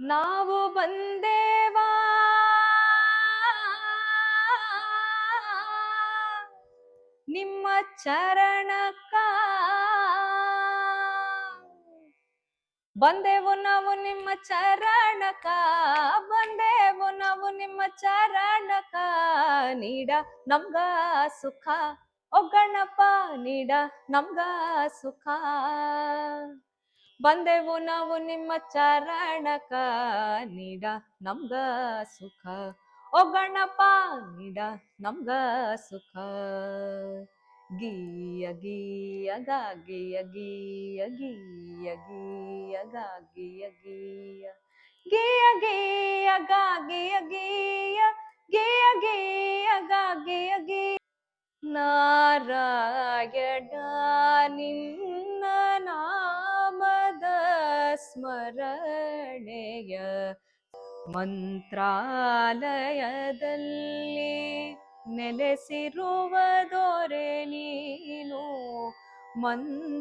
ನಾವು ಬಂದೇವಾ ನಿಮ್ಮ ಚರಣಕ್ಕ, ಬಂದೆವು ನಾವು ನಿಮ್ಮ ಚರಣಕ, ಬಂದೆವು ನಾವು ನಿಮ್ಮ ಚರಣಕ, ನೀಡ ನಮ್ಗ ಸುಖ ಓ ಗಣಪ, ನೀಡ ನಮ್ಗ ಸುಖ. ಬಂದೆವು ನಾವು ನಿಮ್ಮ ಚರಣಕ, ನೀಡ ನಮ್ಗ ಸುಖ ಓ ಗಣಪ, ನೀಡ ನಮ್ಗ ಸುಖ. ಗೀಯ ಗೀಯ ಗಾಗಿಯ ಗೀಯ ಗೀಯ ಗೀಯ ಗಾಗಿಯ ಗೀಯ ಗೀಯ ಗೀಯ ಗಾಗಿಯ ಗೀಯ ಗೀಯ ಗೀಯ ಗಾಗಿಯ ಗೀಯ. ನಾರಾಯಣ ನಿನ್ನ ನಾಮದ ಸ್ಮರಣೆಯ ಮಂತ್ರಾಲಯದಲ್ಲಿ ನೆಲೆಸಿರುವ ದೊರೆ ನೀನು, ಮಂತ್ರಾಲಯದಲ್ಲಿ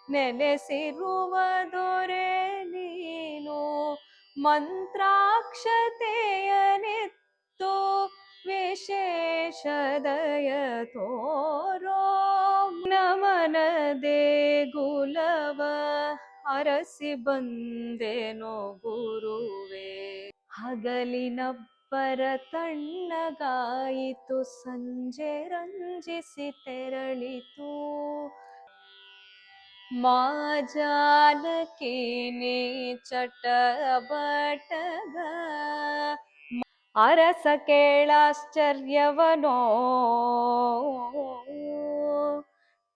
ನೆಲೆಸಿರುವ ದೊರೆ ನೀನು. ಮಂತ್ರಾಕ್ಷತೆಯನಿತ್ತು ವಿಶೇಷದಯ ತೋರೋ, ನಮನ ದೇಗುಲವ ಅರಸಿ ಬಂದೇನೋ ಗುರುವೇ. ಹಗಲಿನಬ್ಬರ ತಣ್ಣಗಾಯಿತು, ಸಂಜೆ ರಂಜಿಸಿ ತೆರಳಿತು. ಮಾಜಾಲಕಿ ನೀ ಚಟಬಟಗ ಅರಸ ಕೇಳಾಶ್ಚರ್ಯವನೋ,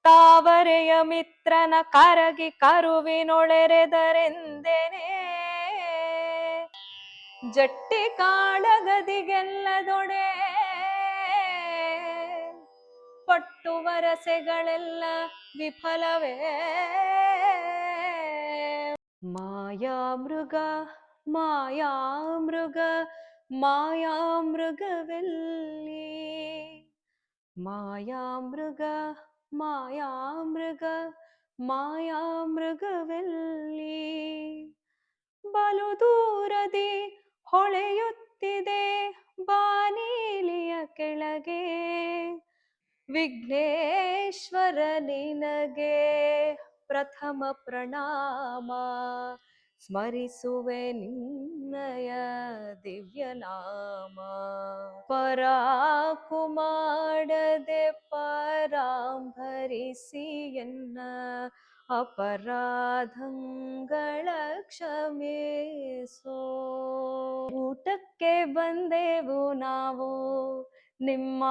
ತಾವರೆಯ ಮಿತ್ರನ ಕರಗಿ ಕರುವಿನೊಳೆರೆದರೆಂದೇನೆ. ಜಟ್ಟಿ ಕಾಳಗದಿಗೆಲ್ಲದೊಡೆ ಪಟ್ಟು ವರಸೆಗಳೆಲ್ಲ ವಿಫಲವೇ. ಮಾಯಾಮೃಗ ಮಾಯಾಮೃಗ ಮಾಯಾಮೃಗವೆಲ್ಲಿ, ಮಾಯಾಮೃಗ ಮಾಯಾಮೃಗ ಮಾಯಾಮೃಗವೆಲ್ಲಿ. ಬಲು ದೂರದಿ ಹೊಳೆಯುತ್ತಿದೆ ಬಾನೀಲಿಯ ಕೆಳಗೆ, ವಿಘ್ನೇಶ್ವರ ನಿನಗೆ ಪ್ರಥಮ ಪ್ರಣಾಮ, ಸ್ಮರಿಸುವೆ ನಿನ್ನಯ ದಿವ್ಯನಾಮ. ಪರಾಕು ಮಾಡದೆ ಪರಾಂಭರಿಸಿ ಎನ್ನ ಅಪರಾಧಗಳ ಕ್ಷಮಿಸೋ. ಊಟಕ್ಕೆ ಬಂದೆವು ನಾವು ನಿಮ್ಮ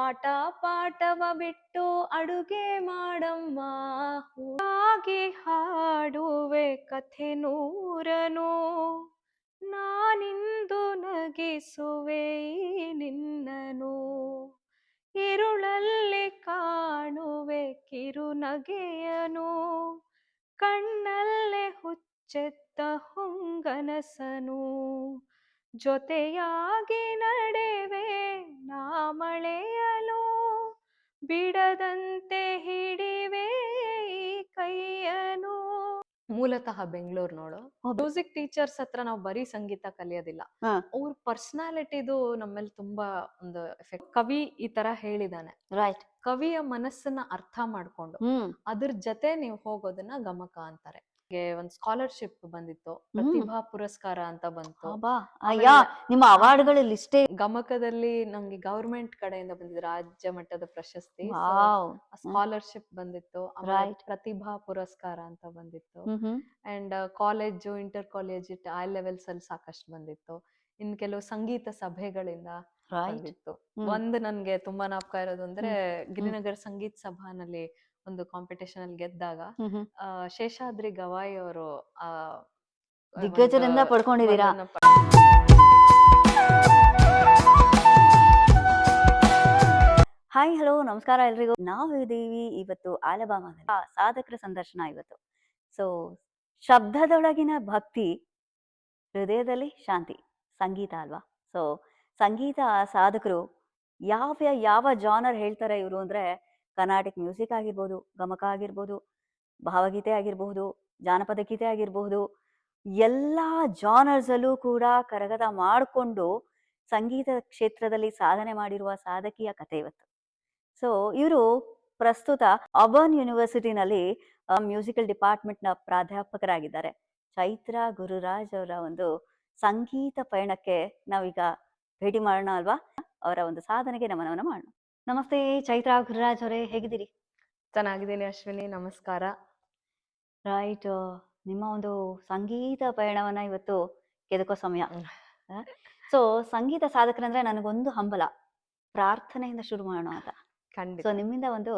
ಆಟ ಪಾಠವ ಬಿಟ್ಟು, ಅಡುಗೆ ಮಾಡಮ್ಮ ಹಾಗೆ ಹಾಡುವೆ ಕಥೆ ನೂರನು. ನಾನಿಂದು ನಗಿಸುವೆ ನಿನ್ನನು, ഇരുಳಲ್ಲಿ ಕಾಣುವೆ ಕಿರುನಗೆಯನು. ಕಣ್ಣಲ್ಲೇ ಹುಚ್ಚೆತ್ತ ಹೊಂಗನಸನು, ಜೊತೆಯಾಗಿ ನಡೆವೆ ನಾ ಮಳೆಯಲು. ಬಿಡದಂತೆ ಹಿಡಿವೆ ಈ ಕೈಯನು. ಮೂಲತಃ ಬೆಂಗಳೂರಿನೋಳು. ಮ್ಯೂಸಿಕ್ ಟೀಚರ್ಸ್ ಹತ್ರ ನಾವು ಬರೀ ಸಂಗೀತ ಕಲಿಯೋದಿಲ್ಲ, ಅವ್ರ ಪರ್ಸನಾಲಿಟಿದು ನಮ್ಮಲ್ಲಿ ತುಂಬಾ ಒಂದು ಎಫೆಕ್ಟ್. ಕವಿ ಈ ತರ ಹೇಳಿದಾನೆ, ರೈಟ್, ಕವಿಯ ಮನಸ್ಸನ್ನ ಅರ್ಥ ಮಾಡ್ಕೊಂಡು ಅದ್ರ ಜೊತೆ ನೀವು ಹೋಗೋದನ್ನ ಗಮಕ ಅಂತಾರೆ. ಒಂದು ಸ್ಕಾಲರ್ಶಿಪ್ ಬಂದಿತ್ತು, ಪ್ರತಿಭಾ ಪುರಸ್ಕಾರ ಅಂತ ಬಂತು. ನಿಮ್ಮ ಅವಾರ್ಡ್ಗಳ ಲಿಸ್ಟೇ. ಗಮಕದಲ್ಲಿ ನಂಗೆ ಗವರ್ಮೆಂಟ್ ಕಡೆಯಿಂದ ಬಂದಿದ್ದು ರಾಜ್ಯ ಮಟ್ಟದ ಪ್ರಶಸ್ತಿ, ಸ್ಕಾಲರ್ಶಿಪ್ ಬಂದಿತ್ತು. ಪ್ರತಿಭಾ ಪುರಸ್ಕಾರ ಅಂತ ಬಂದಿತ್ತು. ಅಂಡ್ ಕಾಲೇಜು, ಇಂಟರ್ ಕಾಲೇಜ್, ಆ ಲೆವೆಲ್ಸ್ ಅಲ್ಲಿ ಸಾಕಷ್ಟು ಬಂದಿತ್ತು. ಇನ್ ಕೆಲವು ಸಂಗೀತ ಸಭೆಗಳಿಂದ ಬಂದಿತ್ತು. ಒಂದು ನನ್ಗೆ ತುಂಬಾ ನಾಪಕ ಇರೋದು ಅಂದ್ರೆ, ಗಿರಿನಗರ ಸಂಗೀತ ಸಭಾನಲ್ಲಿ ಒಂದು ಕಾಂಪಿಟೇಷನ್ ಅಲ್ಲಿ ಗೆದ್ದಾಗ ಶೇಷಾದ್ರಿ ಗವಾಯಿ ಅವರು ದಿಗ್ಗಜರಿಂದ ಪಡ್ಕೊಂಡಿದ್ದೀರಾ. ಹಾಯ್, ಹಲೋ, ನಮಸ್ಕಾರ ಎಲ್ರಿಗೂ. ನಾವು ಇದ್ದೀವಿ ಇವತ್ತು ಆಲಬಾಮಾದಲ್ಲಿ. ಸಾಧಕರ ಸಂದರ್ಶನ ಇವತ್ತು. ಸೊ ಶಬ್ದದೊಳಗಿನ ಭಕ್ತಿ, ಹೃದಯದಲ್ಲಿ ಶಾಂತಿ, ಸಂಗೀತ ಅಲ್ವಾ? ಸೊ ಸಂಗೀತ ಸಾಧಕರು ಯಾವ ಜಾನರ್ ಹೇಳ್ತಾರೆ ಇವರು ಅಂದ್ರೆ, ಕರ್ನಾಟಿಕ್ ಮ್ಯೂಸಿಕ್ ಆಗಿರ್ಬೋದು, ಗಮಕ ಆಗಿರ್ಬೋದು, ಭಾವಗೀತೆ ಆಗಿರ್ಬಹುದು, ಜಾನಪದ ಗೀತೆ ಆಗಿರಬಹುದು, ಎಲ್ಲ ಜಾನರ್ಸ್ ಅಲ್ಲೂ ಕೂಡ ಕರಗತ ಮಾಡಿಕೊಂಡು ಸಂಗೀತ ಕ್ಷೇತ್ರದಲ್ಲಿ ಸಾಧನೆ ಮಾಡಿರುವ ಸಾಧಕಿಯ ಕಥೆ ಇವತ್ತು. ಸೊ ಇವರು ಪ್ರಸ್ತುತ ಅರ್ಬನ್ ಯೂನಿವರ್ಸಿಟಿನಲ್ಲಿ ಮ್ಯೂಸಿಕಲ್ ಡಿಪಾರ್ಟ್ಮೆಂಟ್ನ ಪ್ರಾಧ್ಯಾಪಕರಾಗಿದ್ದಾರೆ. ಚೈತ್ರ ಗುರುರಾಜ್ ಅವರ ಒಂದು ಸಂಗೀತ ಪಯಣಕ್ಕೆ ನಾವೀಗ ಭೇಟಿ ಮಾಡೋಣ ಅಲ್ವಾ? ಅವರ ಒಂದು ಸಾಧನೆಗೆ ನಮನವನ್ನ ಮಾಡೋಣ. ನಮಸ್ತೆ ಚೈತ್ರ ಗುರುರಾಜ್ ಅವರೇ, ಹೇಗಿದ್ದೀರಿ? ಚೆನ್ನಾಗಿದ್ದೀನಿ ಅಶ್ವಿನಿ, ನಮಸ್ಕಾರ. ರೈಟ್, ನಿಮ್ಮ ಒಂದು ಸಂಗೀತ ಪಯಣವನ್ನ ಇವತ್ತು ಕೆದಕೋ ಸಮಯ. ಸೊ ಸಂಗೀತ ಸಾಧಕರಂದ್ರೆ ನನಗೊಂದು ಹಂಬಲ, ಪ್ರಾರ್ಥನೆಯಿಂದ ಶುರು ಮಾಡೋಣ ಅಂತ. ಖಂಡಿತ. ಸೊ ನಿಮ್ಮಿಂದ ಒಂದು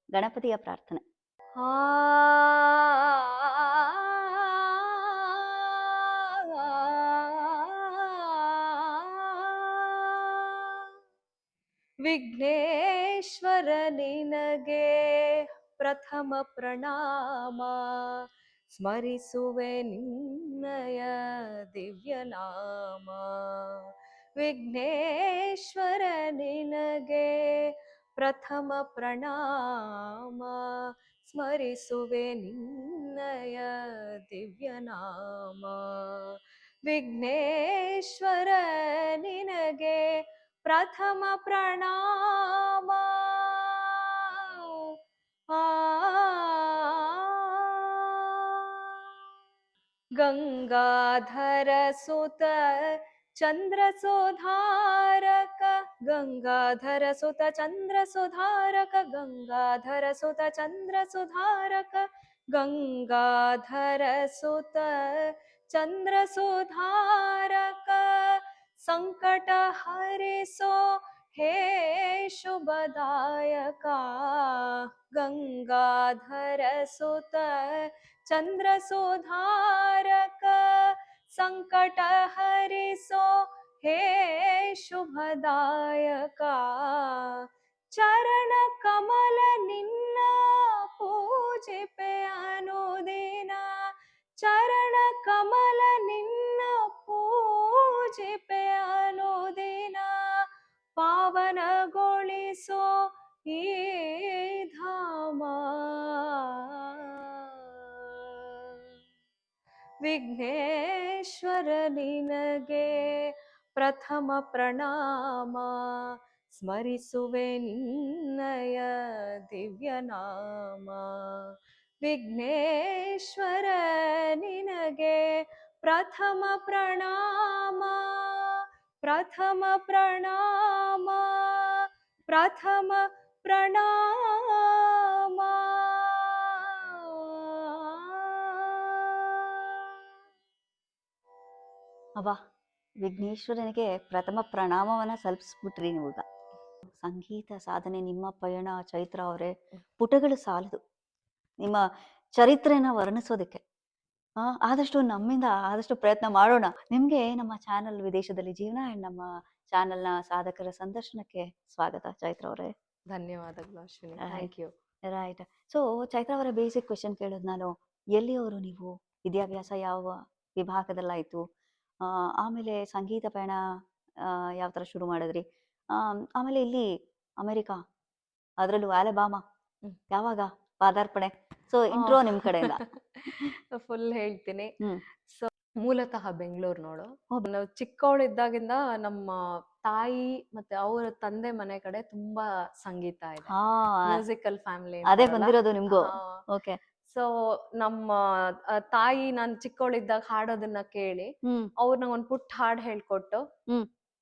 ಗಣಪತಿಯ ಪ್ರಾರ್ಥನೆ. ವಿಘ್ನೇಶ್ವರ ನಿನಗೆ ಪ್ರಥಮ ಪ್ರಣಾಮ, ಸ್ಮರಿಸುವೆ ನಿನ್ನಯ ದಿವ್ಯ ನಾಮ. ವಿಘ್ನೇಶ್ವರ ನಿನಗೆ ಪ್ರಥಮ ಪ್ರಣಾಮ, ಸ್ಮರಿಸುವೆ ನಿನ್ನಯ ದಿವ್ಯ ನಾಮ. ವಿಘ್ನೇಶ್ವರ ನಿನಗೆ ಪ್ರಥಮ ಪ್ರಣಾಮ. ಗಂಗಾಧರ ಸುತ ಚಂದ್ರ ಸುಧಾರಕ, ಗಂಗಾಧರ ಸುತ ಚಂದ್ರ ಸುಧಾರಕ, ಗಂಗಾಧರ ಸುತ ಚಂದ್ರ ಸುಧಾರಕ, ಗಂಗಾಧರ ಸುತ ಚಂದ್ರ ಸುಧಾರಕ, ಸಂಕಟ ಹರಿಸೋ ಹೇ ಶುಭದಾಯಕ. ಗಂಗಾಧರ ಸುತ ಚಂದ್ರ ಸುಧಾರಕ, ಸಂಕಟ ಹರಿಸೋ ಹೇ ಶುಭದಾಯಕ. ಚರಣ ಕಮಲ ನಿನ್ನ ಪೂಜಿಪೆ ಅನುದಿನ, ಚರಣ ಕಮಲ ನಿನ್ನ ಪೂಜಿಪೆ ಅನುದಿನ, ಪಾವನಗೊಳಿಸೋ ಈ ಧಾಮ. ವಿಘ್ನೇಶ್ವರ ನಿನಗೆ ಪ್ರಥಮ ಪ್ರಣಾಮ, ಸ್ಮರಿಸುವೆ ನಿನ್ನಯ ದಿವ್ಯ ನಾಮ. ವಿಘ್ನೇಶ್ವರ ನಿನಗೆ ಪ್ರಥಮ ಪ್ರಣಾಮ, ಪ್ರಥಮ ಪ್ರಣಾಮ, ಪ್ರಥಮ ಪ್ರಣಾಮ. ಅಬ್ಬಾ, ವಿಘ್ನೇಶ್ವರನಿಗೆ ಪ್ರಥಮ ಪ್ರಣಾಮವನ್ನ ಸಲ್ಲಿಸ್ಬಿಟ್ರಿ ನೀವೀಗ. ಸಂಗೀತ ಸಾಧನೆ ನಿಮ್ಮ ಪಯಣ ಚೈತ್ರ ಅವರೇ, ಪುಟಗಳು ಸಾಲದು ನಿಮ್ಮ ಚರಿತ್ರೆನ ವರ್ಣಿಸೋದಕ್ಕೆ. ಆದಷ್ಟು ನಮ್ಮಿಂದ ಆದಷ್ಟು ಪ್ರಯತ್ನ ಮಾಡೋಣ. ನಿಮ್ಗೆ ನಮ್ಮ ಚಾನಲ್ ವಿದೇಶದಲ್ಲಿ ಜೀವನ ಅಂಡ್ ನಮ್ಮ ಚಾನೆಲ್ನ ಸಾಧಕರ ಸಂದರ್ಶನಕ್ಕೆ ಸ್ವಾಗತ ಚೈತ್ರ ಅವರೇ. ಧನ್ಯವಾದಗಳು Ashwini, thank you. Right. So Chaitra ಅವರ ಬೇಸಿಕ್ ಕ್ವೆಶನ್ ಕೇಳೋದು ನಾನು, ಎಲ್ಲಿಯವರು ನೀವು? ವಿದ್ಯಾಭ್ಯಾಸ ಯಾವ ವಿಭಾಗದಲ್ಲಾಯ್ತು? ಆಮೇಲೆ ಸಂಗೀತ ಪಯಣ ಯಾವ ಥರ ಶುರು ಮಾಡಿದ್ರಿ? ಆಮೇಲೆ ಇಲ್ಲಿ ಅಮೆರಿಕಾ, ಅದರಲ್ಲೂ ಆಲೆಬಾಮಾ ಯಾವಾಗ ಪಾದಾರ್ಪಣೆ? ಸೊ ಇಂಟ್ರೋ ನಿಮ್ ಕಡೆಯಿಂದ ಫುಲ್ ಹೇಳ್ತೀನಿ. ಸೊ ಮೂಲತಃ ಬೆಂಗಳೂರಿನೋಳು. ನಾವು ಚಿಕ್ಕವಳಿದ್ದಾಗಿಂದ ನಮ್ಮ ತಾಯಿ ಮತ್ತೆ ಅವರ ತಂದೆ ಮನೆ ಕಡೆ ತುಂಬಾ ಸಂಗೀತ ಇದೆ, ಮ್ಯೂಸಿಕಲ್ ಫ್ಯಾಮಿಲಿ. ಅದೇ ಬಂದಿರೋದು ನಿಮ್ಗೂ? ಓಕೆ. ಸೊ ನಮ್ಮ ತಾಯಿ ನಾನು ಚಿಕ್ಕವಳಿದ್ದಾಗ ಹಾಡೋದನ್ನ ಕೇಳಿ ಅವ್ರು ನಂಗೆ ಒಂದ್ ಪುಟ್ಟ ಹಾಡು ಹೇಳ್ಕೊಟ್ಟು,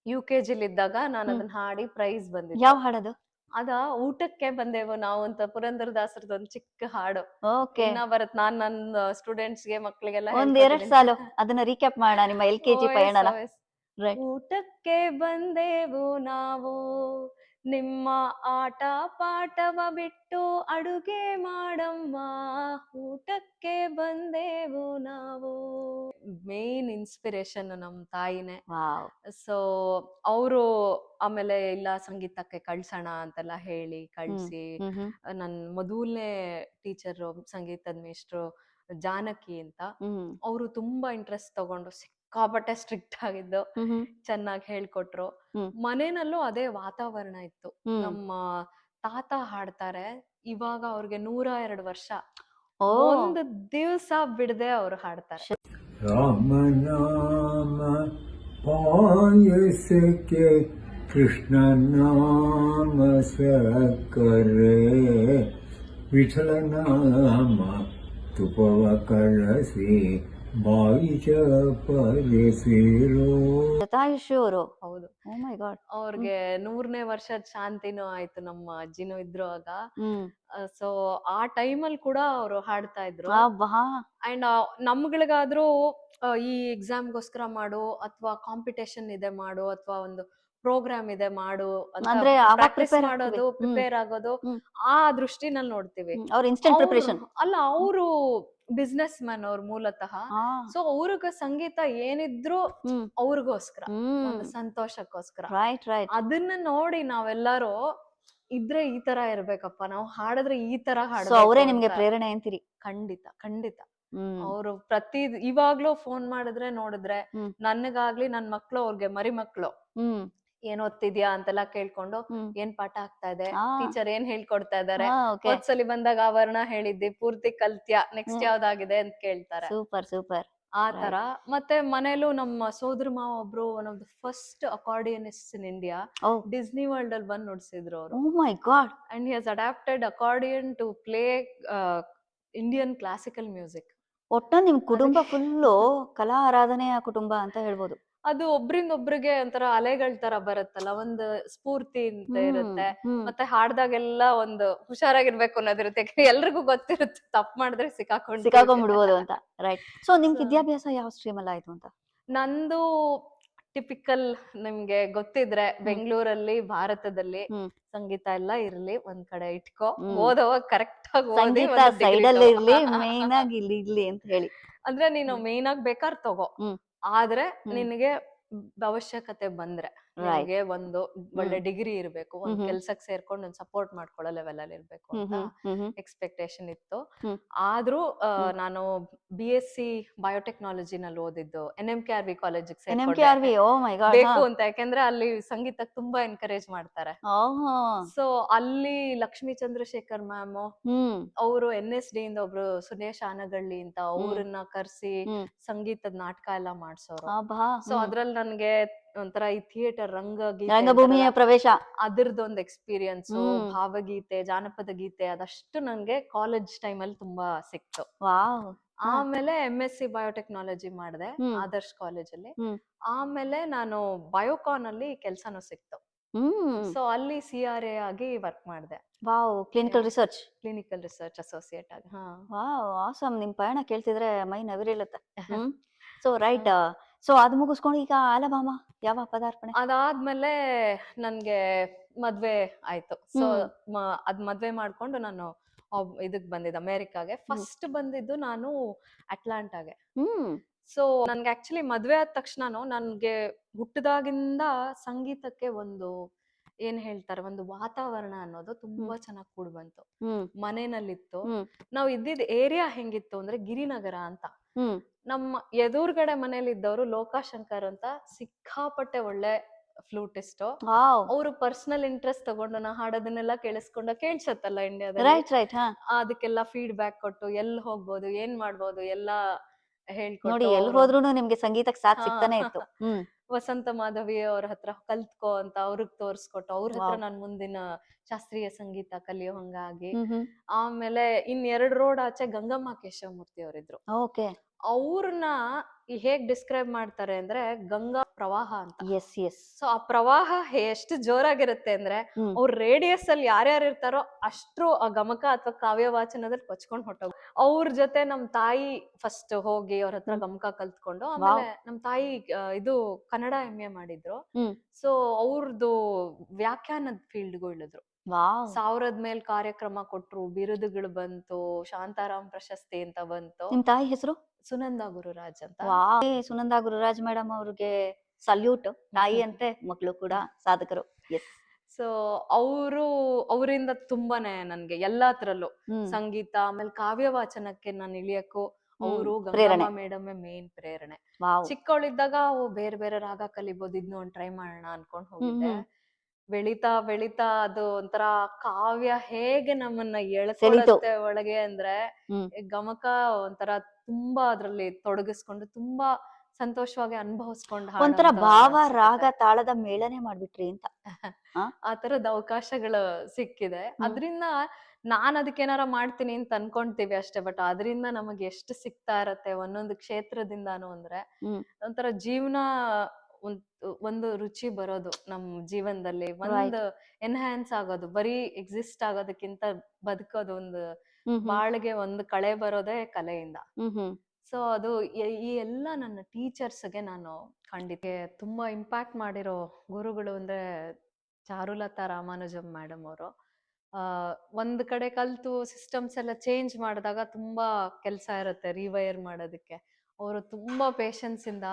UKG ಇದ್ದಾಗ ನಾನು ಅದನ್ನ ಹಾಡಿ ಪ್ರೈಸ್ ಬಂದಿದ್ದೆ. ಯಾವ ಹಾಡದು? ಅದ ಊಟಕ್ಕೆ ಬಂದೆವು ನಾವು ಅಂತ ಪುರಂದರದಾಸರದ ಒಂದ್ ಚಿಕ್ಕ ಹಾಡು. ಓಕೆ. ಇನ್ನ ಬರತ್, ನಾನ್ ನನ್ನ ಸ್ಟೂಡೆಂಟ್ಸ್ಗೆ ಮಕ್ಳಿಗೆಲ್ಲ ಒಂದೆರಡು ಸಾಲು ಅದನ್ನ ರೀಕ್ಯಾಪ್ ಮಾಡೋಣ, ನಿಮ್ಮ LKG ಪಯಣ. ಊಟಕ್ಕೆ ಬಂದೆವು ನಾವು, ನಿಮ್ಮ ಆಟ ಪಾಠವ ಬಿಟ್ಟು ಅಡುಗೆ ಮಾಡಮ್ಮ, ಊಟಕ್ಕೆ ಬಂದೆವು ನಾವು. ಮೇನ್ ಇನ್ಸ್ಪಿರೇಷನ್ ನಮ್ ತಾಯಿನೇ. ಸೊ ಅವರು ಆಮೇಲೆ ಇಲ್ಲ ಸಂಗೀತಕ್ಕೆ ಕಳ್ಸೋಣ ಅಂತೆಲ್ಲ ಹೇಳಿ ಕಳ್ಸಿ, ನನ್ ಮೊದಲನೇ ಟೀಚರ್ ಸಂಗೀತದ ಮೇಷ್ಟ್ರು ಜಾನಕಿ ಅಂತ, ಅವರು ತುಂಬಾ ಇಂಟ್ರೆಸ್ಟ್ ತಗೊಂಡು ಸಿಕ್ಕಾಪಟ್ಟೆ ಸ್ಟ್ರಿಕ್ಟ್ ಆಗಿದ್ದು, ಚೆನ್ನಾಗಿ ಹೇಳ್ಕೊಟ್ರು. ಮನೆಯಲ್ಲೂ ಅದೇ ವಾತಾವರಣ ಇತ್ತು. ನಮ್ಮ ತಾತ ಹಾಡ್ತಾರೆ, ಇವಾಗ ಅವ್ರಿಗೆ 102 ವರ್ಷ. ಓ ಒಂದು ದಿವಸ ಬಿಡದೆ ಅವ್ರು ಹಾಡ್ತಾರೆ. ರಾಮ ನಾಮ ಪಾಯಸಕ್ಕೆ ಕೃಷ್ಣ ನಾಮ ಸಕ್ಕರೆ ವಿಠಲ ನಾಮ ತುಪವ ಕಳಸಿ ಬಾಯಿ ಚಪರಿಸಿರೋ. ಶತಾಯುಷಿ ಅವರು. ಹೌದು, ಓ ಮೈ ಗಾಡ್. ಅವ್ರಿಗೆ 100ನೇ ವರ್ಷದ ಶಾಂತಿನೂ ಆಯ್ತು, ನಮ್ಮ ಅಜ್ಜಿನೂ ಇದ್ರು ಆಗ. ಹ್ಮ್. ಸೊ ಆ ಟೈಮಲ್ಲಿ ಕೂಡ ಅವರು ಹಾಡ್ತಾ ಇದ್ರು. ಹಾ. ಅಂಡ್ ನಮ್ಗಳಿಗಾದ್ರೂ ಈ ಎಕ್ಸಾಮ್ಗೋಸ್ಕರ ಮಾಡು ಅಥವಾ ಕಾಂಪಿಟೇಷನ್ ಇದೆ ಮಾಡು ಅಥವಾ ಒಂದು ಪ್ರೋಗ್ರಾಮ್ ಇದೆ ಮಾಡು ಅಂತ ಅಂದ್ರೆ ಆವಾಗ ಪ್ರಾಕ್ಟೀಸ್ prepare ಮಾಡೋದು, ಆಗ್ತೀವಿ. ಪ್ರಿಪೇರ್ ಆಗೋದು ಹ್ಮ್. ಆ ದೃಷ್ಟಿನಲ್ಲಿ ನೋಡ್ತೀವಿ. ಅವ್ರ ಇನ್ಸ್ಟೆಂಟ್ ಅವ್ರು- ಪ್ರಿಪರೇಷನ್. ಅಲ್ಲ, ಅವರು ಬಿಸ್ನೆಸ್ ಮ್ಯಾನ್ ಅವ್ರು ಮೂಲತಃ. ಸೊ ಅವ್ರಿಗೆ ಸಂಗೀತ ಏನಿದ್ರು ಹ್ಮ್. ಅವ್ರಿಗೋಸ್ಕರ, ಹ್ಮ್. ಒಂದು ಸಂತೋಷಕ್ಕೋಸ್ಕರ. Right right. ಅದನ್ನ ನೋಡಿ ನಾವೆಲ್ಲರೂ ಇದ್ರೆ ಈ ತರ ಇರ್ಬೇಕಪ್ಪ, ನಾವು ಹಾಡಿದ್ರೆ ಈ ತರ ಸೊ ಹಾಡ್ಬೇಕು ಅವರೇ ನಿಮ್ಗೆ ಅಂತ. ಪ್ರೇರಣೆ ಅಂತೀರಿ. ಖಂಡಿತ ಖಂಡಿತ. ಹ್ಮ್. ಅವರು ಇವಾಗ್ಲೂ ಫೋನ್ ಮಾಡಿದ್ರೆ ನೋಡಿದ್ರೆ ಹ್ಮ್. ನನಗಾಗ್ಲಿ ನನ್ ಮಕ್ಳು, ಅವ್ರಿಗೆ ಮರಿ ಮಕ್ಳು, ಹ್ಮ್. ಏನ್ ಓದ್ತಿದ್ಯಾ ಅಂತೆಲ್ಲ ಕೇಳ್ಕೊಂಡು, ಹ್ಮ್. ಏನ್ ಪಾಠ ಆಗ್ತಾ ಇದೆ, ಆ. ಟೀಚರ್ ಏನ್ ಹೇಳ್ಕೊಡ್ತಾ ಇದಾರೆ, ಓಕೆ. ಹೋದ್ಸಲಿ ಬಂದಾಗ ಆವರಣ ಹೇಳಿದ್ದಿ ಪೂರ್ತಿ ಕಲ್ತ್ಯಾ, ನೆಕ್ಸ್ಟ್ ಯಾವ್ದಾಗಿದೆ ಅಂತ ಕೇಳ್ತಾರೆ. Super super. ಆ ತರ. ಮತ್ತೆ ಮನೇಲೂ ನಮ್ಮ ಸೋದರ ಮಾವ ಒಬ್ರು one of the first accordionist in India, ಓ ಡಿಸ್ನಿ ವರ್ಲ್ಡ್ ಅಲ್ಲಿ ಬಂದು ನುಡ್ಸಿದ್ರು ಅವರು. ಓ ಮೈ god. And he has adapted accordion to play Indian classical music. ಒಟ್ಟ ನಿಮ್ ಕುಟುಂಬ ಫುಲ್ಲು ಕಲಾ ಆರಾಧನೆಯ ಕುಟುಂಬ ಅಂತ ಹೇಳ್ಬೋದು. ಅದು ಒಬ್ರಿಂದ ಒಬ್ರಿಗೆ ಒಂಥರ ಅಲೆಗಳ ತರ ಬರುತ್ತಲ್ಲ, ಒಂದು ಸ್ಫೂರ್ತಿ ಅಂತ ಇರುತ್ತೆ. ಮತ್ತೆ ಹಾಡ್ದಾಗೆಲ್ಲ ಒಂದು ಹುಷಾರಾಗಿರ್ಬೇಕು ಅನ್ನೋದಿರುತ್ತೆ, ಯಾಕಂದ್ರೆ ಎಲ್ರಿಗೂ ಗೊತ್ತಿರುತ್ತೆ ತಪ್ಪು ಮಾಡಿದ್ರೆ ಸಿಕ್ಕಾಕೊಂಡ್ಬಿಡ್ಬೋದು ಅಂತ. ರೈಟ್. ಸೊ ನಿಮ್ ವಿದ್ಯಾಭ್ಯಾಸ ಯಾವ ಸ್ಟ್ರೀಮ್ ಅಲ್ಲಿ ಆಯ್ತು ಅಂತ? ನಂದು ಟಿಪಿಕಲ್, ನಿಮ್ಗೆ ಗೊತ್ತಿದ್ರೆ ಬೆಂಗಳೂರಲ್ಲಿ ಭಾರತದಲ್ಲಿ ಸಂಗೀತ ಎಲ್ಲ ಇರ್ಲಿ ಒಂದ್ ಕಡೆ ಇಟ್ಕೋ, ಓದೋವಾಗ ಕರೆಕ್ಟ್ ಆಗಿ ಓದಿ, ಸಂಗೀತ ಸೈಡ್ ಅಲ್ಲಿ ಇರ್ಲಿ, ಮೇನ್ ಆಗಿ ಇಲ್ಲಿ ಇರ್ಲಿ ಅಂತ ಹೇಳಿ. ಅಂದ್ರೆ ನೀನು ಮೇನ್ ಆಗಿ ಬೇಕಾದ್ರೆ ತಗೋ, ಆದ್ರೆ ನಿನಗೆ ಅವಶ್ಯಕತೆ ಬಂದ್ರೆ ನಿಮ್ಗೆ ಒಂದು ಒಳ್ಳೆ ಡಿಗ್ರಿ ಇರ್ಬೇಕು, ಒಂದ್ ಕೆಲ್ಸಕ್ ಸೇರ್ಕೊಂಡು ಒಂದ್ ಸಪೋರ್ಟ್ ಮಾಡ್ಕೊಳ್ಳೋ ಲೆವೆಲ್ ಅಲ್ಲಿ ಇರ್ಬೇಕು ಅಂತ ಎಕ್ಸ್ಪೆಕ್ಟೇಷನ್ ಇತ್ತು. ಆದ್ರೂ ನಾನು BSc ಬಯೋಟೆಕ್ನಾಲಜಿನಲ್ಲಿ ಓದಿದ್ದು NMKRV ಕಾಲೇಜಿಗೆ ಸೇರ್ಕೊಂಡೆ. ಓ ಮೈ ಗಾಡ್. ಬೇಕು ಅಂತ, ಯಾಕಂದ್ರೆ ಅಲ್ಲಿ ಸಂಗೀತಕ್ಕೆ ತುಂಬಾ ಎನ್ಕರೇಜ್ ಮಾಡ್ತಾರೆ. ಸೊ ಅಲ್ಲಿ ಲಕ್ಷ್ಮೀ ಚಂದ್ರಶೇಖರ್ ಮ್ಯಾಮ್ ಅವರು NSD ಇಂದ ಒಬ್ರು ಸುರೇಶ್ ಆನಗಳ್ಳಿ ಅಂತ, ಅವ್ರನ್ನ ಕರ್ಸಿ ಸಂಗೀತದ ನಾಟಕ ಎಲ್ಲ ಮಾಡ್ಸೋರು. ಸೊ ಅದ್ರಲ್ಲಿ ನನ್ಗೆ ಒಂಥರ ಈ ಥಿಯೇಟರ್ ರಂಗಭೂಮಿಯ ಪ್ರವೇಶ, ಅದ್ರದ್ದೊಂದು ಎಕ್ಸ್ಪೀರಿಯನ್ಸ್. ಭಾವಗೀತೆ, ಜಾನಪದ ಗೀತೆ ಅದಷ್ಟು ನನ್ಗೆ ಕಾಲೇಜ್ ಟೈಮ್ ಅಲ್ಲಿ ತುಂಬಾ ಸಿಕ್ತು. ಆಮೇಲೆ MSc ಬಯೋಟೆಕ್ನಾಲಜಿ ಮಾಡಿದೆ ಆದರ್ಶ್ ಕಾಲೇಜಲ್ಲಿ. ಆಮೇಲೆ ನಾನು ಬಯೋಕಾನ್ ಅಲ್ಲಿ ಕೆಲ್ಸನೂ ಸಿಕ್ತು. ಸೊ ಅಲ್ಲಿ CRA ಆಗಿ ವರ್ಕ್ ಮಾಡಿದೆ. ವಾವ್. ಕ್ಲಿನಿಕಲ್ ರಿಸರ್ಚ್ ಅಸೋಸಿಯೇಟ್ ಆಗಿ. Wow, awesome. ನಿಮ್ ಪಯಣ ಕೇಳ್ತಿದ್ರೆ ಮೈ ನವಿರೇಳುತ್ತೆ. So right. ಸೊ ಅದ್ ಮುಗಿಸ್ಕೊಂಡು ಈಗ ಆಲಬಾಮ ಯಾವ ಪದಾರ್ಪಣೆ? ಅದಾದ್ಮೇಲೆ ನನ್ಗೆ ಮದ್ವೆ ಆಯ್ತು. ಸೊ ಅದ್ ಮದ್ವೆ ಮಾಡ್ಕೊಂಡು ನಾನು ಇದಕ್ ಬಂದಿದ್ದೆ, ಅಮೆರಿಕಾಗೆ. ಫಸ್ಟ್ ಬಂದಿದ್ದು ನಾನು ಅಟ್ಲಾಂಟಾಗೆ. ಸೊ ನನ್ಗೆ ಆಕ್ಚುಲಿ ಮದ್ವೆ ಆದ ತಕ್ಷಣನು ನನ್ಗೆ ಹುಟ್ಟದಾಗಿಂದ ಸಂಗೀತಕ್ಕೆ ಒಂದು ಏನ್ ಹೇಳ್ತಾರೆ, ಒಂದು ವಾತಾವರಣ ಅನ್ನೋದು ತುಂಬಾ ಚೆನ್ನಾಗಿ ಕೂಡ್ ಬಂತು. ಮನೆಯಲ್ಲಿತ್ತು. ನಾವ್ ಇದ್ದಿದ್ ಏರಿಯಾ ಹೆಂಗಿತ್ತು ಅಂದ್ರೆ ಗಿರಿನಗರ ಅಂತ. ನಮ್ಮ ಎದುರುಗಡೆ ಮನೇಲಿ ಇದ್ದವರು ಲೋಕಾಶಂಕರ್ ಅಂತ ಸಿಕ್ಕಾಪಟ್ಟೆ ಒಳ್ಳೆ ಫ್ಲೂಟಿಸ್ಟ್. ಅವರು ಪರ್ಸನಲ್ ಇಂಟ್ರೆಸ್ಟ್ ತಗೊಂಡು ನಾ ಹಾಡೋದನ್ನೆಲ್ಲ ಕೇಳಿಸತ್ತಲ್ಲ ಇಂಡಿಯಾದಲ್ಲಿ, ಅದಕ್ಕೆಲ್ಲ ಫೀಡ್ಬ್ಯಾಕ್ ಕೊಟ್ಟು ಎಲ್ಲಿ ಹೋಗ್ಬೋದು, ಏನ್ ಮಾಡ್ಬೋದು ಎಲ್ಲ ಹೇಳ್ಕೊಟ್ಟು, ಎಲ್ಲಿ ಹೋದ್ರು ನಿಮ್ಗೆ ಸಂಗೀತಕ್ಕೆ ಸಾಥ್ ಸಿಗ್ತಾನೆ ಇತ್ತು. ವಸಂತ ಮಾಧವಿ ಅವ್ರ ಹತ್ರ ಕಲ್ತ್ಕೋ ಅಂತ ಅವ್ರಿಗೆ ತೋರ್ಸ್ಕೊಟ್ಟು, ಅವ್ರ ಹತ್ರ ನಾನ್ ಮುಂದಿನ ಶಾಸ್ತ್ರೀಯ ಸಂಗೀತ ಕಲಿಯೋ ಹಂಗಾಗಿ. ಆಮೇಲೆ 2 ರೋಡ್ ಆಚೆ ಗಂಗಮ್ಮ ಕೇಶವಮೂರ್ತಿ ಅವರಿದ್ರು. ಅವ್ರನ್ನ ಹೇಗ್ ಡಿಸ್ಕ್ರೈಬ್ ಮಾಡ್ತಾರೆ ಅಂದ್ರೆ ಗಂಗಾ ಪ್ರವಾಹ ಅಂತ. ಸೊ ಆ ಪ್ರವಾಹ ಎಷ್ಟು ಜೋರಾಗಿರುತ್ತೆ ಅಂದ್ರೆ ಅವ್ರ ರೇಡಿಯಸ್ ಅಲ್ಲಿ ಯಾರ್ಯಾರು ಇರ್ತಾರೋ ಅಷ್ಟ್ರು ಆ ಗಮಕ ಅಥವಾ ಕಾವ್ಯ ವಾಚನದಲ್ಲಿ ಕೊಚ್ಕೊಂಡ್ ಹೊಟ್ಟೋಗ. ಅವ್ರ ಜೊತೆ ನಮ್ ತಾಯಿ ಫಸ್ಟ್ ಹೋಗಿ ಅವ್ರ ಹತ್ರ ಗಮಕ ಕಲ್ತ್ಕೊಂಡು, ಆಮೇಲೆ ನಮ್ ತಾಯಿ ಇದು ಕನ್ನಡ MA ಮಾಡಿದ್ರು. ಸೊ ಅವ್ರದ್ದು ವ್ಯಾಖ್ಯಾನದ ಫೀಲ್ಡ್ಗೂ ಇಳಿದ್ರು. 1000 ಮೇಲ್ ಕಾರ್ಯಕ್ರಮ ಕೊಟ್ರು, ಬಿರುದುಗಳು ಬಂತು, ಶಾಂತಾರಾಮ್ ಪ್ರಶಸ್ತಿ ಅಂತ ಬಂತು. ನಿಮ್ ತಾಯಿ ಹೆಸರು? ಸುನಂದಾ ಗುರುರಾಜ್ ಅಂತ. ಸುನಂದಾ ಗುರುರಾಜ್ ಮೇಡಮ್ ಅವ್ರಿಗೆ ಸಲ್ಯೂಟ್. ತಾಯಿ ಅಂತೆ, ಮಕ್ಕಳು ಕೂಡ ಸಾಧಕರು. ಸೊ ಅವರಿಂದ ತುಂಬಾನೇ ನನ್ಗೆ ಎಲ್ಲಾತ್ರಲ್ಲೂ ಸಂಗೀತ, ಆಮೇಲೆ ಕಾವ್ಯ ವಾಚನಕ್ಕೆ ನಾನು ಇಳಿಯಕ್ಕೂ ಅವರು ಗಂಗಮ್ಮ ಮೇಡಮ್ ಮೇನ್ ಪ್ರೇರಣೆ. ಚಿಕ್ಕವಳಿದ್ದಾಗ ಬೇರೆ ಬೇರೆ ರಾಗ ಕಲಿಬಹುದು, ಇದ್ನ ಒಂದ್ ಟ್ರೈ ಮಾಡೋಣ ಅನ್ಕೊಂಡ್ ಹೋಗಿದ್ದೆ. ಬೆಳಿತಾ ಬೆಳಿತಾ ಅದು ಒಂಥರ ಕಾವ್ಯ ಹೇಗೆ ನಮ್ಮನ್ನ ಸೆಳೀತು. ಎಳ್ಕೊಳತ್ತೆ ಒಳಗೆ ಅಂದ್ರೆ ಹ್ಮ್ ಗಮಕ ಒಂಥರ ತುಂಬಾ ಅದ್ರಲ್ಲಿ ತೊಡಗಿಸ್ಕೊಂಡು ತುಂಬಾ ಸಂತೋಷವಾಗಿ ಅನುಭವಿಸ್ಕೊಂಡು ಒಂಥರ ಹಾಡೋಂತ ಭಾವ ರಾಗ ಸಿಕ್ಕಿದೆ. ತಾಳದ ಮೇಳನೆ ಮಾಡ್ಬಿಟ್ರಿ ಅಂತ. ಆ ಆ ತರದ ಅವಕಾಶಗಳು ಸಿಕ್ಕಿದೆ. ಹ್ಮ್ ಅದ್ರಿಂದ ನಾನ್ ಅದಕ್ಕೇನಾರ ಮಾಡ್ತೀನಿ ಅಂತ ಅನ್ಕೊಂತೀವಿ ಅಷ್ಟೇ. ಬಟ್ ಅದರಿಂದ ನಮಗೆ ಎಷ್ಟು ಸಿಗ್ತಾ ಇರತ್ತೆ ಒಂದೊಂದು ಕ್ಷೇತ್ರದಿಂದಾನು ಅಂದ್ರೆ ಹ್ಮ್ ಒಂಥರ ಜೀವನ ಒಂದ್ ಒಂದು ರುಚಿ ಬರೋದು ನಮ್ ಜೀವನದಲ್ಲಿ ರೈಟ್. ಒಂದು ಎನ್ಹ್ಯಾನ್ಸ್ ಆಗೋದು, ಬರೀ ಎಕ್ಸಿಸ್ಟ್ ಆಗೋದಕ್ಕಿಂತ ಬದುಕೋದು, ಒಂದು ಹ್ಮ್ ಹ್ಮ್ ಬಾಳ್ಗೆ ಒಂದು ಕಳೆ ಬರೋದೇ ಕಲೆಯಿಂದ. ಹ್ಮ್ ಹ್ಮ್ ಸೊ ಅದು ಈ ಎಲ್ಲ ನನ್ನ ಟೀಚರ್ಸ್ಗೆ ನಾನು ಖಂಡಿತ ತುಂಬಾ ಇಂಪ್ಯಾಕ್ಟ್ ಮಾಡಿರೋ ಗುರುಗಳು ಅಂದ್ರೆ ಚಾರುಲತಾ ರಾಮಾನುಜಂ ಮೇಡಮ್ ಅವರು. ಆ ಒಂದ್ ಕಡೆ ಕಲ್ತು ಸಿಸ್ಟಮ್ಸ್ ಎಲ್ಲ ಚೇಂಜ್ ಮಾಡಿದಾಗ ತುಂಬಾ ಕೆಲಸ ಇರುತ್ತೆ ರಿವೈರ್ ಮಾಡೋದಕ್ಕೆ. ಅವರು ತುಂಬಾ ಪೇಶನ್ಸ್ ಇಂದ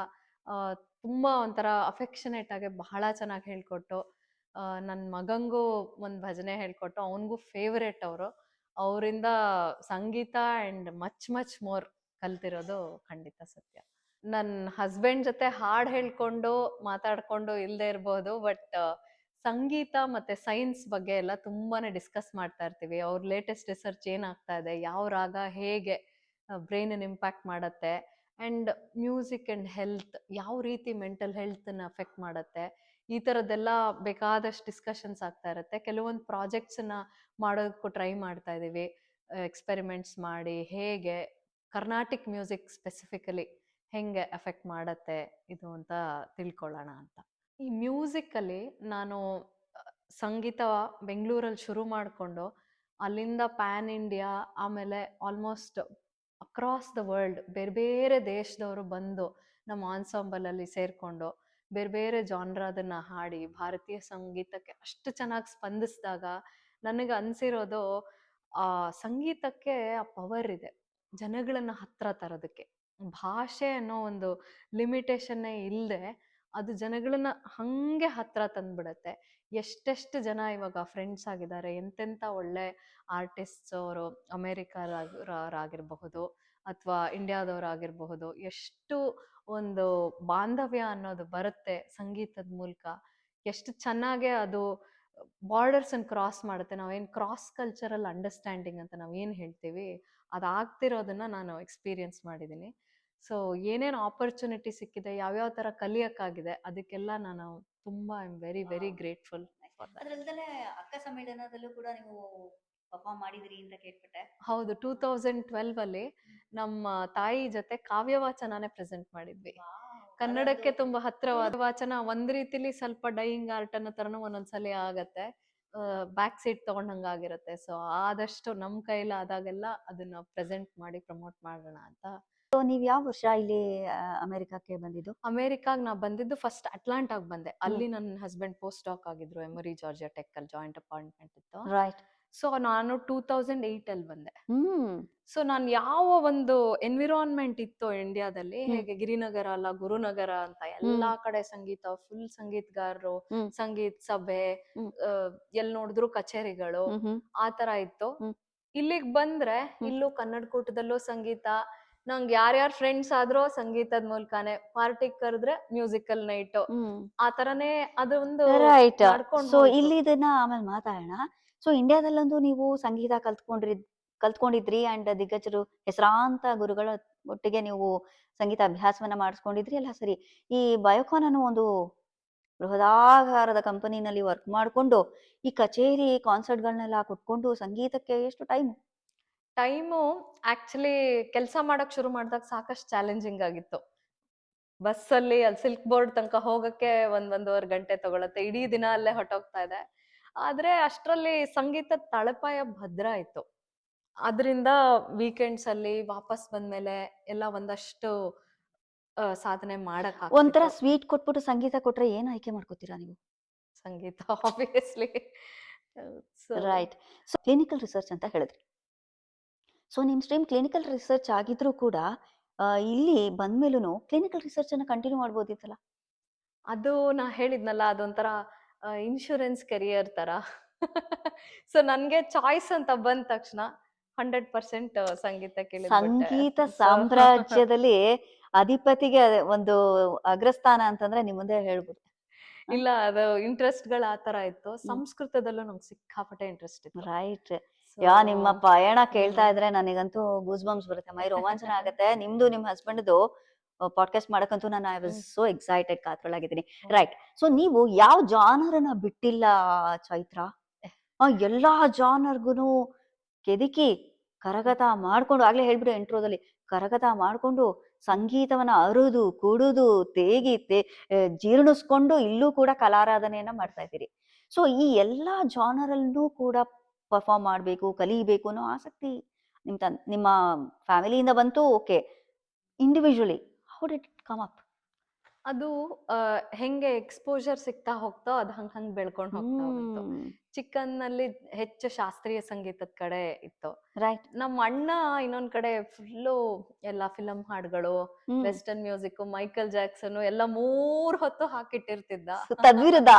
ಆ ತುಂಬಾ ಒಂಥರ ಅಫೆಕ್ಷನೇಟ್ ಆಗಿ ಬಹಳ ಚೆನ್ನಾಗಿ ಹೇಳ್ಕೊಟ್ಟು, ನನ್ನ ಮಗಂಗೂ ಒಂದ್ ಭಜನೆ ಹೇಳ್ಕೊಟ್ಟು ಅವನಿಗೂ ಫೇವರೇಟ್ ಅವರು. ಅವರಿಂದ ಸಂಗೀತ ಅಂಡ್ ಮಚ್ ಮಚ್ ಮೋರ್ ಕಲ್ತಿರೋದು ಖಂಡಿತ ಸತ್ಯ. ನನ್ನ ಹಸ್ಬೆಂಡ್ ಜೊತೆ ಹಾಡ್ ಹೇಳ್ಕೊಂಡು ಮಾತಾಡ್ಕೊಂಡು ಇಲ್ದೇ ಇರ್ಬೋದು, ಬಟ್ ಸಂಗೀತ ಮತ್ತೆ ಸೈನ್ಸ್ ಬಗ್ಗೆ ಎಲ್ಲ ತುಂಬಾನೇ ಡಿಸ್ಕಸ್ ಮಾಡ್ತಾ ಇರ್ತೀವಿ. ಅವ್ರ ಲೇಟೆಸ್ಟ್ ರಿಸರ್ಚ್ ಏನಾಗ್ತಾ ಇದೆ, ಯಾವ ರಾಗ ಹೇಗೆ ಬ್ರೈನ್ ಇಂಪ್ಯಾಕ್ಟ್ ಮಾಡತ್ತೆ, ಅಂಡ್ ಮ್ಯೂಸಿಕ್ ಅಂಡ್ ಹೆಲ್ತ್ ಯಾವ ರೀತಿ ಮೆಂಟಲ್ ಹೆಲ್ತ್ ನ ಅಫೆಕ್ಟ್ ಮಾಡತ್ತೆ, ಈ ತರದ್ದೆಲ್ಲ ಬೇಕಾದಷ್ಟು ಡಿಸ್ಕಷನ್ಸ್ ಆಗ್ತಾ ಇರುತ್ತೆ. ಕೆಲವೊಂದು ಪ್ರಾಜೆಕ್ಟ್ಸ್ ನ ಮಾಡೋದಕ್ಕೂ ಟ್ರೈ ಮಾಡ್ತಾ ಇದೀವಿ, ಎಕ್ಸ್ಪೆರಿಮೆಂಟ್ಸ್ ಮಾಡಿ ಹೇಗೆ ಕರ್ನಾಟಿಕ್ ಮ್ಯೂಸಿಕ್ ಸ್ಪೆಸಿಫಿಕಲಿ ಹೆಂಗೆ ಅಫೆಕ್ಟ್ ಮಾಡತ್ತೆ ಇದು ಅಂತ ತಿಳ್ಕೊಳ್ಳೋಣ ಅಂತ. ಈ ಮ್ಯೂಸಿಕ್ ಅಲ್ಲಿ ನಾನು ಸಂಗೀತ ಬೆಂಗಳೂರಲ್ಲಿ ಶುರು ಮಾಡಿಕೊಂಡು ಅಲ್ಲಿಂದ ಪ್ಯಾನ್ ಇಂಡಿಯಾ, ಆಮೇಲೆ ಆಲ್ಮೋಸ್ಟ್ ಅಕ್ರಾಸ್ ದ ವರ್ಲ್ಡ್ ಬೇರೆ ಬೇರೆ ದೇಶದವರು ಬಂದು ನಮ್ಮ ಆನ್ಸಾಂಬಲ್ ಅಲ್ಲಿ ಸೇರ್ಕೊಂಡು ಬೇರೆ ಬೇರೆ ಜಾನ್ರಾದನ್ನ ಹಾಡಿ ಭಾರತೀಯ ಸಂಗೀತಕ್ಕೆ ಅಷ್ಟು ಚೆನ್ನಾಗಿ ಸ್ಪಂದಿಸಿದಾಗ ನನಗೆ ಅನ್ಸಿರೋದು, ಆ ಸಂಗೀತಕ್ಕೆ ಆ ಪವರ್ ಇದೆ ಜನಗಳನ್ನ ಹತ್ರ ತರೋದಕ್ಕೆ. ಭಾಷೆ ಅನ್ನೋ ಒಂದು ಲಿಮಿಟೇಷನ್ನೇ ಇಲ್ಲದೆ ಅದು ಜನಗಳನ್ನ ಹಂಗೆ ಹತ್ರ ತಂದ್ಬಿಡತ್ತೆ. ಎಷ್ಟೆಷ್ಟು ಜನ ಇವಾಗ ಫ್ರೆಂಡ್ಸ್ ಆಗಿದ್ದಾರೆ, ಎಂತೆಂಥ ಒಳ್ಳೆ ಆರ್ಟಿಸ್ಟ್ಸ್ ಅವರು ಅಮೇರಿಕಾರಾಗಿರಬಹುದು ಅಥವಾ ಇಂಡಿಯಾದವರಾಗಿರಬಹುದು. ಎಷ್ಟು ಒಂದು ಬಾಂಧವ್ಯ ಅನ್ನೋದು ಬರುತ್ತೆ ಸಂಗೀತದ ಮೂಲಕ, ಎಷ್ಟು ಚೆನ್ನಾಗೆ ಅದು ಬಾರ್ಡರ್ಸ್ ಅನ್ನು ಕ್ರಾಸ್ ಮಾಡುತ್ತೆ. ನಾವೇನು ಕ್ರಾಸ್ ಕಲ್ಚರಲ್ ಅಂಡರ್ಸ್ಟ್ಯಾಂಡಿಂಗ್ ಅಂತ ನಾವೇನು ಹೇಳ್ತೀವಿ, ಅದಾಗ್ತಿರೋದನ್ನ ನಾನು ಎಕ್ಸ್ಪೀರಿಯನ್ಸ್ ಮಾಡಿದ್ದೀನಿ. ಸೊ ಏನೇನು ಆಪರ್ಚುನಿಟಿ ಸಿಕ್ಕಿದೆ, ಯಾವ್ಯಾವ ಥರ ಕಲಿಯಕ್ಕಾಗಿದೆ, ಅದಕ್ಕೆಲ್ಲ ನಾನು ತುಂಬಾ I am very very grateful for that. ಅದರಲ್ಲದೆ ಅಕ್ಕ ಸಮ್ಮೇಳನದಲ್ಲೂ ಕೂಡ ನೀವು ಪರ್ಫಾರ್ಮ್ ಮಾಡಿದಿರಿ ಅಂತ ಕೇಳ್ಪಟ್ಟೆ. ಹೌದು, 2012 ಅಲ್ಲಿ ನಮ್ಮ ತಾಯಿ ಜೊತೆ ಕಾವ್ಯವಾಚನನೇ ಪ್ರೆಸೆಂಟ್ ಮಾಡಿದ್ವಿ. ಕನ್ನಡಕ್ಕೆ ತುಂಬಾ ಹತ್ರವಾದ ವಾಚನ. ಒಂದ್ ರೀತಿಲಿ ಸ್ವಲ್ಪ ಡೈಯಿಂಗ್ ಆರ್ಟ್ ಅನ್ನೋ ತರನು ಒಂದೊಂದ್ಸಲಿ ಆಗತ್ತೆ, ಬ್ಯಾಕ್ ಸೀಟ್ ತಗೊಂಡಂಗಾಗಿರುತ್ತೆ. ಸೊ ಆದಷ್ಟು ನಮ್ ಕೈಲಾದಾಗೆಲ್ಲ ಅದನ್ನ ಪ್ರೆಸೆಂಟ್ ಮಾಡಿ ಪ್ರಮೋಟ್ ಮಾಡೋಣ ಅಂತ. ಸೊ ನೀವ್ ಯಾವ ವರ್ಷ ಇಲ್ಲಿ ಅಮೆರಿಕಕ್ಕೆ ಬಂದಿದ್ದು? ಅಮೆರಿಕಾಗ್ ನಾ ಬಂದಿದ್ದು ಫಸ್ಟ್ ಅಟ್ಲಾಂಟಾಗ್ ಬಂದೆ. ಅಲ್ಲಿ ನನ್ನ ಹಸ್ಬೆಂಡ್ ಪೋಸ್ಟ್ ಡಾಕ್ ಆಗಿದ್ರು, ಎಮರಿ ಜಾರ್ಜಿಯಾ ಟೆಕ್ ಅಲ್ಲಿ ಜಾಯಿಂಟ್ ಅಪಾಯಿಂಟ್ಮೆಂಟ್ ಇತ್ತು. ರೈಟ್. ಸೊ ನಾನು 2008 ಅಲ್ಲಿ ಬಂದೆ. ಹ್ಮ್ ಸೊ ನಾನು ಯಾವ ಒಂದು ಎನ್ವಿರಾನ್ಮೆಂಟ್ ಇತ್ತು ಇಂಡಿಯಾದಲ್ಲಿ, ಹೇಗೆ ಗಿರಿನಗರ ಅಲ್ಲ ಗುರುನಗರ ಅಂತ ಎಲ್ಲಾ ಕಡೆ ಸಂಗೀತ, ಫುಲ್ ಸಂಗೀತಗಾರರು, ಸಂಗೀತ ಸಭೆ, ಎಲ್ ನೋಡಿದ್ರು ಕಚೇರಿಗಳು, ಆ ತರ ಇತ್ತು. ಇಲ್ಲಿಗ್ ಬಂದ್ರೆ ಇಲ್ಲೂ ಕನ್ನಡ ಕೂಟದಲ್ಲೂ ಸಂಗೀತ, ನಂಗೆ ಯಾರ್ಯಾರ ಫ್ರೆಂಡ್ಸ್ ಆದ್ರೂ ಸಂಗೀತದ ಮೂಲಕನೇ, ಪಾರ್ಟಿ ಕರೆದ್ರೆ ಮ್ಯೂಸಿಕಲ್ ನೈಟ್, ಆ ತರನೇ ಅದೊಂದು ರೈಟ್. ನಡ್ಕೊಂಡು ಸೊ ಹೋಯ್ತು. ಇಲ್ಲಿ ಇದನ್ನ ಆಮೇಲೆ ಮಾತಾಡೋಣ. ಸೊ ಇಂಡಿಯಾದಲ್ಲಂತೂ ನೀವು ಸಂಗೀತ ಕಲ್ತ್ಕೊಂಡಿದ್ರಿ ಅಂಡ್ ದಿಗ್ಗಜರು ಹೆಸರಾಂತ ಗುರುಗಳ ಒಟ್ಟಿಗೆ ನೀವು ಸಂಗೀತ ಅಭ್ಯಾಸವನ್ನ ಮಾಡಿಸ್ಕೊಂಡಿದ್ರಿ ಎಲ್ಲ ಸರಿ. ಈ ಬಯೋಕಾನ್ ಅನ್ನೋ ಒಂದು ಬೃಹದಾಕಾರದ ಕಂಪನಿನಲ್ಲಿ ವರ್ಕ್ ಮಾಡ್ಕೊಂಡು ಈ ಕಚೇರಿ ಕಾನ್ಸರ್ಟ್ಗಳನ್ನೆಲ್ಲ ಕೊಟ್ಕೊಂಡು ಸಂಗೀತಕ್ಕೆ ಎಷ್ಟು ಟೈಮು ಆಕ್ಚುಲಿ ಕೆಲಸ ಮಾಡಕ್ ಶುರು ಮಾಡಿದಾಗ ಸಾಕಷ್ಟು ಚಾಲೆಂಜಿಂಗ್ ಆಗಿತ್ತು. ಬಸ್ಸಲ್ಲಿ ಅಲ್ಲಿ ಸಿಲ್ಕ್ ಬೋರ್ಡ್ ತನಕ ಹೋಗಕ್ಕೆ ಒಂದೂವರೆ ಗಂಟೆ ತಗೊಳತ್ತೆ, ಇಡೀ ದಿನ ಅಲ್ಲೇ ಹೊಟ್ಟೋಗ್ತಾ ಇದೆ. ಆದ್ರೆ ಅಷ್ಟರಲ್ಲಿ ಸಂಗೀತದ ತಳಪಾಯ ಭದ್ರ ಆಯ್ತು. ಅದರಿಂದ ವೀಕೆಂಡ್ಸ್ ಅಲ್ಲಿ ವಾಪಸ್ ಬಂದ್ಮೇಲೆ ಎಲ್ಲ ಒಂದಷ್ಟು ಸಾಧನೆ ಮಾಡಕ್ ಒಂಥರ ಆಗ್ತಿತ್ತು. ಸ್ವೀಟ್ ಕೊಟ್ಬಿಟ್ಟು ಸಂಗೀತ ಕೊಟ್ರೆ ಏನ್ ಆಯ್ಕೆ ಮಾಡ್ಕೋತೀರಾ ನೀವು? ಸಂಗೀತ obviously. Right. So clinical research ಅಂತ ಹೇಳಿದ್ರಿ. ಸೊ ನಿಮ್ ಸ್ಟ್ರೀಮ್ ಕ್ಲಿನಿಕಲ್ ರಿಸರ್ಚ್ ಆಗಿದ್ರೂ ಕೂಡ ಇಲ್ಲಿ ಬಂದ್ಮೇಲೂ ಕ್ಲಿನಿಕಲ್ ರಿಸರ್ಚ್ ಅನ್ನ ಕಂಟಿನ್ಯೂ ಮಾಡ್ಬೋದಿತ್ತಲ್ಲ? ಅದು ನಾ ಹೇಳಿದ್ನಲ್ಲ, ಅದೊಂಥರ ಇನ್ಶೂರೆನ್ಸ್ ಕೆರಿಯರ್ ತರ. ಸೊ ನನ್ಗೆ ಚಾಯ್ಸ್ ಅಂತ ಬಂದ ತಕ್ಷಣ 100% ಸಂಗೀತಕ್ಕೆ ಇಳಿದ್ಬಿಟ್ಟೆ. ಸಂಗೀತ ಸಾಮ್ರಾಜ್ಯದಲ್ಲಿ ಅಧಿಪತಿಗೆ ಒಂದು ಅಗ್ರಸ್ಥಾನ ಅಂತಂದ್ರೆ ನಿಮ್ ಮುಂದೆ ಹೇಳ್ಬೋದು. ಇಲ್ಲ ಅದು ಇಂಟ್ರೆಸ್ಟ್ ಗಳು ಆತರ ಇತ್ತು. ಸಂಸ್ಕೃತದಲ್ಲೂ ನಂಗೆ ಸಿಕ್ಕಾಪಟ್ಟೆ ಇಂಟ್ರೆಸ್ಟ್ ಇತ್ತು. ರೈಟ್. So, ಯಾ ನಿಮ್ಮ ಪಯಣ ಕೇಳ್ತಾ ಇದ್ರೆ ನನಗಂತೂ ಗೂಸ್ ಬಂಪ್ಸ್ ಬರುತ್ತೆ, ಮೈ ರೋಮಾಂಚನ ಆಗತ್ತೆ. ನಿಮ್ದು ನಿಮ್ ಹಸ್ಬೆಂಡ್ದು ಪಾಡ್ಕಾಸ್ಟ್ ಮಾಡಕ್ಕಂತೂ ನಾನು ಐ ವಾಸ್ ಸೋ ಎಕ್ಸೈಟೆಡ್, ಕಾತ್ರೊಳಗಿದ್ದೀನಿ. ರೈಟ್. ಸೊ ನೀವು ಯಾವ ಜಾನರನ್ನ ಬಿಟ್ಟಿಲ್ಲ ಚೈತ್ರ? ಎಲ್ಲಾ ಜಾನರ್ಗುನು ಕೆದಕಿ ಕರಗತ ಮಾಡ್ಕೊಂಡು, ಆಗ್ಲೇ ಹೇಳ್ಬಿಟ್ಟು ಇಂಟ್ರೋದಲ್ಲಿ, ಕರಗತ ಮಾಡ್ಕೊಂಡು ಸಂಗೀತವನ್ನ ಅರುದು ಕುಡುದು ಜೀರ್ಣಿಸ್ಕೊಂಡು ಇಲ್ಲೂ ಕೂಡ ಕಲಾರಾಧನೆಯನ್ನ ಮಾಡ್ತಾ ಇದ್ದೀರಿ. ಸೊ ಈ ಎಲ್ಲಾ ಜಾನರಲ್ಲೂ ಕೂಡ ಪರ್ಫಾರ್ಮ್ ಮಾಡ್ಬೇಕು, ಕಲಿಬೇಕು ಅನ್ನೋ ಆಸಕ್ತಿ ನಿಮ್ಮ ಫ್ಯಾಮಿಲಿಯಿಂದ ಬಂತು. Okay, individually how did it come up? ಅದು ಹೆಂಗೆ ಎಕ್ಸ್ಪೋಜರ್ ಸಿಗ್ತಾ ಹೋಗ್ತೋ ಅದ್ ಹಂಗ್ ಬೆಳ್ಕೊಂಡ್ ಹೋಗ್ತಾ ಹೋಗ್ತು. ಚಿಕ್ಕನ್ನಲ್ಲಿ ಹೆಚ್ಚು ಶಾಸ್ತ್ರೀಯ ಸಂಗೀತದ ಕಡೆ ಇತ್ತು. ರೈಟ್. ನಮ್ಮ ಅಣ್ಣ ಇನ್ನೊಂದ್ ಕಡೆ ಫುಲ್ಲು ಎಲ್ಲಾ ಫಿಲಂ ಹಾಡ್ಗಳು, ವೆಸ್ಟರ್ನ್ ಮ್ಯೂಸಿಕ್, ಮೈಕಲ್ ಜಾಕ್ಸನ್ ಎಲ್ಲ 3 ಹೊತ್ತು ಹಾಕಿಟ್ಟಿರ್ತಿದ್ದ. ತದ್ವಿರುದ್ಧ.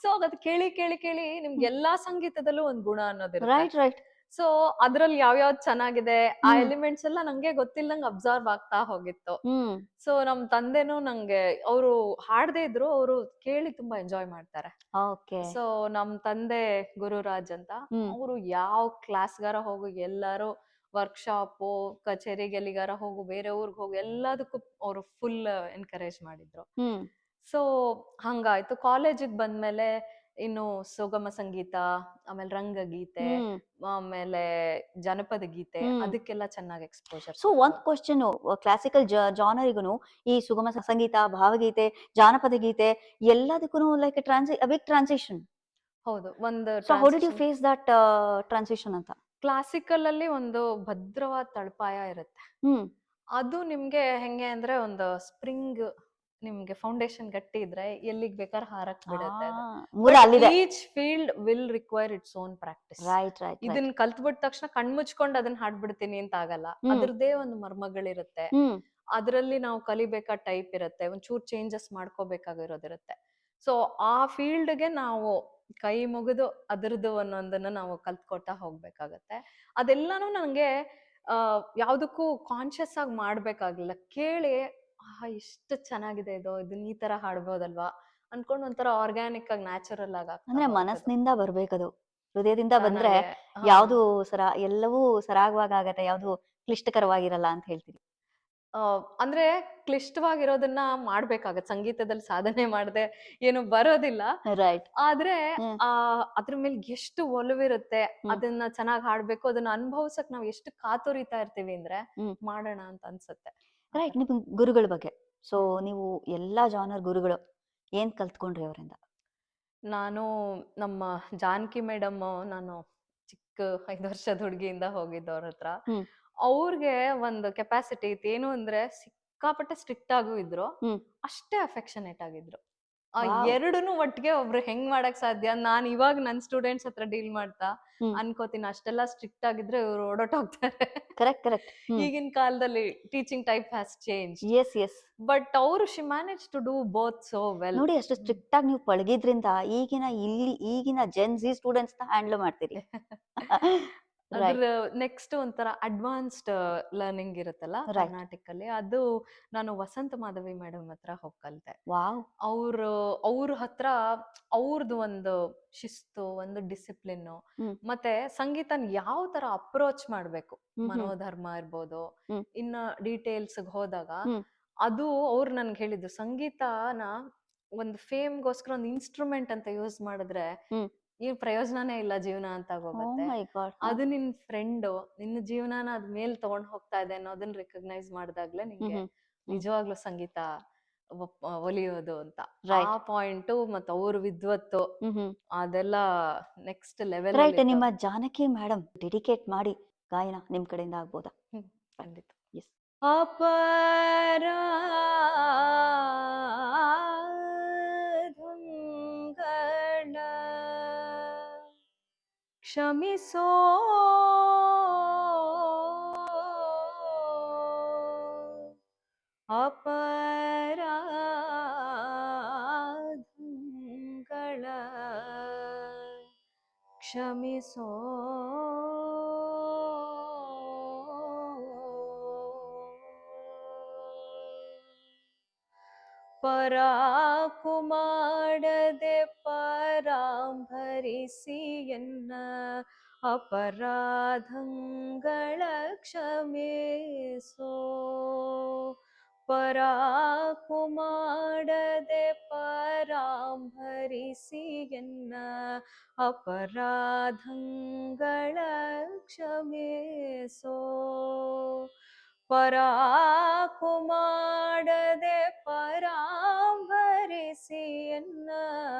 ಸೊ ಅದ್ ಕೇಳಿ ಕೇಳಿ ಕೇಳಿ ನಿಮ್ಗೆ ಎಲ್ಲಾ ಸಂಗೀತದಲ್ಲೂ ಒಂದ್ ಗುಣ ಅನ್ನೋದಿರುತ್ತೆ. Right right. ಸೊ ಅದ್ರಲ್ಲಿ ಯಾವ್ಯಾವ್ದ್ ಚೆನ್ನಾಗಿದೆ ಆ ಎಲಿಮೆಂಟ್ಸ್ ಎಲ್ಲ ನಂಗೆ ಗೊತ್ತಿಲ್ಲದಂಗ್ ಅಬ್ಸರ್ವ್ ಆಗ್ತಾ ಹೋಗಿತ್ತು. ಸೊ ನಮ್ ತಂದೆನೂ ನಂಗೆ, ಅವರು ಹಾಡದೇ ಇದ್ರು ಅವರು ಕೇಳಿ ತುಂಬಾ ಎಂಜಾಯ್ ಮಾಡ್ತಾರೆ. ಸೊ ನಮ್ ತಂದೆ ಗುರುರಾಜ್ ಅಂತ, ಅವರು ಯಾವ ಕ್ಲಾಸ್ಗಾರ ಹೋಗು, ಎಲ್ಲಾರು ವರ್ಕ್ಶಾಪ್ ಕಚೇರಿಗೆ ಎಲ್ಲಿಗಾರ ಹೋಗು, ಬೇರೆ ಊರ್ಗ್ ಹೋಗು, ಎಲ್ಲದಕ್ಕೂ ಅವರು ಫುಲ್ ಎನ್ಕರೇಜ್ ಮಾಡಿದ್ರು. ಸೊ ಹಂಗಾಯ್ತು. ಕಾಲೇಜಿಗೆ ಬಂದ್ಮೇಲೆ ಇನ್ನು ಸುಗಮ ಸಂಗೀತ, ಆಮೇಲೆ ರಂಗಗೀತೆ, ಆಮೇಲೆ ಜನಪದ ಗೀತೆ, ಅದಕ್ಕೆಲ್ಲ ಚೆನ್ನಾಗಿ ಎಕ್ಸ್ಪೋಜರ್. ಸೊ ಒಂದ್ ಕ್ವಶನ್, ಕ್ಲಾಸಿಕಲ್ ಜಾನರಿಗೂ ಈ ಸುಗಮ ಸಂಗೀತ, ಭಾವಗೀತೆ, ಜಾನಪದ ಗೀತೆ ಎಲ್ಲದಕ್ಕೂ ಲೈಕ್ ಬಿಗ್ ಟ್ರಾನ್ಸಿಷನ್. ಹೌದು, ಒಂದು. So how did you face that transition ಅಂತ? ಕ್ಲಾಸಿಕಲ್ ಅಲ್ಲಿ ಒಂದು ಭದ್ರವಾದ ತಳಪಾಯ ಇರುತ್ತೆ. ಅದು ನಿಮ್ಗೆ ಹೆಂಗೆ ಅಂದ್ರೆ ಒಂದು ಸ್ಪ್ರಿಂಗ್, ನಿಮ್ಗೆ ಫೌಂಡೇಶನ್ ಗಟ್ಟಿ ಇದ್ರೆ ಎಲ್ಲಿಗ್ ಬೇಕಾದ್ರೆ ಹಾರಕ್ ಬಿಡುತ್ತೆ. Each field will require its own practice. ಇದನ್ನ ಕಲ್ತ್ಬಿಟ್ಟ ತಕ್ಷಣ ಕಣ್ಮುಚ್ಕೊಂಡು ಅದನ್ನ ಹಾಡ್ಬಿಡ್ತೀನಿ ಅಂತ ಆಗಲ್ಲ. ಅದ್ರದ್ದೇ ಒಂದು ಮರ್ಮಗಳಿರುತ್ತೆ. ಅದ್ರಲ್ಲಿ ನಾವು ಕಲಿಬೇಕಾದ ಟೈಪ್ ಇರುತ್ತೆ, ಒಂಚೂರ್ ಚೇಂಜಸ್ ಮಾಡ್ಕೋಬೇಕಾಗಿರೋದಿರುತ್ತೆ. ಸೊ ಆ ಫೀಲ್ಡ್ಗೆ ನಾವು ಕೈ ಮುಗಿದು ಅದರದ್ದು ಒಂದೊಂದನ್ನ ನಾವು ಕಲ್ತ್ಕೊತಾ ಹೋಗ್ಬೇಕಾಗತ್ತೆ. ಅದೆಲ್ಲಾನು ನಂಗೆ ಯಾವ್ದಕ್ಕೂ ಕಾನ್ಶಿಯಸ್ ಆಗಿ ಮಾಡ್ಬೇಕಾಗಿಲ್ಲ. ಕೇಳಿ ಎಷ್ಟು ಚೆನ್ನಾಗಿದೆ ಇದು, ಇದನ್ನ ಈ ತರ ಹಾಡ್ಬೋದಲ್ವಾ ಅನ್ಕೊಂಡು ಒಂಥರ ಆರ್ಗ್ಯಾನಿಕ್ ಆಗಿ, ನ್ಯಾಚುರಲ್ ಆಗಿ. ಅಂದ್ರೆ ಮನಸ್ಸಿನಿಂದ ಬರ್ಬೇಕದು, ಹೃದಯದಿಂದ ಬಂದ್ರೆ ಯಾವ್ದು ಎಲ್ಲವೂ ಸರಾಗವಾಗಿ ಆಗತ್ತೆ, ಯಾವ್ದು ಕ್ಲಿಷ್ಟಕರವಾಗಿರಲ್ಲ ಅಂತ ಹೇಳ್ತೀವಿ. ಅಂದ್ರೆ ಕ್ಲಿಷ್ಟವಾಗಿರೋದನ್ನ ಮಾಡ್ಬೇಕಾಗತ್ತೆ. ಸಂಗೀತದಲ್ಲಿ ಸಾಧನೆ ಮಾಡದೆ ಏನು ಬರೋದಿಲ್ಲ. ರೈಟ್. ಆದ್ರೆ ಅದ್ರ ಮೇಲೆ ಎಷ್ಟು ಒಲವಿರುತ್ತೆ, ಅದನ್ನ ಚೆನ್ನಾಗಿ ಹಾಡ್ಬೇಕು, ಅದನ್ನ ಅನುಭವಿಸಕ್ ನಾವ್ ಎಷ್ಟು ಕಾತುರಿತಾ ಇರ್ತೀವಿ ಅಂದ್ರೆ ಮಾಡೋಣ ಅಂತ ಅನ್ಸುತ್ತೆ. ರೈಟ್. ನಿಮ್ ಗುರುಗಳ ಬಗ್ಗೆ, ಸೊ ನೀವು ಎಲ್ಲಾ ಜಾನರ್ ಗುರುಗಳು ಏನ್ ಕಲ್ತ್ಕೊಂಡ್ರಿ ಅವರಿಂದ? ನಾನು ನಮ್ಮ ಜಾನಕಿ ಮೇಡಮ್, ನಾನು ಚಿಕ್ಕ 5 ವರ್ಷದ ಹುಡುಗಿಯಿಂದ ಹೋಗಿದ್ದವ್ರ ಹತ್ರ. ಅವ್ರಿಗೆ ಒಂದು ಕೆಪಾಸಿಟಿ ಇತ್ತು, ಏನು ಅಂದ್ರೆ ಸಿಕ್ಕಾಪಟ್ಟೆ ಸ್ಟ್ರಿಕ್ಟ್ ಆಗೂ ಇದ್ರು, ಅಷ್ಟೇ ಅಫೆಕ್ಷನೇಟ್ ಆಗಿದ್ರು. ಆ ಎರಡನ್ನೂ ಒಟ್ಟಿಗೆ ಒಬ್ರು ಹೆಂಗ್ ಮಾಡಕ್ ಸಾಧ್ಯ? ನಾನ್ ಇವಾಗ ನನ್ ಸ್ಟೂಡೆಂಟ್ಸ್ ಹತ್ರ ಡೀಲ್ ಮಾಡ್ತಾ ಅನ್ಕೋತೀನಿ, ಅಷ್ಟೆಲ್ಲಾ ಸ್ಟ್ರಿಕ್ಟ್ ಆಗಿದ್ರೆ ಇವ್ರು ಓಡೋಟೋಗ್ತಾರೆ. Correct correct. ಈಗಿನ ಕಾಲದಲ್ಲಿ teaching type has change. Yes yes. But ಅವರು she manage to do both so well. ನೋಡಿ, ಅಷ್ಟು ಸ್ಟ್ರಿಕ್ಟ್ ಆಗಿ ನೀವು ಪಳಗಿದ್ರಿಂದ ಈಗಿನ ಜೆನ್ ಜಿ ಸ್ಟೂಡೆಂಟ್ಸ್ ನ ಹ್ಯಾಂಡಲ್ ಮಾಡ್ತೀರಿ. ಅದ್ರ ನೆಕ್ಸ್ಟ್ ಒಂಥರ ಅಡ್ವಾನ್ಸ್ಡ್ ಲರ್ನಿಂಗ್ ಇರುತ್ತಲ್ಲ ಕರ್ನಾಟಕಲ್ಲಿ, ಅದು ನಾನು ವಸಂತ ಮಾಧವಿ ಮೇಡಮ್ ಹತ್ರ ಹೋಗಿ ಕಲಿತೆ. ಅವ್ರ ಹತ್ರ ಅವ್ರದ್ದು ಒಂದು ಶಿಸ್ತು, ಒಂದು ಡಿಸಿಪ್ಲಿನ್, ಮತ್ತೆ ಸಂಗೀತನ ಯಾವ ತರ ಅಪ್ರೋಚ್ ಮಾಡ್ಬೇಕು, ಮನೋಧರ್ಮ ಇರ್ಬೋದು, ಇನ್ನ ಡೀಟೇಲ್ಸ್ ಹೋದಾಗ ಅದು ಅವ್ರು ನನ್ಗೆ ಹೇಳಿದ್ರು, ಸಂಗೀತನ ಒಂದು ಫೇಮ್ಗೋಸ್ಕರ ಒಂದು ಇನ್ಸ್ಟ್ರೂಮೆಂಟ್ ಅಂತ ಯೂಸ್ ಮಾಡಿದ್ರೆ ಈ ಪ್ರಯೋಜನನೇ ಇಲ್ಲ, ಜೀವನ ಅಂತ ಹೋಗುತ್ತೆ. ಅದು ನಿನ್ ಫ್ರೆಂಡ್, ನಿನ್ನ ಜೀವನನ ಅದ್ ಮೇಲ್ ತಗೊಂಡ್ ಹೋಗ್ತಾ ಇದೆ ಅನ್ನೋದನ್ನ ರಿಕಗ್ನೈಸ್ ಮಾಡಿದಾಗ್ಲೇ ನಿಂಗೆ ನಿಜವಾಗ್ಲೂ ಸಂಗೀತ ಒಲಿಯೋದು ಅಂತ. ಆ ಪಾಯಿಂಟ್ ಮತ್ತೆ ಅವ್ರ ವಿದ್ವತ್ತು ಅದೆಲ್ಲ ನೆಕ್ಸ್ಟ್ ಲೆವೆಲ್. ರೈಟ್. ನಿಮ್ಮ ಜಾನಕಿ ಮೇಡಮ್ ಡೆಡಿಕೇಟ್ ಮಾಡಿ ಗಾಯನ ನಿಮ್ ಕಡೆಯಿಂದ ಆಗ್ಬೋದಾ? ಖಂಡಿತ. ಎಸ್. ಕ್ಷಮಿಸೋ ಅಪರಾಧಗಳ, ಕ್ಷಮಿಸೋ ಪರಾಕು ಮಾಡದೆ ಪರಾಂಭರಿಸಿ ಎನ್ನ ಅಪರಾಧಗಳ ಕ್ಷಮಿಸೋ. ಪರಾಕು ಮಾಡದೆ ಪರಾಂಭರಿಸಿ ಎನ್ನ ಅಪರಾಧಗಳ ಕ್ಷಮಿಸೋ. ಪರಾಕು ಮಾಡದೆ ಪರಾಂಭರಿಸಿ ಎನ್ನ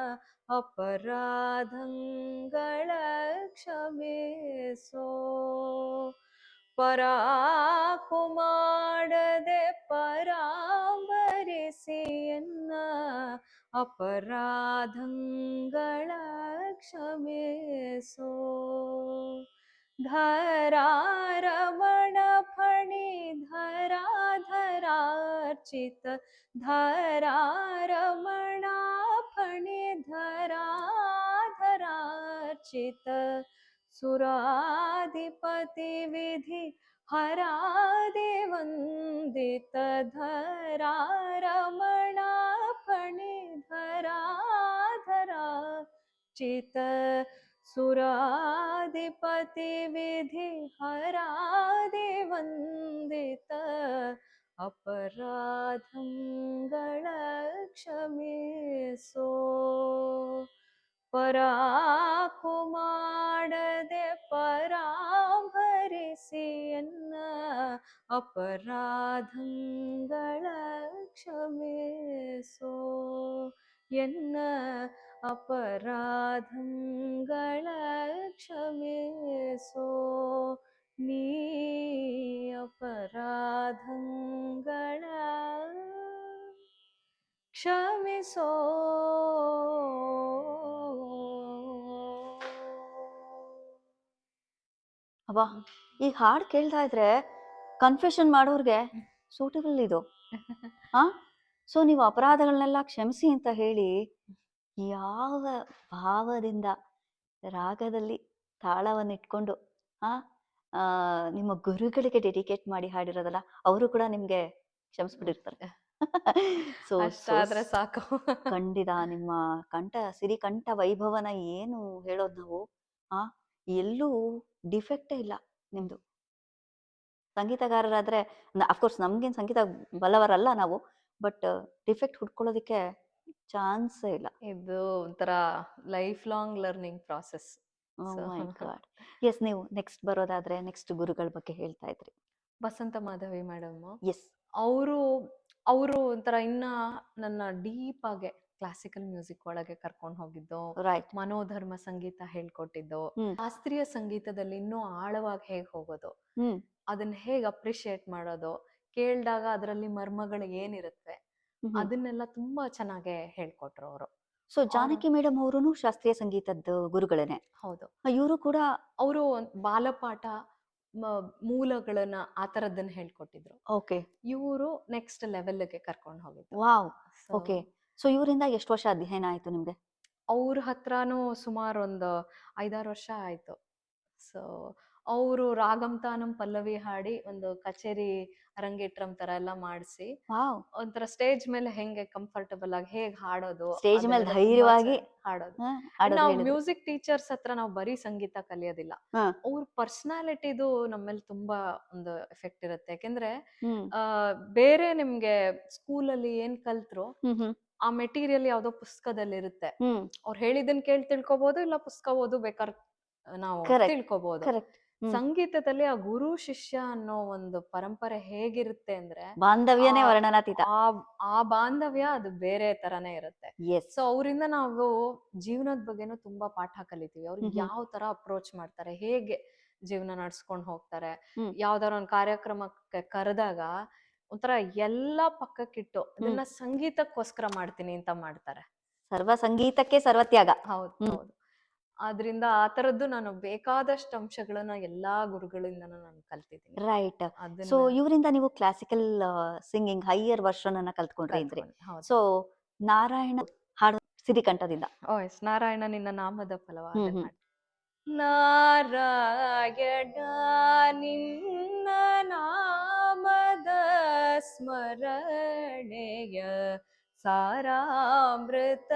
ಅಪರಾಧಗಳ ಕ್ಷಮಿಸೋ. ಪರಾಕು ಮಾಡದೆ ಪರಾಂಭರಿಸಿ ಎನ್ನ ಅಪರಾಧಗಳ ಕ್ಷಮಿಸೋ. ಧರಾರಮಣ ಫಣಿಧರಾಧರಾರ್ಚಿತ ಧರಾರಮಣ ಫಣಿಧರಾಧರಾರ್ಚಿತ ಸುರಾಧಿಪತಿ ವಿಧಿ ಹರಾದಿ ವಂದಿತ ಧರಾರಮಣ ಫಣಿಧರಾಧರಾರ್ಚಿತ ಸುರಾಧಿಪತಿ ವಿಧಿ ಹರಾದಿ ವಂದಿತ ಅಪರಾಧಗಳ ಕ್ಷಮಿಸೋ. ಪರಾಕು ಮಾಡದೆ ಪರಾಂಭರಿಸಿ ಎನ್ನ ಅಪರಾಧಗಳ ಕ್ಷಮಿಸೋ. ಎನ್ನ ಅಪರಾಧಗಳ ಕ್ಷಮಿಸೋ. ನೀ ಅಪರಾಧಗಳ ಕ್ಷಮಿಸೋ. ಅಬ್ಬಾ, ಈ ಹಾಡು ಕೇಳ್ತಾ ಇದ್ರೆ ಕನ್ಫೆಷನ್ ಮಾಡೋರ್ಗೆ ಸೂಟಬಲ್ ಇದು. ಹಾ, ಸೊ ನೀವು ಅಪರಾಧಗಳನ್ನೆಲ್ಲ ಕ್ಷಮಿಸಿ ಅಂತ ಹೇಳಿ ಯಾವ ಭಾವದಿಂದ ರಾಗದಲ್ಲಿ ತಾಳವನ್ನು ಇಟ್ಕೊಂಡು ಆ ಆ, ನಿಮ್ಮ ಗುರುಗಳಿಗೆ ಡೆಡಿಕೇಟ್ ಮಾಡಿ ಹಾಡಿರೋದಲ್ಲ, ಅವರು ಕೂಡ ನಿಮ್ಗೆ ಕ್ಷಮಿಸ್ಬಿಟ್ಟಿರ್ತಾರೆ. ಸೊ ಅಷ್ಟಾದ್ರೆ ಸಾಕು. ಖಂಡಿತ ನಿಮ್ಮ ಸಿರಿ ಕಂಠ ವೈಭವನ ಏನು ಹೇಳೋದು ನಾವು, ಆ ಎಲ್ಲೂ ಡಿಫೆಕ್ಟೇ ಇಲ್ಲ ನಿಮ್ದು. ಸಂಗೀತಗಾರರಾದ್ರೆ ಅಫ್ಕೋರ್ಸ್ ನಮ್ಗೇನು ಸಂಗೀತ ಬಲ್ಲವರಲ್ಲ ನಾವು, ಬಟ್ ಡಿಫೆಕ್ಟ್ ಹುಡ್ಕೊಳ್ಳೋದಕ್ಕೆ ಚಾನ್ಸೇ ಇಲ್ಲ. ಇದು ಒಂಥರ life long learning process. Yes, ನೀವು ನೆಕ್ಸ್ಟ್ ಬರೋದಾದ್ರೆ ನೆಕ್ಸ್ಟ್ ಗುರುಗಳ ಬಗ್ಗೆ ಹೇಳ್ತಾ ಇದ್ರಿ. ವಸಂತ ಮಾಧವಿ ಮೇಡಮ್, ಎಸ್, ಅವರು ಒಂಥರ ಇನ್ನ ನನ್ನ ಡೀಪ್ ಆಗಿ ಕ್ಲಾಸಿಕಲ್ ಮ್ಯೂಸಿಕ್ ಒಳಗೆ ಕರ್ಕೊಂಡು ಹೋಗಿದ್ದು, ರೈಟ್. ಮನೋಧರ್ಮ ಸಂಗೀತ ಹೇಳ್ಕೊಟ್ಟಿದ್ದು, ಶಾಸ್ತ್ರೀಯ ಸಂಗೀತದಲ್ಲಿ ಇನ್ನೂ ಆಳವಾಗಿ ಹೇಗ್ ಹೋಗೋದು, ಅದನ್ನ ಹೇಗ್ ಅಪ್ರಿಶಿಯೇಟ್ ಮಾಡೋದು, ಕೇಳ್ದಾಗ ಅದರಲ್ಲಿ ಮರ್ಮಗಳು ಏನಿರುತ್ತೆ ಅದನ್ನೆಲ್ಲ ತುಂಬಾ ಚೆನ್ನಾಗಿ ಹೇಳ್ಕೊಟ್ರು ಅವರು. ಸೊ ಜಾನಕಿ ಮೇಡಮ್ ಅವರು ಶಾಸ್ತ್ರೀಯ ಸಂಗೀತದ ಗುರುಗಳೇನೆ. ಹೌದು, ಇವರು ಕೂಡ ಅವರು ಬಾಲಪಾಠ ಮೂಲಗಳನ್ನ ಆ ತರದನ್ನ ಹೇಳ್ಕೊಟ್ಟಿದ್ರು. ಓಕೆ, ಇವರು ನೆಕ್ಸ್ಟ್ ಲೆವೆಲ್ಗೆ ಕರ್ಕೊಂಡು ಹೋಗಿದ್ರು. Wow, okay. ಸೊ ಇವರಿಂದ ಎಷ್ಟು ವರ್ಷ ಅಧ್ಯಯನ ಆಯ್ತು ನಿಮ್ಗೆ? ಅವ್ರ ಹತ್ರನೂ ಸುಮಾರು ಒಂದು 5-6 ವರ್ಷ ಆಯ್ತು. ಸೊ ಅವರು ರಾಗಂ ತಾನಂ ಪಲ್ಲವಿ ಹಾಡಿ ಒಂದು ಕಚೇರಿ ಅರಂಗೇಟ್ರಂ ತರ ಎಲ್ಲ ಮಾಡಿಸಿ, ಒಂಥರ ಸ್ಟೇಜ್ ಮೇಲೆ ಹೆಂಗೆ ಕಂಫರ್ಟಬಲ್ ಆಗಿ ಹೇಗ್ ಹಾಡೋದು, ಸ್ಟೇಜ್ ಮೇಲೆ ಧೈರ್ಯವಾಗಿ ಹಾಡೋದು. ನಾವು ಮ್ಯೂಸಿಕ್ ಟೀಚರ್ಸ್ ಹತ್ರ ನಾವು ಬರೀ ಸಂಗೀತ ಕಲಿಯೋದಿಲ್ಲ, ಅವ್ರ ಪರ್ಸನಾಲಿಟಿದು ನಮ್ಮೇಲೆ ತುಂಬಾ ಒಂದು ಎಫೆಕ್ಟ್ ಇರುತ್ತೆ. ಯಾಕೆಂದ್ರೆ ಬೇರೆ ನಿಮ್ಗೆ ಸ್ಕೂಲಲ್ಲಿ ಏನ್ ಕಲ್ತ್ರು ಆ ಮೆಟೀರಿಯಲ್ ಯಾವ್ದೋ ಪುಸ್ತಕದಲ್ಲಿ ಇರುತ್ತೆ, ಅವ್ರು ಹೇಳಿದನ್ ಕೇಳಿ ತಿಳ್ಕೊಬಹುದು, ಇಲ್ಲ ಪುಸ್ತಕ ಓದು ಬೇಕಾದ್ರೆ ನಾವು ತಿಳ್ಕೊಬಹುದು. ಸಂಗೀತದಲ್ಲಿ ಆ ಗುರು ಶಿಷ್ಯ ಅನ್ನೋ ಒಂದು ಪರಂಪರೆ ಹೇಗಿರುತ್ತೆ ಅಂದ್ರೆ ಬಾಂಧವ್ಯನೇ ವರ್ಣನಾತೀತ. ಆ ಬಾಂಧವ್ಯ ಅದು ಬೇರೆ ತರಾನೇ ಇರುತ್ತೆ. ಸೊ ಅವರಿಂದ ನಾವು ಜೀವನದ ಬಗ್ಗೆನೂ ತುಂಬಾ ಪಾಠ ಕಲಿತೀವಿ. ಅವ್ರು ಯಾವ ತರ ಅಪ್ರೋಚ್ ಮಾಡ್ತಾರೆ, ಹೇಗೆ ಜೀವನ ನಡ್ಸ್ಕೊಂಡ್ ಹೋಗ್ತಾರೆ, ಯಾವ್ದಾರ ಒಂದು ಕಾರ್ಯಕ್ರಮಕ್ಕೆ ಕರೆದಾಗ ಒಂಥರ ಎಲ್ಲಾ ಪಕ್ಕಕ್ಕಿಟ್ಟು ಅದನ್ನ ಸಂಗೀತಕ್ಕೋಸ್ಕರ ಮಾಡ್ತೀನಿ ಅಂತ ಮಾಡ್ತಾರೆ. ಸರ್ವ ಸಂಗೀತಕ್ಕೆ ಸರ್ವತ್ಯಾಗ. ಹೌದು ಹೌದು. ಆದ್ರಿಂದ ಆ ತರದ್ದು ನಾನು ಬೇಕಾದಷ್ಟು ಅಂಶಗಳನ್ನ ಎಲ್ಲಾ ಗುರುಗಳಿಂದ ನಾನು ಕಲ್ತಿದ್ದೀನಿ. ರೈಟ್. ಸೊ ಇವರಿಂದ ನೀವು ಕ್ಲಾಸಿಕಲ್ ಸಿಂಗಿಂಗ್ ಹೈಯರ್ ವರ್ಷನ್ ಅನ್ನ ಕಲ್ತ್ಕೊಂಡ್ರಿ. ಸೊ ನಾರಾಯಣ ಹಾಡು ಸಿರಿಕಂಠದಿಂದ. ಎಸ್, ನಾರಾಯಣ ನಿನ್ನ ನಾಮದ ಫಲವಾದ. ನಾರಾಯಣ ನಿನ್ನ ನಾಮದ ಸ್ಮರಣೆಯ ಸಾರಾಮೃತವು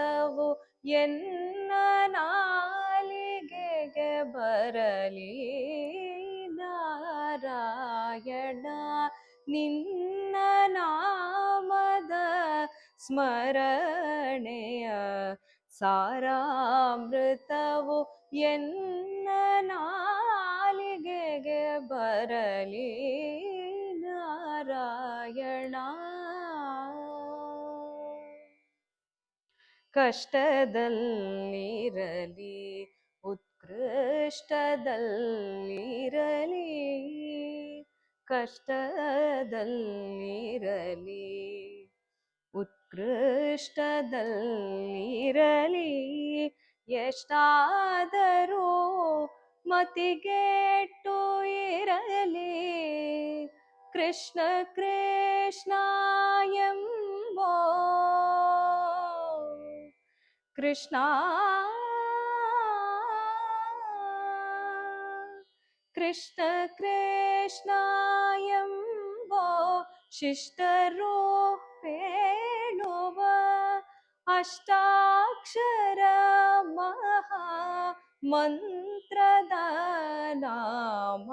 ಎನ್ನ ನಾಲಿಗೆಗೆ ಬರಲಿ ನಾರಾಯಣ ನಿನ್ನ ನಾಮದ ಸ್ಮರಣೆಯ ಸಾರಾಮೃತವು ಎನ್ನ ನಾಲಿಗೆಗೆ ಬರಲಿ ನಾರಾಯಣ ಕಷ್ಟದಲ್ಲಿರಲಿ ಉತ್ಕೃಷ್ಟದಲ್ಲಿರಲಿ ಕಷ್ಟದಲ್ಲಿರಲಿ ಉತ್ಕೃಷ್ಟದಲ್ಲಿರಲಿ ಎಷ್ಟಾದರೂ ಮತಿಗೆಟ್ಟು ಇರಲಿ ಕೃಷ್ಣ ಕೃಷ್ಣ ಎಂಬೋ ಕೃಷ್ಣ ಕೃಷ್ಣ ಕೃಷ್ಣ ಎಂಬೋ ಶಿಷ್ಟರು ಪೇಳುವ ಅಷ್ಟಾಕ್ಷರ ಮಹಾ ಮಂತ್ರದ ನಾಮ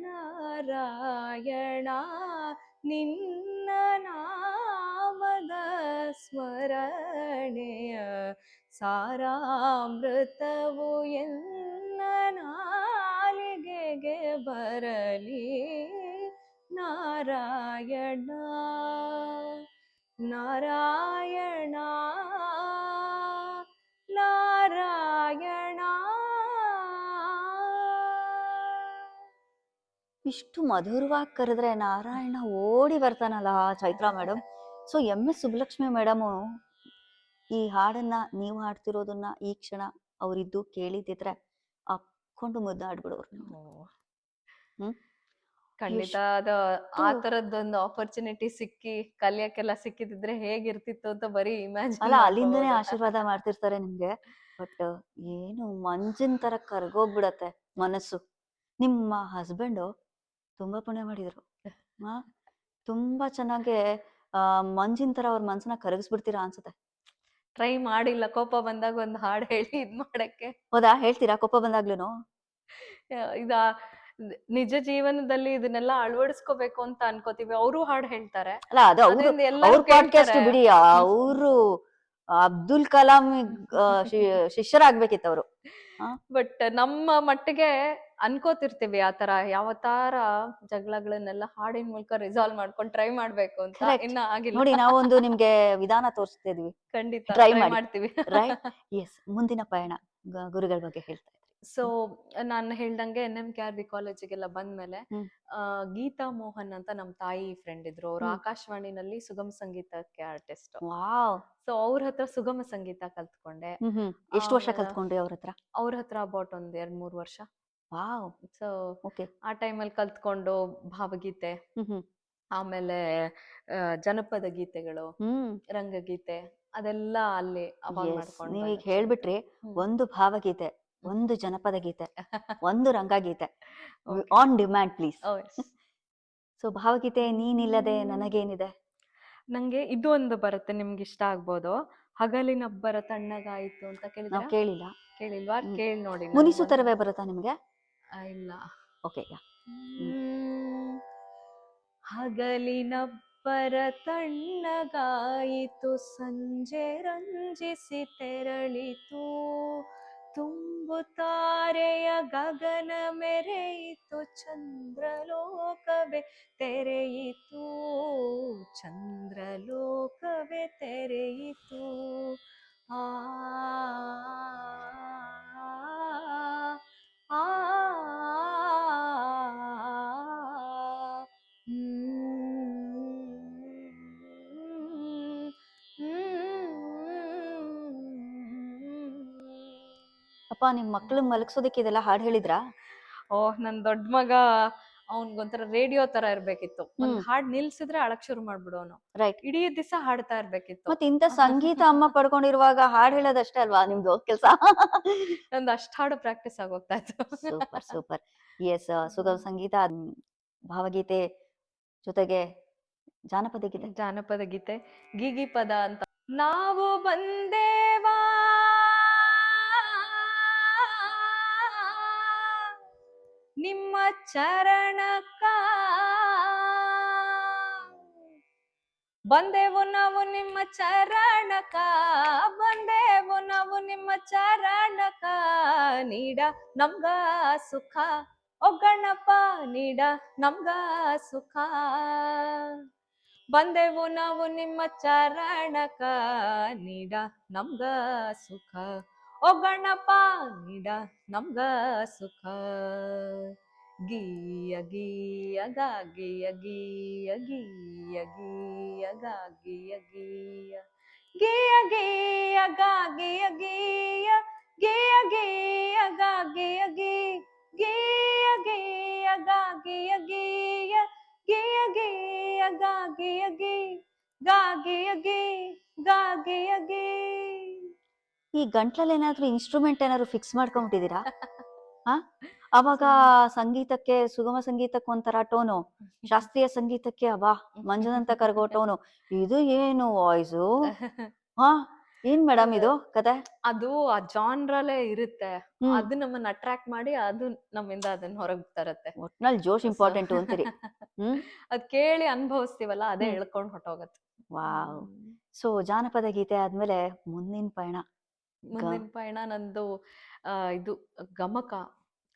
ನಾರಾಯಣ ನಿನ್ನ ನಾಮದ ಸ್ಮರಣೆಯ ಸಾರಾಮೃತವು ಎನ್ನ ನಾಲಿಗೆಗೆ ಬರಲಿ ನಾರಾಯಣ ನಾರಾಯಣ ನಾರಾಯಣ. ಇಷ್ಟು ಮಧುರವಾಗಿ ಕರೆದ್ರೆ ನಾರಾಯಣ ಓಡಿ ಬರ್ತಾನಲ್ಲ Chaitra madam. So MS Subbulakshmi madam ಈ ಹಾಡನ್ನ ನೀವು ಹಾಡ್ತಿರೋದನ್ನ ಈ ಕ್ಷಣ ಅವರಿದ್ದು ಕೇಳಿದಿದ್ರೆ ಅಪ್ಕೊಂಡು ಮುದ್ದಾಡ್ಬಿಡೋರು. ಹ್ಮ್ ಖಂಡಿತ ಅದು ಆ ತರದ್ದೊಂದು ಆಪರ್ಚುನಿಟಿ ಸಿಕ್ಕಿ ಕಲಿಯಕ್ಕೆಲ್ಲ ಸಿಕ್ಕಿದ್ರೆ ಹೇಗಿರ್ತಿತ್ತು ಅಂತ ಬರೀ ಇಮ್ಯಾಜಿನ್ ಅಲ್ಲ, ಅಲ್ಲಿಂದನೇ ಆಶೀರ್ವಾದ ಮಾಡ್ತಿರ್ತಾರೆ ನಿಮ್ಗೆ. ಬಟ್ ಏನು ಮಂಜಿನ ತರ ಕರ್ಗೋಗ್ಬಿಡತ್ತೆ ಮನಸ್ಸು. ನಿಮ್ಮ ಹಸ್ಬೆಂಡು ತುಂಬಾ ಪುಣ್ಯ ಮಾಡಿದ್ರು. ತುಂಬಾ ಚೆನ್ನಾಗಿ ಮಂಜಿನ ತರ ಅವ್ರ ಮನ್ಸನ್ನ ಕರಗಿಸ್ಬಿಡ್ತೀರಾ ಅನ್ಸುತ್ತೆ. ಟ್ರೈ ಮಾಡಿಲ್ಲ, ಕೋಪ ಬಂದಾಗ ಒಂದು ಹಾಡು ಹೇಳಿ ಇದ್ ಮಾಡಕ್ಕೆ. ಹೌದಾ? ಹೇಳ್ತೀರಾ ಕೋಪ ಬಂದಾಗ್ಲೂನು? ಇದ ನಿಜ ಜೀವನದಲ್ಲಿ ಇದನ್ನೆಲ್ಲ ಅಳವಡಿಸ್ಕೋಬೇಕು ಅಂತ ಅನ್ಕೋತೀವಿ. ಅವರು ಹಾಡು ಹೇಳ್ತಾರೆ. ಅಲ್ಲ, ಅದು ಅವ್ರ ಪಾಡ್ಕಾಸ್ಟ್ ಬಿಡಿ. ಅವರು ಅಬ್ದುಲ್ ಕಲಾಂ ಶಿಷ್ಯರಾಗ್ಬೇಕಿತ್ತು ಅವರು. ಬಟ್ ನಮ್ಮ ಮಟ್ಟಿಗೆ ಅನ್ಕೋತಿರ್ತೀವಿ ಆತರ ಯಾವತ್ತಾರ ಜಗಳಗಳನ್ನೆಲ್ಲ ಹಾಡಿನ ಮೂಲಕ ರಿಸಾಲ್ವ್ ಮಾಡ್ಕೊಂಡು ಟ್ರೈ ಮಾಡ್ಬೇಕು ಅಂತ. ಇನ್ನ ಆಗಿಲ್ಲ ನೋಡಿ, ನಾವೊಂದು ನಿಮ್ಗೆ ವಿಧಾನ ತೋರಿಸ್ತಾ ಇದೀವಿ. ಖಂಡಿತ ಟ್ರೈ ಮಾಡ್ತೀವಿ. ರೈಟ್? ಎಸ್. ಮುಂದಿನ ಪಯಣ ಗುರುಗಳ ಬಗ್ಗೆ ಹೇಳ್ತಾ ಇದ್ರಿ. ಸೊ ನಾನು ಹೇಳ್ದಂಗೆ NMKRB ಕಾಲೇಜಿಗೆಲ್ಲ ಬಂದ್ಮೇಲೆ ಗೀತಾ ಮೋಹನ್ ಅಂತ ನಮ್ ತಾಯಿ ಫ್ರೆಂಡ್ ಇದ್ರು. ಅವ್ರು ಆಕಾಶವಾಣಿನಲ್ಲಿ ಸುಗಮ ಸಂಗೀತಕ್ಕೆ ಆರ್ಟಿಸ್ಟ್. ಸೊ ಅವ್ರ ಹತ್ರ ಸುಗಮ ಸಂಗೀತ ಕಲ್ತ್ಕೊಂಡೆ. ಎಷ್ಟು ವರ್ಷ ಕಲ್ತ್ಕೊಂಡ್ರಿ ಅವ್ರ ಹತ್ರ? ಅವ್ರ ಹತ್ರ ಅಬೌಟ್ ಒಂದ್ 2-3 ವರ್ಷ. So okay. ಆ ಟೈಮಲ್ಲಿ ಕಲ್ತ್ಕೊಂಡು ಭಾವಗೀತೆ, ಆಮೇಲೆ ಜನಪದ ಗೀತೆಗಳು, ರಂಗಗೀತೆ ಅದೆಲ್ಲ ಅಲ್ಲಿ ಅವಾಗ ಮಾಡ್ಕೊಂಡು. ನೀವೀಗ ಹೇಳ್ಬಿಟ್ರಿ, ಒಂದು ಭಾವಗೀತೆ, ಒಂದು ಜನಪದ ಗೀತೆ, ಒಂದು ರಂಗಗೀತೆ ಆನ್ ಡಿಮ್ಯಾಂಡ್ ಪ್ಲೀಸ್. ಸೊ ಭಾವಗೀತೆ ನೀನಿಲ್ಲದೆ ನನಗೇನಿದೆ. ನಂಗೆ ಇದು ಒಂದು ಬರುತ್ತೆ, ನಿಮ್ಗೆ ಇಷ್ಟ ಆಗ್ಬೋದು. ಹಗಲಿನಬ್ಬರ ತಣ್ಣಗಾಯಿತು ಅಂತ ಕೇಳಿದ್ರೆ? ಕೇಳಿಲ್ಲ. ಕೇಳಿಲ್ವಾ? ಕೇಳಿ ನೋಡಿ. ಮುನಿಸು ತರವೇ ಬರುತ್ತಾ ನಿಮ್ಗೆ? ಇಲ್ಲ. ಓಕೆ. ಹಗಲಿನಬ್ಬರ ತಣ್ಣಗಾಯಿತು, ಸಂಜೆ ರಂಜಿಸಿ ತೆರಳಿತು, ತುಂಬುತ್ತಾರೆಯ ಗಗನ ಮೆರೆಯಿತು, ಚಂದ್ರಲೋಕವೇ ತೆರೆಯಿತು, ಚಂದ್ರಲೋಕವೇ ತೆರೆಯಿತು. ಆ ಆ ಅಪ್ಪ, ನಿಮ್ ಮಕ್ಳು ಮಲಗ್ಸೋದಕ್ಕೆ ಇದೆಲ್ಲ ಹಾಡು ಹೇಳಿದ್ರಾ? ನನ್ ದೊಡ್ಡ ಮಗ ಅವನ್ಗೊಂಥರ ರೇಡಿಯೋ ತರ ಇರ್ಬೇಕಿತ್ತು. ಒಂದ್ ಹಾಡ್ ನಿಲ್ಸಿದ್ರೆ ಅಳಕ್ ಶುರು ಮಾಡ್ಬಿಡೋನು. ರೈಟ್. ಇಡೀ ದಿವಸ ಹಾಡ್ತಾ ಇರ್ಬೇಕಿತ್ತು. ಮತ್ತೆ ಇಂತ ಸಂಗೀತ ಅಮ್ಮ ಪಡ್ಕೊಂಡಿರುವಾಗ ಹಾಡ್ ಹೇಳೋದಷ್ಟೇ ಅಲ್ವಾ ನಿಮ್ದು ಕೆಲ್ಸ? ಒಂದ್ ಅಷ್ಟ್ ಹಾಡು ಪ್ರಾಕ್ಟೀಸ್ ಆಗೋಗ್ತಾ ಇತ್ತು. Super super. ಎಸ್. ಸುಗಮ ಸಂಗೀತ, ಭಾವಗೀತೆ ಜೊತೆಗೆ ಜಾನಪದ ಗೀತೆ. ಜಾನಪದ ಗೀತೆ ಗೀಗಿ ಪದ ಅಂತ. ನಾವು ಬಂದೇವಾ ನಿಮ್ಮ ಚರಣಕ್ಕ, ಬಂದೆವು ನಾವು ನಿಮ್ಮ ಚರಣಕ, ಬಂದೆವು ನಾವು ನಿಮ್ಮ ಚರಣಕ, ನೀಡ ನಮ್ಗ ಸುಖ ಓ ಗಣಪ, ನೀಡ ನಮ್ಗ ಸುಖ. ಬಂದೆವು ನಾವು ನಿಮ್ಮ ಚರಣಕ, ನೀಡ ನಮ್ಗ ಸುಖ ಓ ಗಣಪ, ನೀಡ ನಮ್ಗ ಸುಖ. ಗೀಯ ಗೀಯ ಗಾಗಿಯ ಗೀಯ ಗೀಯ ಗೀಯ ಗಾಗಿಯ ಗೀಯ ಗೀಯ ಗೀಯ ಗಾಗಿಯ ಗೀಯ ಗೀಯ ಗೀಯ ಗಾಗಿಯ ಗೀ ಗೀಯ ಗೀಯ ಗಾಗಿಯ ಗೀಯ ಗೀಯ ಗೀಯ ಗಾಗಿಯ ಗೀ ಗಾಗಿಯ ಗೀ ಗಾಗಿಯ ಗೀ. ಈ ಗಂಟ್ಲಲ್ಲಿ ಏನಾದ್ರು ಇನ್ಸ್ಟ್ರೂಮೆಂಟ್ ಏನಾದ್ರು ಫಿಕ್ಸ್ ಮಾಡ್ಕೊಂಡ್ಬಿಟ್ಟಿದ್ದೀರಾ? ಹಾ, ಅವಾಗ ಸಂಗೀತಕ್ಕೆ, ಸುಗಮ ಸಂಗೀತಕ್ಕೆ ಒಂಥರ ಟೋನು, ಶಾಸ್ತ್ರೀಯ ಸಂಗೀತಕ್ಕೆ ಅಬ್ಬಾ ಮಂಜುನಂತ ಕರಗೋ ಟೋನು. ಇದು ಏನು ವಾಯ್ಸು? ಹಾ, ಏನ್ ಮೇಡಮ್ ಇದು ಕತೆ? ಅದು ಆ ಜಾನ್ರಲ್ಲೇ ಇರುತ್ತೆ, ಅದು ನಮ್ಮನ್ನ ಅಟ್ರಾಕ್ಟ್ ಮಾಡಿ ಅದು ನಮ್ಮಿಂದ ಅದನ್ನ ಹೊರಗ್ ತರತ್ತೆ. ಒಟ್ನಲ್ಲಿ ಜೋಶ್ ಇಂಪಾರ್ಟೆಂಟ್ ಅಂತೀರಿ. ಅದ್ ಕೇಳಿ ಅನುಭವಿಸ್ತೀವಲ್ಲ, ಅದೇ ಎಳ್ಕೊಂಡ್ ಹೊಟ್ಟೋಗತ್ತೆ. ವಾವ್. ಸೊ ಜಾನಪದ ಗೀತೆ ಆದ್ಮೇಲೆ ಮುಂದಿನ ಪಯಣ? ಮುಂದಿನ ಪಯಣ ನಂದು ಇದು ಗಮಕ,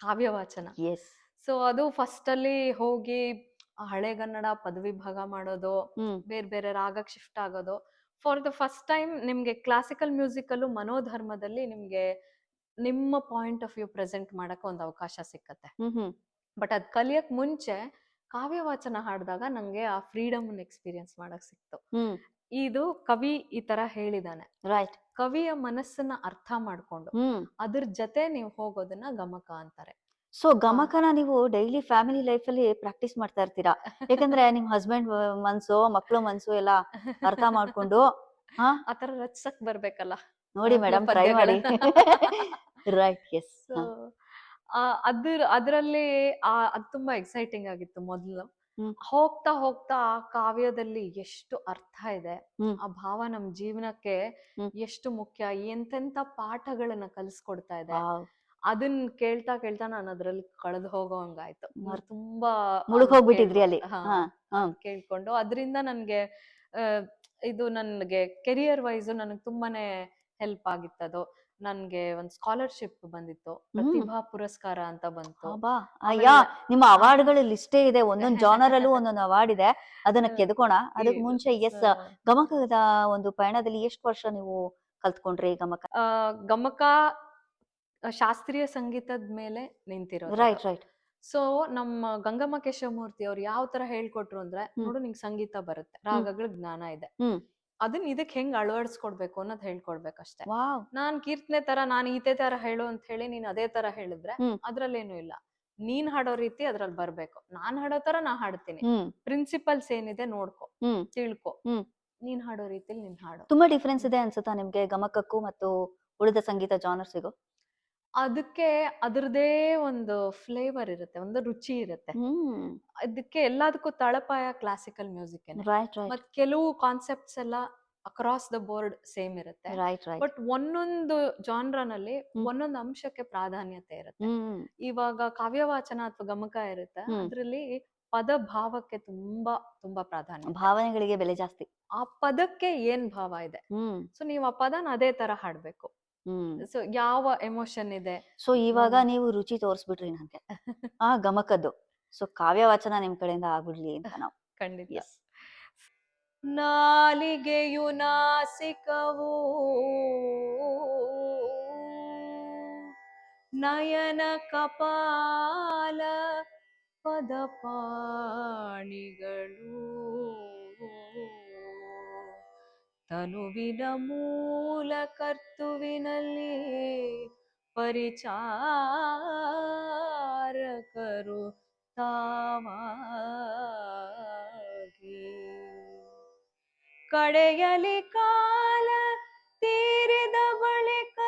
ಕಾವ್ಯವಾಚನ. ಎಸ್. ಸೊ ಅದು ಫಸ್ಟ್ ಅಲ್ಲಿ ಹೋಗಿ ಹಳೆಗನ್ನಡ ಪದವಿ ಭಾಗ ಮಾಡೋದು, ಬೇರೆ ಬೇರೆ ರಾಗಕ್ಕೆ ಶಿಫ್ಟ್ ಆಗೋದು. ಫಾರ್ ದ ಫಸ್ಟ್ ಟೈಮ್ ನಿಮ್ಗೆ ಕ್ಲಾಸಿಕಲ್ ಮ್ಯೂಸಿಕ್ ಅಲ್ಲೂ ಮನೋಧರ್ಮದಲ್ಲಿ ನಿಮ್ಗೆ ನಿಮ್ಮ ಪಾಯಿಂಟ್ ಆಫ್ ವ್ಯೂ ಪ್ರೆಸೆಂಟ್ ಮಾಡಕ್ಕೆ ಒಂದು ಅವಕಾಶ ಸಿಕ್ಕತ್ತೆ. ಬಟ್ ಅದ್ ಕಲಿಯಕ್ ಮುಂಚೆ ಕಾವ್ಯವಾಚನ ಹಾಡಿದಾಗ ನಂಗೆ ಆ ಫ್ರೀಡಮ್ ಎಕ್ಸ್ಪೀರಿಯನ್ಸ್ ಮಾಡಕ್ ಸಿಕ್ತು. ಇದು ಕವಿ ಈ ತರ ಹೇಳಿದಾನೆ, ರೈಟ್. ಕವಿಯ ಮನಸ್ಸನ್ನ ಅರ್ಥ ಮಾಡ್ಕೊಂಡು ಅದ್ರ ಜೊತೆ ನೀವು ಹೋಗೋದನ್ನ ಗಮಕ ಅಂತಾರೆ. ಸೊ ಗಮಕನ ನೀವು ಡೈಲಿ ಫ್ಯಾಮಿಲಿ ಲೈಫ್ ಅಲ್ಲಿ ಪ್ರಾಕ್ಟೀಸ್ ಮಾಡ್ತಾ ಇರ್ತೀರಾ, ಯಾಕಂದ್ರೆ ನಿಮ್ ಹಸ್ಬೆಂಡ್ ಮನ್ಸು, ಮಕ್ಳು ಮನ್ಸು ಎಲ್ಲ ಅರ್ಥ ಮಾಡ್ಕೊಂಡು ಆತರ ರಚಿಸಕ್ ಬರ್ಬೇಕಲ್ಲ. ನೋಡಿ ಮೇಡಮ್, ಟ್ರೈ ಮಾಡಿ. ರೈಟ್. ಎಸ್. ಅದ್ರಲ್ಲಿ ಅದ್ ತುಂಬಾ ಎಕ್ಸೈಟಿಂಗ್ ಆಗಿತ್ತು ಮೊದ್ಲು. ಹೋಗ್ತಾ ಹೋಗ್ತಾ ಆ ಕಾವ್ಯದಲ್ಲಿ ಎಷ್ಟು ಅರ್ಥ ಇದೆ, ಆ ಭಾವ ನಮ್ ಜೀವನಕ್ಕೆ ಎಷ್ಟು ಮುಖ್ಯ, ಎಂತೆಂತ ಪಾಠಗಳನ್ನ ಕಲಿಸ್ಕೊಡ್ತಾ ಇದೆ, ಅದನ್ನ ಕೇಳ್ತಾ ಕೇಳ್ತಾ ನಾನು ಅದ್ರಲ್ಲಿ ಕಳೆದು ಹೋಗೋ ಹಂಗಾಯ್ತು. ತುಂಬಾ ಮುಳುಗೋಗ್ಬಿಟ್ಟಿದ್ರಿ ಅಲ್ಲಿ. ಕೇಳ್ಕೊಂಡು ಅದ್ರಿಂದ ನನ್ಗೆ ಇದು ನನ್ಗೆ ಕೆರಿಯರ್ ವೈಸ್ ನನಗೆ ತುಂಬಾನೇ ಹೆಲ್ಪ್ ಆಗಿತ್ತದು. ನನ್ಗೆ ಒಂದ್ ಸ್ಕಾಲರ್ಶಿಪ್ ಬಂದಿತ್ತು, ಪ್ರತಿಭಾ ಪುರಸ್ಕಾರ ಅಂತ ಬಂತು. ನಿಮ್ಮ ಅವಾರ್ಡ್ಗಳ ಲಿಸ್ಟೇ ಇದೆ, ಒಂದೊಂದು ಜಾನರ್ ಅಲ್ಲೂ ಒಂದೊಂದು ಅವಾರ್ಡ್ ಇದೆ, ಅದನ್ನ ಕೆದ್ಕೋಣ. ಅದಕ್ ಮುಂಚೆ ಎಸ್, ಗಮಕದ ಒಂದು ಪಯಣದಲ್ಲಿ ಎಷ್ಟು ವರ್ಷ ನೀವು ಕಲ್ತ್ಕೊಂಡ್ರಿ ಗಮಕ? ಗಮಕ ಶಾಸ್ತ್ರೀಯ ಸಂಗೀತದ ಮೇಲೆ ನಿಂತಿರೋದು. Right right. ಸೊ ನಮ್ಮ ಗಂಗಮ್ಮ ಕೇಶವಮೂರ್ತಿ ಅವ್ರು ಯಾವ ತರ ಹೇಳ್ಕೊಟ್ರು ಅಂದ್ರೆ, ನೋಡು ನಿಂಗೆ ಸಂಗೀತ ಬರುತ್ತೆ, ರಾಗಗಳ ಜ್ಞಾನ ಇದೆ, ಅದನ್ನ ಇದಕ್ ಹೆಂಗ್ ಅಳವಡಿಸ್ಕೊಡ್ಬೇಕು ಅನ್ನೋದ್ ಹೇಳ್ಕೊಡ್ಬೇಕಷ್ಟೇ. ನಾನ್ ಕೀರ್ತನೆ ತರ ನಾನ್ ಈತೆ ತರ ಹೇಳು ಅಂತ ಹೇಳಿ ನೀನ್ ಅದೇ ತರ ಹೇಳಿದ್ರೆ ಅದ್ರಲ್ಲೇನು ಇಲ್ಲ. ನೀನ್ ಹಾಡೋ ರೀತಿ ಅದ್ರಲ್ಲಿ ಬರ್ಬೇಕು, ನಾನ್ ಹಾಡೋ ತರ ನಾ ಹಾಡ್ತೀನಿ, ಪ್ರಿನ್ಸಿಪಲ್ಸ್ ಏನಿದೆ ನೋಡ್ಕೊ, ತಿಳ್ಕೊ, ನೀನ್ ಹಾಡೋ ರೀತಿಲಿ ನೀನ್ ಹಾಡು. ತುಂಬಾ ಡಿಫ್ರೆನ್ಸ್ ಇದೆ ಅನ್ಸುತ್ತಾ ನಿಮ್ಗೆ ಗಮಕಕ್ಕೂ ಮತ್ತು ಉಳಿದ ಸಂಗೀತ ಜಾನರ್ಸಿಗೂ? ಅದಕ್ಕೆ ಅದ್ರದೇ ಒಂದು ಫ್ಲೇವರ್ ಇರುತ್ತೆ, ಒಂದು ರುಚಿ ಇರುತ್ತೆ. ಅದಕ್ಕೆ ಎಲ್ಲದಕ್ಕೂ ತಳಪಾಯ ಕ್ಲಾಸಿಕಲ್ ಮ್ಯೂಸಿಕ್. ಮತ್ ಕೆಲವು ಕಾನ್ಸೆಪ್ಟ್ಸ್ ಎಲ್ಲ ಅಕ್ರಾಸ್ ದ ಬೋರ್ಡ್ ಸೇಮ್ ಇರುತ್ತೆ, ಬಟ್ ಒಂದೊಂದು ಜಾನ್ರನಲ್ಲಿ ಒಂದೊಂದು ಅಂಶಕ್ಕೆ ಪ್ರಾಧಾನ್ಯತೆ ಇರುತ್ತೆ. ಇವಾಗ ಕಾವ್ಯವಾಚನ ಅಥವಾ ಗಮಕ ಇರುತ್ತೆ, ಅದ್ರಲ್ಲಿ ಪದ ಭಾವಕ್ಕೆ ತುಂಬಾ ತುಂಬಾ ಪ್ರಾಧಾನ್ಯ, ಭಾವನೆಗಳಿಗೆ ಬೆಲೆ ಜಾಸ್ತಿ, ಆ ಪದಕ್ಕೆ ಏನ್ ಭಾವ ಇದೆ. ಸೊ ನೀವು ಆ ಪದನ ಅದೇ ತರ ಹಾಡ್ಬೇಕು. ಸೊ ಯಾವ ಎಮೋಷನ್ ಇದೆ. ಸೊ ಇವಾಗ ನೀವು ರುಚಿ ತೋರಿಸ್ಬಿಟ್ರಿ ನನ್ಗೆ ಆ ಗಮಕದ್ದು. ಸೊ ಕಾವ್ಯವಾಚನ ನಿಮ್ ಕಡೆಯಿಂದ ಆಗ್ಬಿಡ್ಲಿ ಅಂತ ನಾವು. ಖಂಡಿತ. ನಾಲಿಗೆಯು ನಾಸಿಕವು ನಯನ ಕಪಾಲ ಪದಪಾಣಿಗಳು ತನುವಿನ ಮೂಲ ಕರ್ತುವಿನಲ್ಲಿ ಪರಿಚಾರಕರು ತಾವಾಗಿ ಕಡೆಯಲಿ ಕಾಲ ತೀರಿದ ಬಳಿಕ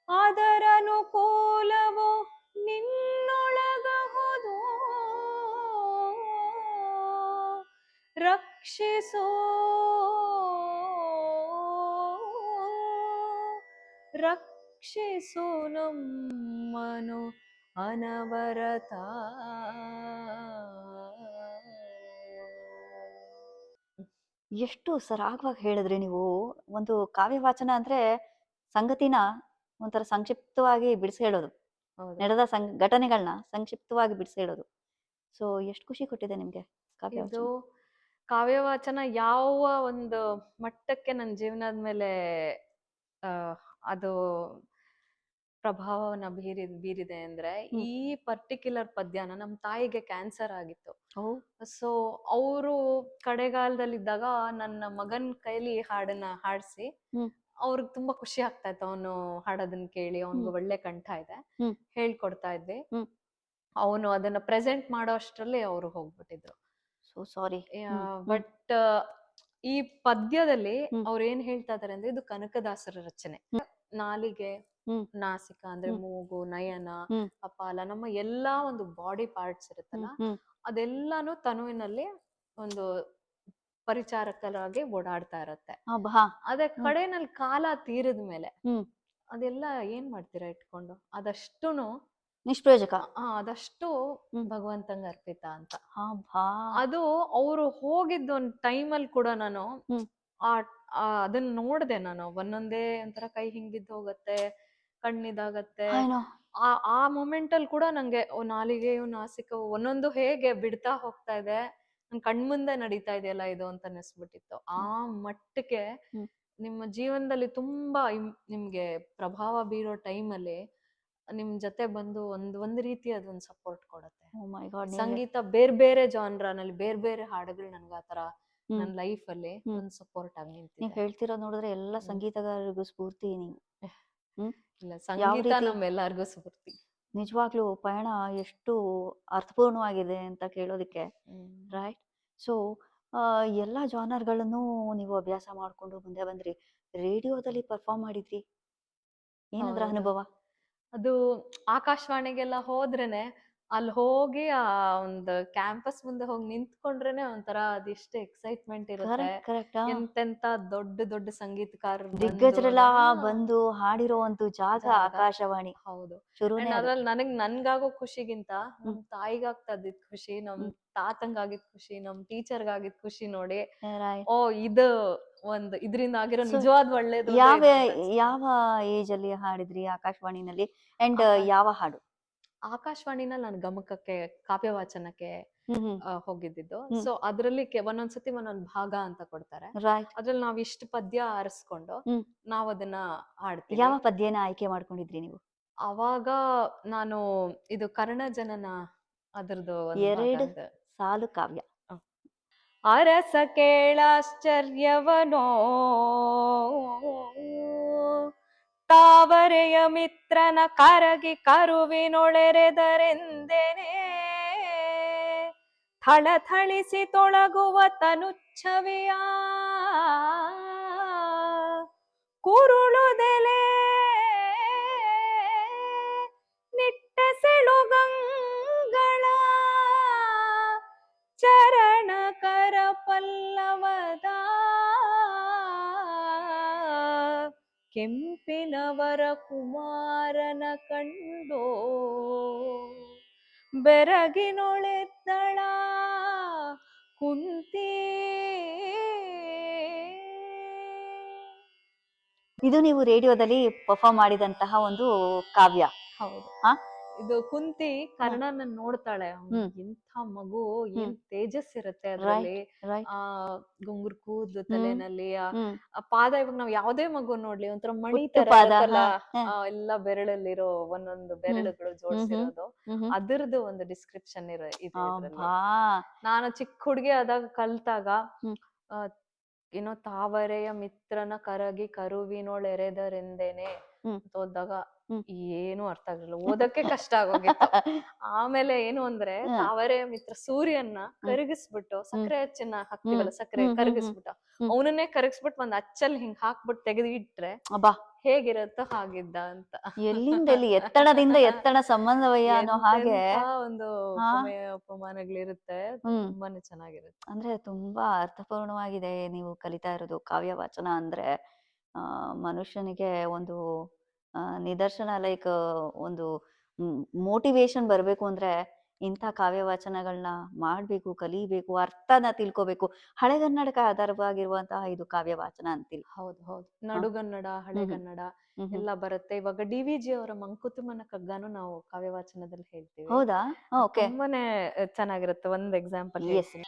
ಅದರನುಕೂಲವು ನಿನ್ನೊಳಗಹುದು ರಕ್ಷಿಸೋ ರಕ್ಷಿಸು ನಮ್ಮನು ಅನವರತ. ಎಷ್ಟು ಸರಾಗವಾಗಿ ಹೇಳಿದ್ರಿ ನೀವು. ಒಂದು ಕಾವ್ಯ ವಾಚನ ಅಂದ್ರೆ ಸಂಗತಿನ ಒಂಥರ ಸಂಕ್ಷಿಪ್ತವಾಗಿ ಬಿಡಿಸಿ ಹೇಳೋದು, ಹೌದು. ನಡೆದ ಘಟನೆಗಳನ್ನ ಸಂಕ್ಷಿಪ್ತವಾಗಿ ಬಿಡಿಸಿ ಹೇಳೋದು. ಸೊ ಎಷ್ಟು ಖುಷಿ ಕೊಟ್ಟಿದೆ ನಿಮ್ಗೆ ಕಾವ್ಯ ಇದು ವಾಚನ? ಕಾವ್ಯ ವಾಚನ ಯಾವ ಒಂದು ಮಟ್ಟಕ್ಕೆ ನನ್ನ ಜೀವನದ ಮೇಲೆ ಅದು ಪ್ರಭಾವವನ್ನ ಬೀರಿದೆ ಅಂದ್ರೆ, ಈ ಪರ್ಟಿಕ್ಯುಲರ್ ಪದ್ಯನ ನಮ್ಮ ತಾಯಿಗೆ ಕ್ಯಾನ್ಸರ್ ಆಗಿತ್ತು. ಸೊ ಅವರು ಕಡೆಗಾಲದಲ್ಲಿದ್ದಾಗ ನನ್ನ ಮಗನ್ ಕೈಲಿ ಹಾಡನ್ನ ಹಾಡ್ಸಿ ಅವ್ರಿಗೆ ತುಂಬಾ ಖುಷಿ ಆಗ್ತಾ ಇತ್ತು. ಅವನು ಹಾಡೋದನ್ನ ಕೇಳಿ, ಅವನ್ಗೆ ಒಳ್ಳೆ ಕಂಠ ಇದೆ, ಹೇಳ್ಕೊಡ್ತಾ ಇದ್ವಿ. ಅವನು ಅದನ್ನ ಪ್ರೆಸೆಂಟ್ ಮಾಡೋ ಅಷ್ಟ್ರಲ್ಲಿ ಅವ್ರು ಹೋಗ್ಬಿಟ್ಟಿದ್ರು. So sorry. ಬಟ್ ಈ ಪದ್ಯದಲ್ಲಿ ಅವ್ರು ಏನ್ ಹೇಳ್ತಾ ಇದಾರೆ ಅಂದ್ರೆ, ಇದು ಕನಕದಾಸರ ರಚನೆ. ನಾಲಿಗೆ, ನಾಸಿಕ ಅಂದ್ರೆ ಮೂಗು, ನಯನ, ಕಪಾಲ, ನಮ್ಮ ಎಲ್ಲಾ ಒಂದು ಬಾಡಿ ಪಾರ್ಟ್ಸ್ ಇರುತ್ತಲ್ಲ, ಅದೆಲ್ಲಾನು ತನುವಿನಲ್ಲಿ ಒಂದು ಪರಿಚಾರಕರಾಗಿ ಓಡಾಡ್ತಾ ಇರತ್ತೆ. ಅದೇ ಕಡೆನಲ್ಲಿ ಕಾಲ ತೀರಿದ ಮೇಲೆ ಅದೆಲ್ಲ ಏನ್ ಮಾಡ್ತೀರಾ ಇಟ್ಕೊಂಡು? ಅದಷ್ಟುನು ನಿಷ್ಪ್ರಯೋಜಕ. ಅದಷ್ಟು ಭಗವಂತಂಗ ಅರ್ಪಿತ ಅಂತ. ಅದು ಅವರು ಹೋಗಿದ್ದ ಒಂದ್ ಟೈಮಲ್ಲಿ ಕೂಡ ನಾನು ಅದನ್ನ ನೋಡ್ದೆ. ನಾನು ಒಂದೊಂದೇ ಒಂಥರ ಕೈ ಹಿಂಗಿದ್ದು ಹೋಗತ್ತೆ, ಕಣ್ಣಿದಾಗತ್ತೆ. ಆ ಮೊಮೆಂಟ್ ಅಲ್ಲಿ ಕೂಡ ನಂಗೆ ನಾಲಿಗೆಯು ನಾಸಿಕವು ಒಂದೊಂದು ಹೇಗೆ ಬಿಡ್ತಾ ಹೋಗ್ತಾ ಇದೆ, ನನ್ ಕಣ್ಮುಂದೆ ನಡೀತಾ ಇದೆಯಲ್ಲ ಇದು ಅಂತ ಅನಿಸ್ಬಿಟ್ಟಿತ್ತು. ಆ ಮಟ್ಟಕ್ಕೆ ನಿಮ್ಮ ಜೀವನದಲ್ಲಿ ತುಂಬಾ ನಿಮ್ಗೆ ಪ್ರಭಾವ ಬೀರೋ ಟೈಮಲ್ಲಿ ನಿಮ್ ಜೊತೆ ಬಂದು ಒಂದ್ ರೀತಿ ಅದೊಂದು ಸಪೋರ್ಟ್ ಕೊಡುತ್ತೆ. ಸಂಗೀತ ಬೇರೆ ಬೇರೆ ಜಾನ್ರಾನಲ್ಲಿ ಬೇರೆ ಬೇರೆ ಹಾಡುಗಳು ನನ್ಗೆ ಆತರ ನನ್ನ ಲೈಫ್ ಅಲ್ಲಿ ಒಂದ್ ಸಪೋರ್ಟ್ ಆಗಿ ನಿಂತಿದೆ. ನೀವ್ ಹೇಳ್ತಿರೋ ನೋಡಿದ್ರೆ ಎಲ್ಲ ಸಂಗೀತಗಾರರಿಗೂ ಸ್ಫೂರ್ತಿ ನೀವು. ಇಲ್ಲ, ಸಂಗೀತ ನಮ್ಮೆಲ್ಲರಿಗೂ ಸ್ಫೂರ್ತಿ. ನಿಜವಾಗ್ಲೂ ಪಯಣ ಎಷ್ಟು ಅರ್ಥಪೂರ್ಣವಾಗಿದೆ ಅಂತ ಕೇಳೋದಿಕ್ಕೆ. ರೈಟ್. ಸೊ ಎಲ್ಲಾ ಜಾನರ್ಗಳನ್ನು ನೀವು ಅಭ್ಯಾಸ ಮಾಡ್ಕೊಂಡು ಮುಂದೆ ಬಂದ್ರಿ. ರೇಡಿಯೋದಲ್ಲಿ ಪರ್ಫಾರ್ಮ್ ಮಾಡಿದ್ರಿ, ಏನದ್ರ ಅನುಭವ? ಅದು ಆಕಾಶವಾಣಿಗೆಲ್ಲ ಹೋದ್ರೇನೆ, ಅಲ್ಲಿ ಹೋಗಿ ಆ ಒಂದು ಕ್ಯಾಂಪಸ್ ಮುಂದೆ ಹೋಗಿ ನಿಂತ್ಕೊಂಡ್ರೇನೆ ಒಂಥರ ಅದಿಷ್ಟು ಎಕ್ಸೈಟ್ಮೆಂಟ್ ಇರುತ್ತೆ. ಎಂತೆಂತ ದೊಡ್ಡ ದೊಡ್ಡ ಸಂಗೀತಕಾರರು, ದಿಗ್ಗಜರೆಲ್ಲ ಬಂದು ಹಾಡಿರೋ ಒಂದು ಜಾಗ ಆಕಾಶವಾಣಿ. ಹೌದು. ಶುರುನೇ ಅದ್ರಲ್ಲಿ ನನ್ಗಾಗೋ ಖುಷಿಗಿಂತ ನಮ್ ತಾಯಿಗಾಗ್ತದ ಖುಷಿ, ನಮ್ ತಾತಂಗಾಗಿದ್ ಖುಷಿ, ನಮ್ ಟೀಚರ್ಗಾಗಿದ್ ಖುಷಿ ನೋಡಿ, ಓ ಇದು ಒಂದು ಇದರಿಂದ ಆಗಿರೋ ನಿಜವಾದ ಒಳ್ಳೇದು. ಯಾವ ಏಜ್ ಅಲ್ಲಿ ಹಾಡಿದ್ರಿ ಆಕಾಶವಾಣಿನಲ್ಲಿ? ಅಂಡ್ ಯಾವ ಹಾಡು? ಆಕಾಶವಾಣಿನಲ್ಲಿ ನಾನು ಗಮಕಕ್ಕೆ, ಕಾವ್ಯ ವಾಚನಕ್ಕೆ ಹೋಗಿದ್ದು. ಸೊ ಅದ್ರಲ್ಲಿ ಒಂದೊಂದ್ಸತಿ ಒಂದೊಂದ್ ಭಾಗ ಅಂತ ಕೊಡ್ತಾರೆ. ಅದ್ರಲ್ಲಿ ನಾವ್ ಇಷ್ಟು ಪದ್ಯ ಆರಿಸ್ಕೊಂಡು ನಾವ್ ಅದನ್ನ ಹಾಡ್ತೀವಿ. ಯಾವ ಪದ್ಯನ ಆಯ್ಕೆ ಮಾಡ್ಕೊಂಡಿದ್ರಿ ನೀವು? ಅವಾಗ ನಾನು ಇದು ಕರ್ಣಜನನ ಅದರದ್ದು 2 ಸಾಲು ಕಾವ್ಯ. ಅರಸ ಕೇಳಾಶ್ಚರ್ಯವನೋ ತಾವರೆಯ ಮಿತ್ರನ ಕರಗಿ ಕರುವಿನೊಳೆರೆದರೆಂದೇನೆ ಥಳಥಳಿಸಿ ತೊಳಗುವ ತನುಚ್ಛವಿಯ ಕುರುಳುದೆಲೆ ನಿಟ್ಟ ಸೆಳುಗಂಗಳ ಚರಣ ಕರ ಪಲ್ಲವದ ಕೆಂಪಿನವರ ಕುಮಾರನ ಕಂಡೋ ಬೆರಗಿನೊಳೆದ್ದಳ ಕುಂತಿ. ಇದು ನೀವು ರೇಡಿಯೋದಲ್ಲಿ ಪರ್ಫಾರ್ಮ್ ಮಾಡಿದಂತಹ ಒಂದು ಕಾವ್ಯ. ಹೌದು. ಇದು ಕುಂತಿ ಕರ್ಣನ ನೋಡ್ತಾಳೆ. ಎಂಥ ಮಗು, ಏನ್ ತೇಜಸ್ ಇರುತ್ತೆ ಅದ್ರಲ್ಲಿ. ಆ ಗುಂಗುರ್ ಕೂದ್ಲು ತಲೆನಲ್ಲಿ, ಆ ಪಾದ. ಇವಾಗ ನಾವ್ ಯಾವ್ದೇ ಮಗು ನೋಡ್ಲಿ ಒಂಥರ ಮಣಿ ತರ ಇರುತ್ತಲ್ಲ, ಎಲ್ಲ ಬೆರಳಲ್ಲಿರೋ ಒಂದೊಂದು ಬೆರಳುಗಳು ಜೋಡಿಸಿರೋದು, ಅದರದ್ದು ಒಂದು ಡಿಸ್ಕ್ರಿಪ್ಷನ್ ಇದೆ. ನಾನು ಚಿಕ್ಕ ಹುಡುಗಿ ಆದಾಗ ಕಲ್ತಾಗ ಏನೋ ತಾವರೆಯ ಮಿತ್ರನ ಕರಗಿ ಕರುವಿನೊಳೆರೆದರೆಂದೇನೆ ಓದ್ದಾಗ ಹ್ಮ್. ಏನು ಅರ್ಥ ಆಗಿರಲಿಲ್ಲ, ಓದಕ್ಕೆ ಕಷ್ಟ ಆಗೋಗಿತ್ತು. ಆಮೇಲೆ ಏನು ಅಂದ್ರೆ ಹ್ಮ್. ತಾವರೆ ಮಿತ್ರ ಸೂರ್ಯನ್ನ ಕರಗಿಸ್ಬಿಟ್ಟು, ಸಕ್ಕರೆ ಹಚ್ಚಿನ ಹಾಕ್ತಿವಲ್ಲ, ಸಕ್ಕರೆ ಕರಗಿಸ್ಬಿಟ್ಟು ಅವನನ್ನೇ ಕರಗಿಸ್ಬಿಟ್ಟು ಒಂದ್ ಅಚ್ಚಲ್ಲಿ ಹಿಂಗ್ ಹಾಕ್ಬಿಟ್ಟು ತೆಗೆದು ಇಟ್ರೆ ಅಬ್ಬಾ, ಹೇಗಿರುತ್ತೋ ಹಾಗಿದ್ದ ಅಂತ. ಎಲ್ಲಿಂದ ಎಲ್ಲಿ, ಎತ್ತಣದಿಂದ ಎತ್ತಣ ಸಂಬಂಧವಯ್ಯ ಅನ್ನೋ ಹಾಗೆ. ಎಂತೆಂತ ಒಂದು ಹಾ. ಉಪಮಾನಗಳಿರುತ್ತೆ, ಹ್ಮ್. ತುಂಬಾನೇ ಚೆನ್ನಾಗಿರುತ್ತೆ. ಅಂದ್ರೆ ತುಂಬಾ ಅರ್ಥಪೂರ್ಣವಾಗಿದೆ ನೀವು ಕಲಿತಾ ಇರೋದು. ಕಾವ್ಯ ವಾಚನ ಅಂದ್ರೆ ಮನುಷ್ಯನಿಗೆ ಒಂದು ನಿದರ್ಶನ, ಲೈಕ್ ಒಂದು ಮೋಟಿವೇಶನ್ ಬರ್ಬೇಕು ಅಂದ್ರೆ ಇಂಥ ಕಾವ್ಯ ವಾಚನಗಳನ್ನ ಮಾಡ್ಬೇಕು, ಕಲಿಬೇಕು, ಅರ್ಥನ ತಿಳ್ಕೊಬೇಕು. ಹಳೆಗನ್ನಡಕ ಆಧಾರವಾಗಿರುವಂತಹ ಇದು ಕಾವ್ಯ ವಾಚನ ಅಂತೀವಿ. ಹೌದು ಹೌದು, ನಡುಗನ್ನಡ, ಹಳೆಗನ್ನಡ ಎಲ್ಲ ಬರುತ್ತೆ. ಇವಾಗ DVG ಅವರ ಮಂಕುತಿಮ್ಮನ ಕಗ್ಗಾನು ನಾವು ಕಾವ್ಯವಾಚನದಲ್ಲಿ ಹೇಳ್ತೀವಿ. ಹೌದಾ? ಓಕೆ. ತುಂಬಾನೇ ಚೆನ್ನಾಗಿರುತ್ತೆ. ಒಂದ್ ಎಕ್ಸಾಂಪಲ್ Yes. ಹೇಳ್ತೀನಿ.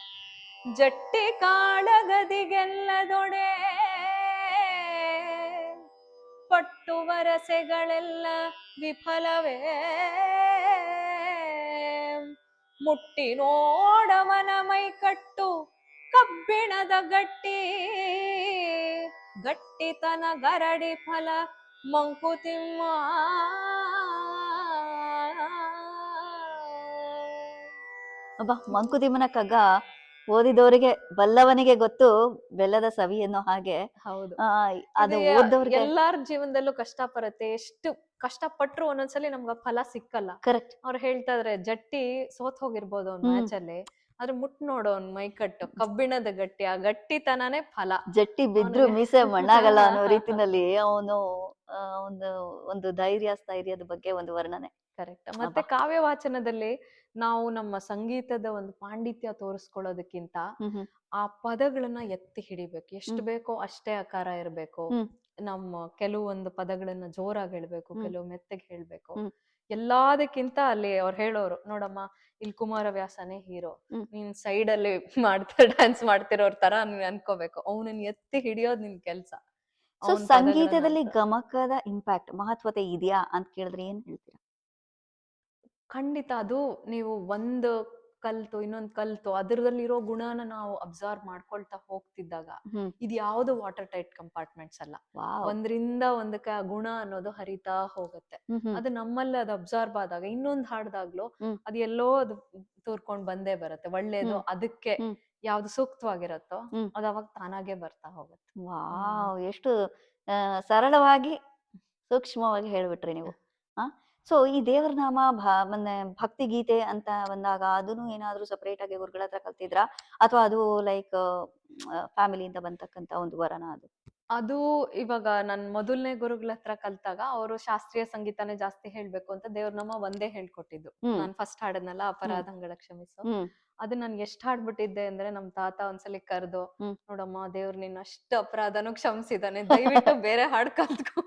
ಜಟ್ಟಿ ಕಾಳಗದಿಗೆಲ್ಲದೊಡೆ ಪಟ್ಟು ವರಸೆಗಳೆಲ್ಲ ವಿಫಲವೇ, ಮುಟ್ಟಿ ನೋಡವನ ಮೈಕಟ್ಟು ಕಬ್ಬಿಣದ ಗಟ್ಟಿ, ಗಟ್ಟಿತನ ಗರಡಿ ಫಲ ಮಂಕುತಿಮ್ಮ. ಅಬ್ಬಾ, ಮಂಕುತಿಮ್ಮನ ಕಗ್ಗ ಓದಿದವರಿಗೆ, ಬಲ್ಲವನಿಗೆ ಗೊತ್ತು ಬೆಲ್ಲದ ಸವಿ ಅನ್ನೋ ಹಾಗೆ. ಹೌದು, ಅದು ಓದೋರ್ಗೆ ಎಲ್ಲಾರ ಜೀವನದಲ್ಲೂ ಕಷ್ಟ ಬರುತ್ತೆ. ಎಷ್ಟು ಕಷ್ಟಪಟ್ರು ಒಂದೊಂದ್ಸಲಿ ನಮ್ಗ ಫಲ ಸಿಕ್ಕಲ್ಲ. ಕರೆಕ್ಟ್. ಅವ್ರು ಹೇಳ್ತಾ ಇದ್ರೆ ಜಟ್ಟಿ ಸೋತ್ ಹೋಗಿರ್ಬೋದು ಅವ್ನ್ ಮ್ಯಾಚ್ ಅಲ್ಲಿ, ಆದ್ರೆ ಮುಟ್ ನೋಡು ಅವ್ನ್ ಮೈಕಟ್ಟು ಕಬ್ಬಿಣದ ಗಟ್ಟಿ, ಆ ಗಟ್ಟಿತನನೇ ಫಲ. ಜಟ್ಟಿ ಬಿದ್ರು ಮೀಸೆ ಮಣ್ಣಾಗಲ್ಲ ಅನ್ನೋ ರೀತಿನಲ್ಲಿ ಅವನು ಒಂದು ಧೈರ್ಯ, ಸ್ಥೈರ್ಯದ ಬಗ್ಗೆ ಒಂದು ವರ್ಣನೆ. ಕರೆಕ್ಟ್. ಮತ್ತೆ ಕಾವ್ಯ ವಾಚನದಲ್ಲಿ ನಾವು ನಮ್ಮ ಸಂಗೀತದ ಒಂದು ಪಾಂಡಿತ್ಯ ತೋರಿಸ್ಕೊಳ್ಳೋದಕ್ಕಿಂತ ಆ ಪದಗಳನ್ನ ಎತ್ತಿ ಹಿಡಿಬೇಕು. ಎಷ್ಟು ಬೇಕೋ ಅಷ್ಟೇ ಆಕಾರ ಇರ್ಬೇಕು. ನಮ್ಮ ಕೆಲವೊಂದು ಪದಗಳನ್ನ ಜೋರಾಗಿ ಹೇಳ್ಬೇಕು, ಕೆಲವು ಮೆತ್ತಗೆ ಹೇಳ್ಬೇಕು. ಎಲ್ಲದಕ್ಕಿಂತ ಅಲ್ಲಿ ಅವ್ರು ಹೇಳೋರು, ನೋಡಮ್ಮ ಇಲ್ಲಿ ಕುಮಾರವ್ಯಾಸನೇ ಹೀರೋ, ನೀನ್ ಸೈಡ್ ಅಲ್ಲಿ ಡ್ಯಾನ್ಸ್ ಮಾಡ್ತಿರೋರ್ ತರ ನೀನ್ ಅನ್ಕೋಬೇಕು, ಅವನನ್ನ ಎತ್ತಿ ಹಿಡಿಯೋದ್ ನಿನ್ ಕೆಲ್ಸ. ಸೊ ಸಂಗೀತದಲ್ಲಿ ಗಮಕದ ಇಂಪ್ಯಾಕ್ಟ್, ಮಹತ್ವತೆ ಇದೆಯಾ ಅಂತ ಕೇಳಿದ್ರೆ ಏನ್ ಹೇಳ್ತೀರಾ? ಖಂಡಿತ. ಅದು ನೀವು ಒಂದು ಕಲ್ತು ಇನ್ನೊಂದ್ ಕಲ್ತು ಅದ್ರದಲ್ಲಿರೋ ಗುಣನ ನಾವು ಅಬ್ಸರ್ವ್ ಮಾಡ್ಕೊಳ್ತಾ ಹೋಗ್ತಿದ್ದಾಗ, ಇದು ಯಾವ್ದು ವಾಟರ್ ಟೈಟ್ ಕಂಪಾರ್ಟ್ಮೆಂಟ್ಸ್ ಅಲ್ಲ. ಒಂದ್ರಿಂದ ಒಂದಕ್ಕೆ ಆ ಗುಣ ಅನ್ನೋದು ಹರಿತಾ ಹೋಗುತ್ತೆ. ಅದು ನಮ್ಮಲ್ಲಿ ಅದು ಅಬ್ಸರ್ವ್ ಆದಾಗ ಇನ್ನೊಂದ್ ಹಾಡ್ದಾಗ್ಲು ಅದು ಎಲ್ಲೋ ಅದು ತೂರ್ಕೊಂಡ್ ಬಂದೇ ಬರುತ್ತೆ. ಒಳ್ಳೇದು ಅದಕ್ಕೆ ಯಾವ್ದು ಸೂಕ್ತವಾಗಿರತ್ತೋ ಅದು ಅವಾಗ ತಾನಾಗೆ ಬರ್ತಾ ಹೋಗುತ್ತೆ. ವಾವ್, ಎಷ್ಟು ಸರಳವಾಗಿ ಸೂಕ್ಷ್ಮವಾಗಿ ಹೇಳ್ಬಿಟ್ರಿ ನೀವು. ಸೊ ಈ ದೇವರ ನಾಮ ಭಕ್ತಿ ಗೀತೆ ಅಂತ ಬಂದಾಗ ಅದನ್ನು ಏನಾದ್ರೂ ಸಪರೇಟ್ ಆಗಿ ಗುರುಗಳ ಹತ್ರ ಕಲ್ತಿದ್ರಾ, ಅಥವಾ ಅದು ಲೈಕ್ ಫ್ಯಾಮಿಲಿಯಿಂದ ಬಂತಕ್ಕಂತ ಒಂದು ವರನ? ಅದು ಇವಾಗ ನನ್ ಮೊದಲನೇ ಗುರುಗಳ ಹತ್ರ ಕಲ್ತಾಗ ಅವರು ಶಾಸ್ತ್ರೀಯ ಸಂಗೀತನೇ ಜಾಸ್ತಿ ಹೇಳ್ಬೇಕು ಅಂತ ದೇವ್ರ ನಾಮ ಒಂದೇ ಹೇಳ್ಕೊಟ್ಟಿದ್ದು. ನಾನ್ ಫಸ್ಟ್ ಹಾಡದ್ನಲ್ಲ, ಅಪರಾಧಗಳ ಕ್ಷಮಿಸು, ಅದು ನನ್ಗೆ ಎಷ್ಟ್ ಹಾಡ್ಬಿಟ್ಟಿದ್ದೆ ಅಂದ್ರೆ, ನಮ್ ತಾತ ಒಂದ್ಸಲಿ ಕರ್ದು, ನೋಡಮ್ಮ ದೇವ್ರ ನಿನ್ನ ಅಷ್ಟು ಅಪರಾಧನೂ ಕ್ಷಮಿಸಿದಾನೆ, ದಯವಿಟ್ಟು ಬೇರೆ ಹಾಡ್ ಕಲ್ತ್ಕೊ.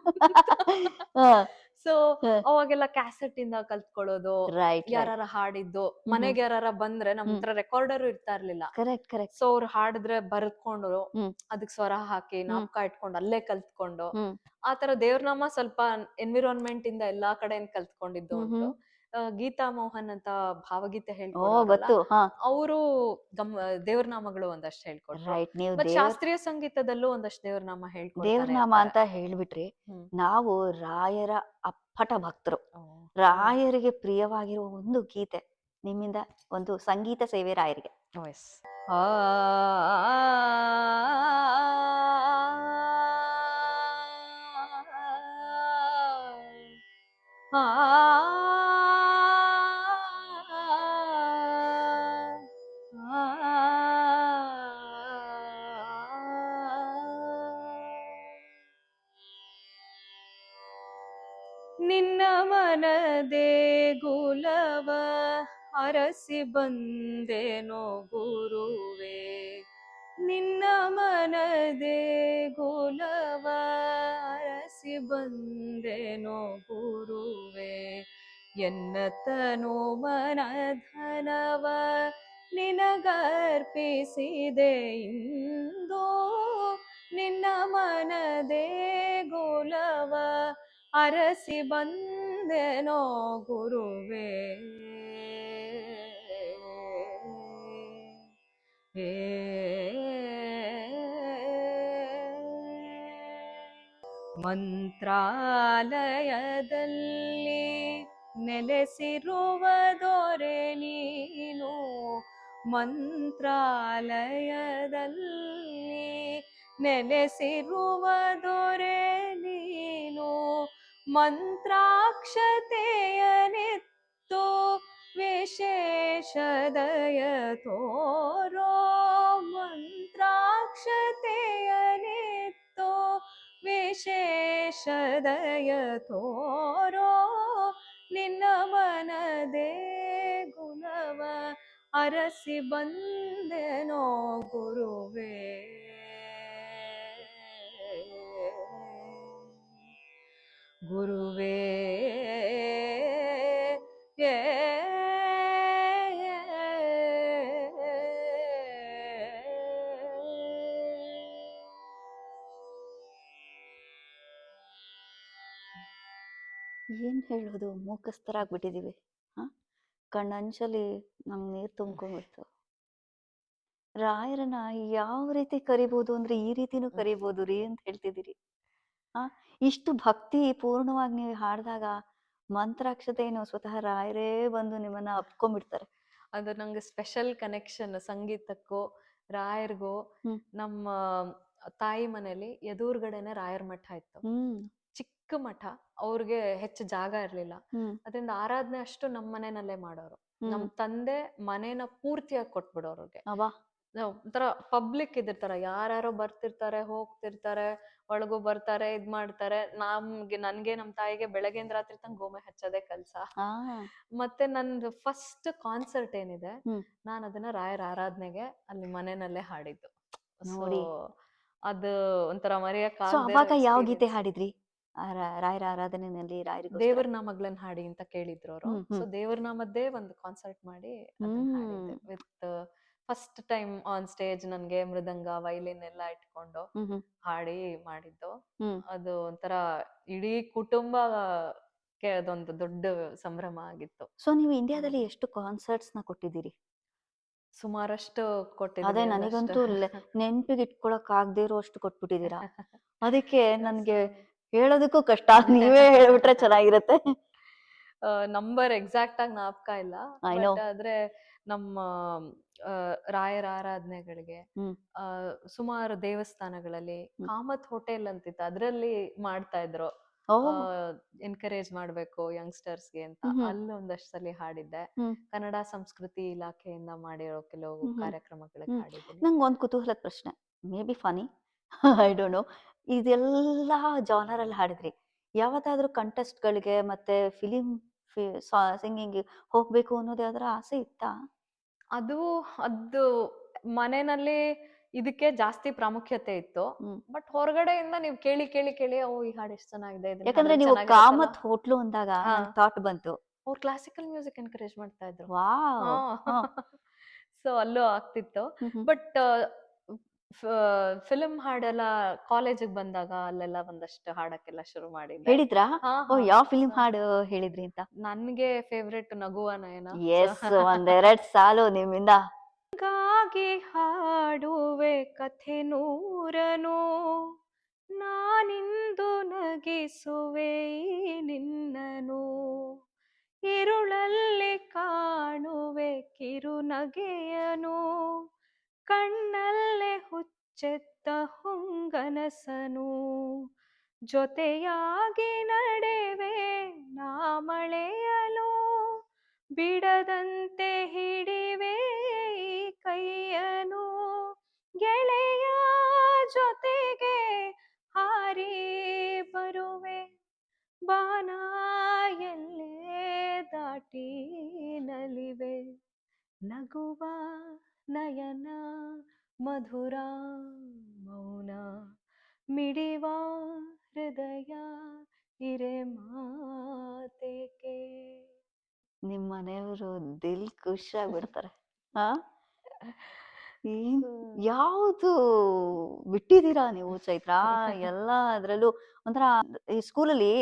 ಸೊ ಅವಾಗೆಲ್ಲ ಕ್ಯಾಸೆಟ್ ಇಂದ ಕಲ್ತ್ಕೊಳ್ಳೋದು, ಯಾರ ಹಾಡಿದ್ದು, ಮನೆಗೆ ಯಾರ ಬಂದ್ರೆ ನಮ್ ಹತ್ರ ರೆಕಾರ್ಡರು ಇರ್ತಾ ಇರ್ಲಿಲ್ಲ. ಸೊ ಅವ್ರು ಹಾಡಿದ್ರೆ ಬರ್ಕೊಂಡು ಅದಕ್ ಸ್ವರ ಹಾಕಿ ನಾಪ್ಕ ಇಟ್ಕೊಂಡು ಅಲ್ಲೇ ಕಲ್ತ್ಕೊಂಡು, ಆತರ ದೇವ್ರನಾಮ ಸ್ವಲ್ಪ ಎನ್ವಿರಾನ್ಮೆಂಟ್ ಇಂದ ಎಲ್ಲಾ ಕಡೆ ಕಲ್ತ್ಕೊಂಡಿದ್ದು ಉಂಟು. ಗೀತಾ ಮೋಹನ್ ಅಂತ ಭಾವಗೀತೆ ಹೇಳ್ಕೊಡೋರಲ್ಲ, ಅವರು ದೇವ್ರನಾಮಗಳು ಒಂದಷ್ಟು ಹೇಳ್ಕೊಟ್ರು. ಮತ್ತೆ ಶಾಸ್ತ್ರೀಯ ಸಂಗೀತದಲ್ಲೂ ಒಂದಷ್ಟು ದೇವ್ರನಾಮ ಹೇಳ್ಕೊಡ್ತಾರೆ. ದೇವ್ರನಾಮ ಅಂತ ಹೇಳ್ಬಿಟ್ರಿ, ನಾವು ರಾಯರ ಅಪ್ಪಟ ಭಕ್ತರು. ರಾಯರಿಗೆ ಪ್ರಿಯವಾಗಿರುವ ಒಂದು ಗೀತೆ ನಿಮ್ಮಿಂದ, ಒಂದು ಸಂಗೀತ ಸೇವೆ ರಾಯರಿಗೆ. ನಿನ್ನ ಮನದೇ ಗುಲವ ಅರಸಿ ಬಂದೇನೋ ಗುರುವೇ, ನಿನ್ನ ಮನದೇ ಗುಲವ ಅರಸಿ ಬಂದೇನೋ ಗುರುವೇ, ಎನ್ನತನು ಮನಧನವ ನಿನಗರ್ಪಿಸಿದೆ ಇಂದು, ನಿನ್ನ ಮನದೇ ಗುಲವ ಅರಸಿ ಬಂದೆನೋ ಗುರುವೇ. ಮಂತ್ರಾಲಯದಲ್ಲಿ ನೆಲೆಸಿರುವ ದೊರೆ ನೀನು, ಮಂತ್ರಾಲಯದಲ್ಲಿ ನೆಲೆಸಿರುವ ದೊರೆ ನೀನು, ಮಂತ್ರಾಕ್ಷತೆಯನಿತ್ತು ವಿಶೇಷ ದಯ ತೋರೋ, ಮಂತ್ರಾಕ್ಷತೆಯನಿತ್ತು ವಿಶೇಷ ದಯ ತೋರೋ, ನಿನ್ನ ಮನದೇ ಗುಣವ ಅರಸಿ ಬಂದೆನೋ ಗುರುವೇ. ಗುರುವೇ ಏನ್ ಹೇಳೋದು, ಮೂಕಸ್ಥರಾಗ್ಬಿಟ್ಟಿದೀವಿ. ಹ ಕಣ್ಣಂಚಲಿ ನಮ್ಗೆ ನೀರ್ ತುಂಬ್ಕೊಂಡ್ಬಿಡ್ತು. ರಾಯರನ್ನ ಯಾವ ರೀತಿ ಕರಿಬಹುದು ಅಂದ್ರೆ ಈ ರೀತಿನೂ ಕರಿಬಹುದು ರೀ ಅಂತ ಹೇಳ್ತಿದ್ದೀರಿ. ಆ ಇಷ್ಟು ಭಕ್ತಿ ಪೂರ್ಣವಾಗಿ ನೀವು ಹಾಡಿದಾಗ ಮಂತ್ರಾಕ್ಷತೆ ಏನು ಸ್ವತಃ ರಾಯರೇ ಬಂದು ನಿಮ್ಮನ್ನ ಅಪ್ಕೊಂಡ್ಬಿಡ್ತಾರೆ. ಅದು ನಂಗೆ ಸ್ಪೆಷಲ್ ಕನೆಕ್ಷನ್ ಸಂಗೀತಕ್ಕೂ ರಾಯರ್ಗೂ. ನಮ್ಮ ತಾಯಿ ಮನೇಲಿ ಎದುರುಗಡೆನೆ ರಾಯರ್ ಮಠ ಇತ್ತು, ಚಿಕ್ಕ ಮಠ. ಅವ್ರಿಗೆ ಹೆಚ್ಚು ಜಾಗ ಇರ್ಲಿಲ್ಲ, ಅದರಿಂದ ಆರಾಧನೆ ಅಷ್ಟು ನಮ್ಮ ಮನೆಯಲ್ಲೇ ಮಾಡೋರು. ನಮ್ ತಂದೆ ಮನೇನ ಪೂರ್ತಿಯಾಗಿ ಕೊಟ್ಬಿಡೋರು ಅವ್ರಿಗೆ. ಒಂಥರ ಪಬ್ಲಿಕ್ ಇದಿರ್ತಾರ, ಯಾರ್ಯಾರೋ ಬರ್ತಿರ್ತಾರೆ ಹೋಗ್ತಿರ್ತಾರೆ, ಒಳಗೂ ಬರ್ತಾರೆ, ಇದ್ ಮಾಡ್ತಾರೆ. ನನ್ಗೆ ನಮ್ ತಾಯಿಗೆ ಬೆಳಗ್ಗೆಯಿಂದ ರಾತ್ರಿ ತನಕ ಗೋಮೆ ಹಚ್ಚೋದೇ ಕೆಲ್ಸ. ಮತ್ತೆ ನಂದು ಫಸ್ಟ್ ಕಾನ್ಸರ್ಟ್ ಏನಿದೆ, ನಾನ್ ಅದನ್ನ ರಾಯರ ಆರಾಧನೆಗೆ ಅಲ್ಲಿ ಮನೆಯಲ್ಲೇ ಹಾಡಿದ್ದು. ನೋಡಿ, ಅದು ಒಂಥರ ಮರೆಯಕ್ ಅವಾಗ ಯಾವ ಗೀತೆ ಹಾಡಿದ್ರಿ ರಾಯರ ಆರಾಧನೆಯಲ್ಲಿ? ದೇವರ ನಾಮಗಳನ್ನ ಹಾಡಿ ಅಂತ ಕೇಳಿದ್ರು ಅವರು. ಸೊ ದೇವರ ನಾಮದ್ದೇ ಒಂದು ಕಾನ್ಸರ್ಟ್ ಮಾಡಿ with first time on stage ನನ್ಗೆ ಮೃದಂಗ ವೈಲಿನ್ ಎಲ್ಲ ಇಟ್ಕೊಂಡು ಹಾಡಿ ಮಾಡಿದ್ದು. ಅದು ಒಂಥರ ಇಡೀ ಕುಟುಂಬಕ್ಕೆ ಅದೊಂದು ದೊಡ್ಡ ಸಂಭ್ರಮ ಆಗಿತ್ತು. ಸೊ ನೀವು ಇಂಡಿಯಾದಲ್ಲಿ ಎಷ್ಟು ಕಾನ್ಸರ್ಟ್ಸ್ ನ ಕೊಟ್ಟಿದ್ದೀರಿ? ಸುಮಾರಷ್ಟು ಕೊಟ್ಟಿದ್ದೀನಿ. ಅದೇ ನನಗಂತೂ ನೆನ್ಪಿಗೆ ಇಟ್ಕೊಳಕ್ ಆಗದೆ ಇರೋ ಅಷ್ಟು ಕೊಟ್ಬಿಟ್ಟಿದ್ದೀರಾ. ಅದಕ್ಕೆ ನನ್ಗೆ ಹೇಳೋದಕ್ಕೂ ಕಷ್ಟ, ನೀವೇ ಹೇಳ್ಬಿಟ್ರೆ ಚೆನ್ನಾಗಿರುತ್ತೆ. ನಂಬರ್ ಎಕ್ಸಾಕ್ಟ್ ಆಗಿ ಜ್ಞಾಪಕ ಇಲ್ಲ, ಆದ್ರೆ ನಮ್ಮ ರಾಯರ ಆರಾಧನೆಗಳಿಗೆ ಸುಮಾರು ದೇವಸ್ಥಾನಗಳಲ್ಲಿ ಕಾಮತ್ ಹೋಟೆಲ್ ಅಂತಿತ್ತು, ಅದ್ರಲ್ಲಿ ಮಾಡ್ತಾ ಇದ್ರು. ಎನ್ಕರೇಜ್ ಮಾಡ್ಬೇಕು ಯಂಗ್ಸ್ಟರ್ಸ್ಗೆ ಅಂತ ಅಲ್ಲಿ ಒಂದಷ್ಟು ಸಲ ಹಾಡಿದ್ದೆ. ಕನ್ನಡ ಸಂಸ್ಕೃತಿ ಇಲಾಖೆಯಿಂದ ಮಾಡಿರೋ ಕೆಲವು ಕಾರ್ಯಕ್ರಮಗಳಿಗೆ ಹಾಡಿದ್ದೀನಿ. ನಂಗೆ ಒಂದು ಕುತೂಹಲದ ಪ್ರಶ್ನೆ, maybe funny, I don't know. ಇದೆಲ್ಲ ಜಾನರ್ ಅಲ್ಲಿ ಹಾಡಿದ್ರಿ, ಯಾವತ್ತಾದ್ರೂ ಕಂಟೆಸ್ಟ್ ಗಳಿಗೆ ಮತ್ತೆ ಫಿಲಿಂ ಸಿಂಗಿಂಗ್ ಹೋಗ್ಬೇಕು ಅನ್ನೋದು ಯಾವ್ದಾರ ಆಸೆ ಇತ್ತಾ? ಅದು ಮನೆಯಲ್ಲಿ ಇದಕ್ಕೆ ಜಾಸ್ತಿ ಪ್ರಾಮುಖ್ಯತೆ ಇತ್ತು. ಬಟ್ ಹೊರಗಡೆಯಿಂದ ನೀವು ಕೇಳಿ ಕೇಳಿ ಕೇಳಿ ಈ ಹಾಡು ಎಷ್ಟು ಚೆನ್ನಾಗಿದೆ. ಯಾಕಂದ್ರೆ ನೀವು ಕಾಮತ್ ಹೋಟ್ಲು ಅಂದಾಗ ಥಾಟ್ ಬಂತು, ಅವ್ರು ಕ್ಲಾಸಿಕಲ್ ಮ್ಯೂಸಿಕ್ ಎನ್ಕರೇಜ್ ಮಾಡ್ತಾ ಇದ್ರು. ಸೊ ಅಲ್ಲೂ ಆಗ್ತಿತ್ತು. ಬಟ್ ಫಿಲ್ಮ್ ಹಾಡೆಲ್ಲ ಕಾಲೇಜಿಗೆ ಬಂದಾಗ ಅಲ್ಲೆಲ್ಲ ಒಂದಷ್ಟು ಹಾಡಕ್ಕೆಲ್ಲ ಶುರು ಮಾಡಿದ್ದೆ. ಹೇಳಿದ್ರಾ? ಯಾವ ಫಿಲ್ಮ್ ಹಾಡು ಹೇಳಿದ್ರಿ ಅಂತ? ನನ್ಗೆ ಫೇವ್ರೆಟ್ ನಗುವ ನಯನ. ಎಸ್, ಒಂದೆರಡು ಸಾಲು ನಿಮ್ಮಿಂದ. ಗಾಗಿ ಹಾಡುವೆ ಕಥೆ ನೂರನು, ನಾನಿಂದು ನಗಿಸುವೆ ನಿನ್ನನು, ഇരുಳಲ್ಲಿ ಕಾಣುವೆ ಕಿರು ನಗೆಯನು, ಕಣ್ಣಲ್ಲೇ ಹುಚ್ಚೆತ್ತ ಹೊಂಗನಸನು, ಜೊತೆಯಾಗಿ ನಡೆವೆ ನಾ ಮಳೆಯಲು, ಬಿಡದಂತೆ ಹಿಡಿವೆ ಕೈಯನು, ಗೆಳೆಯ ಜೊತೆಗೆ ಹಾರಿ ಬರುವೆ, ಬಾನ ಎಲ್ಲೇ ದಾಟಿ ನಲಿವೆ, ನಗುವ ನಯನ ಮಧುರ ಮೌನ, ಮಿಡಿವ ಹೃದಯ ಇರೆ ಮಾತೇಕೆ. ನಿಮ್ಮ ಮನೆಯವರು ದಿಲ್ ಖುಷಿ ಆಗ್ಬಿಡ್ತಾರೆ. ಯಾವುದು ಬಿಟ್ಟಿದ್ದೀರಾ ನೀವು ಚೈತ್ರ? ಎಲ್ಲ ಅದ್ರಲ್ಲೂ ಒಂಥರ ಈ ಸ್ಕೂಲಲ್ಲಿ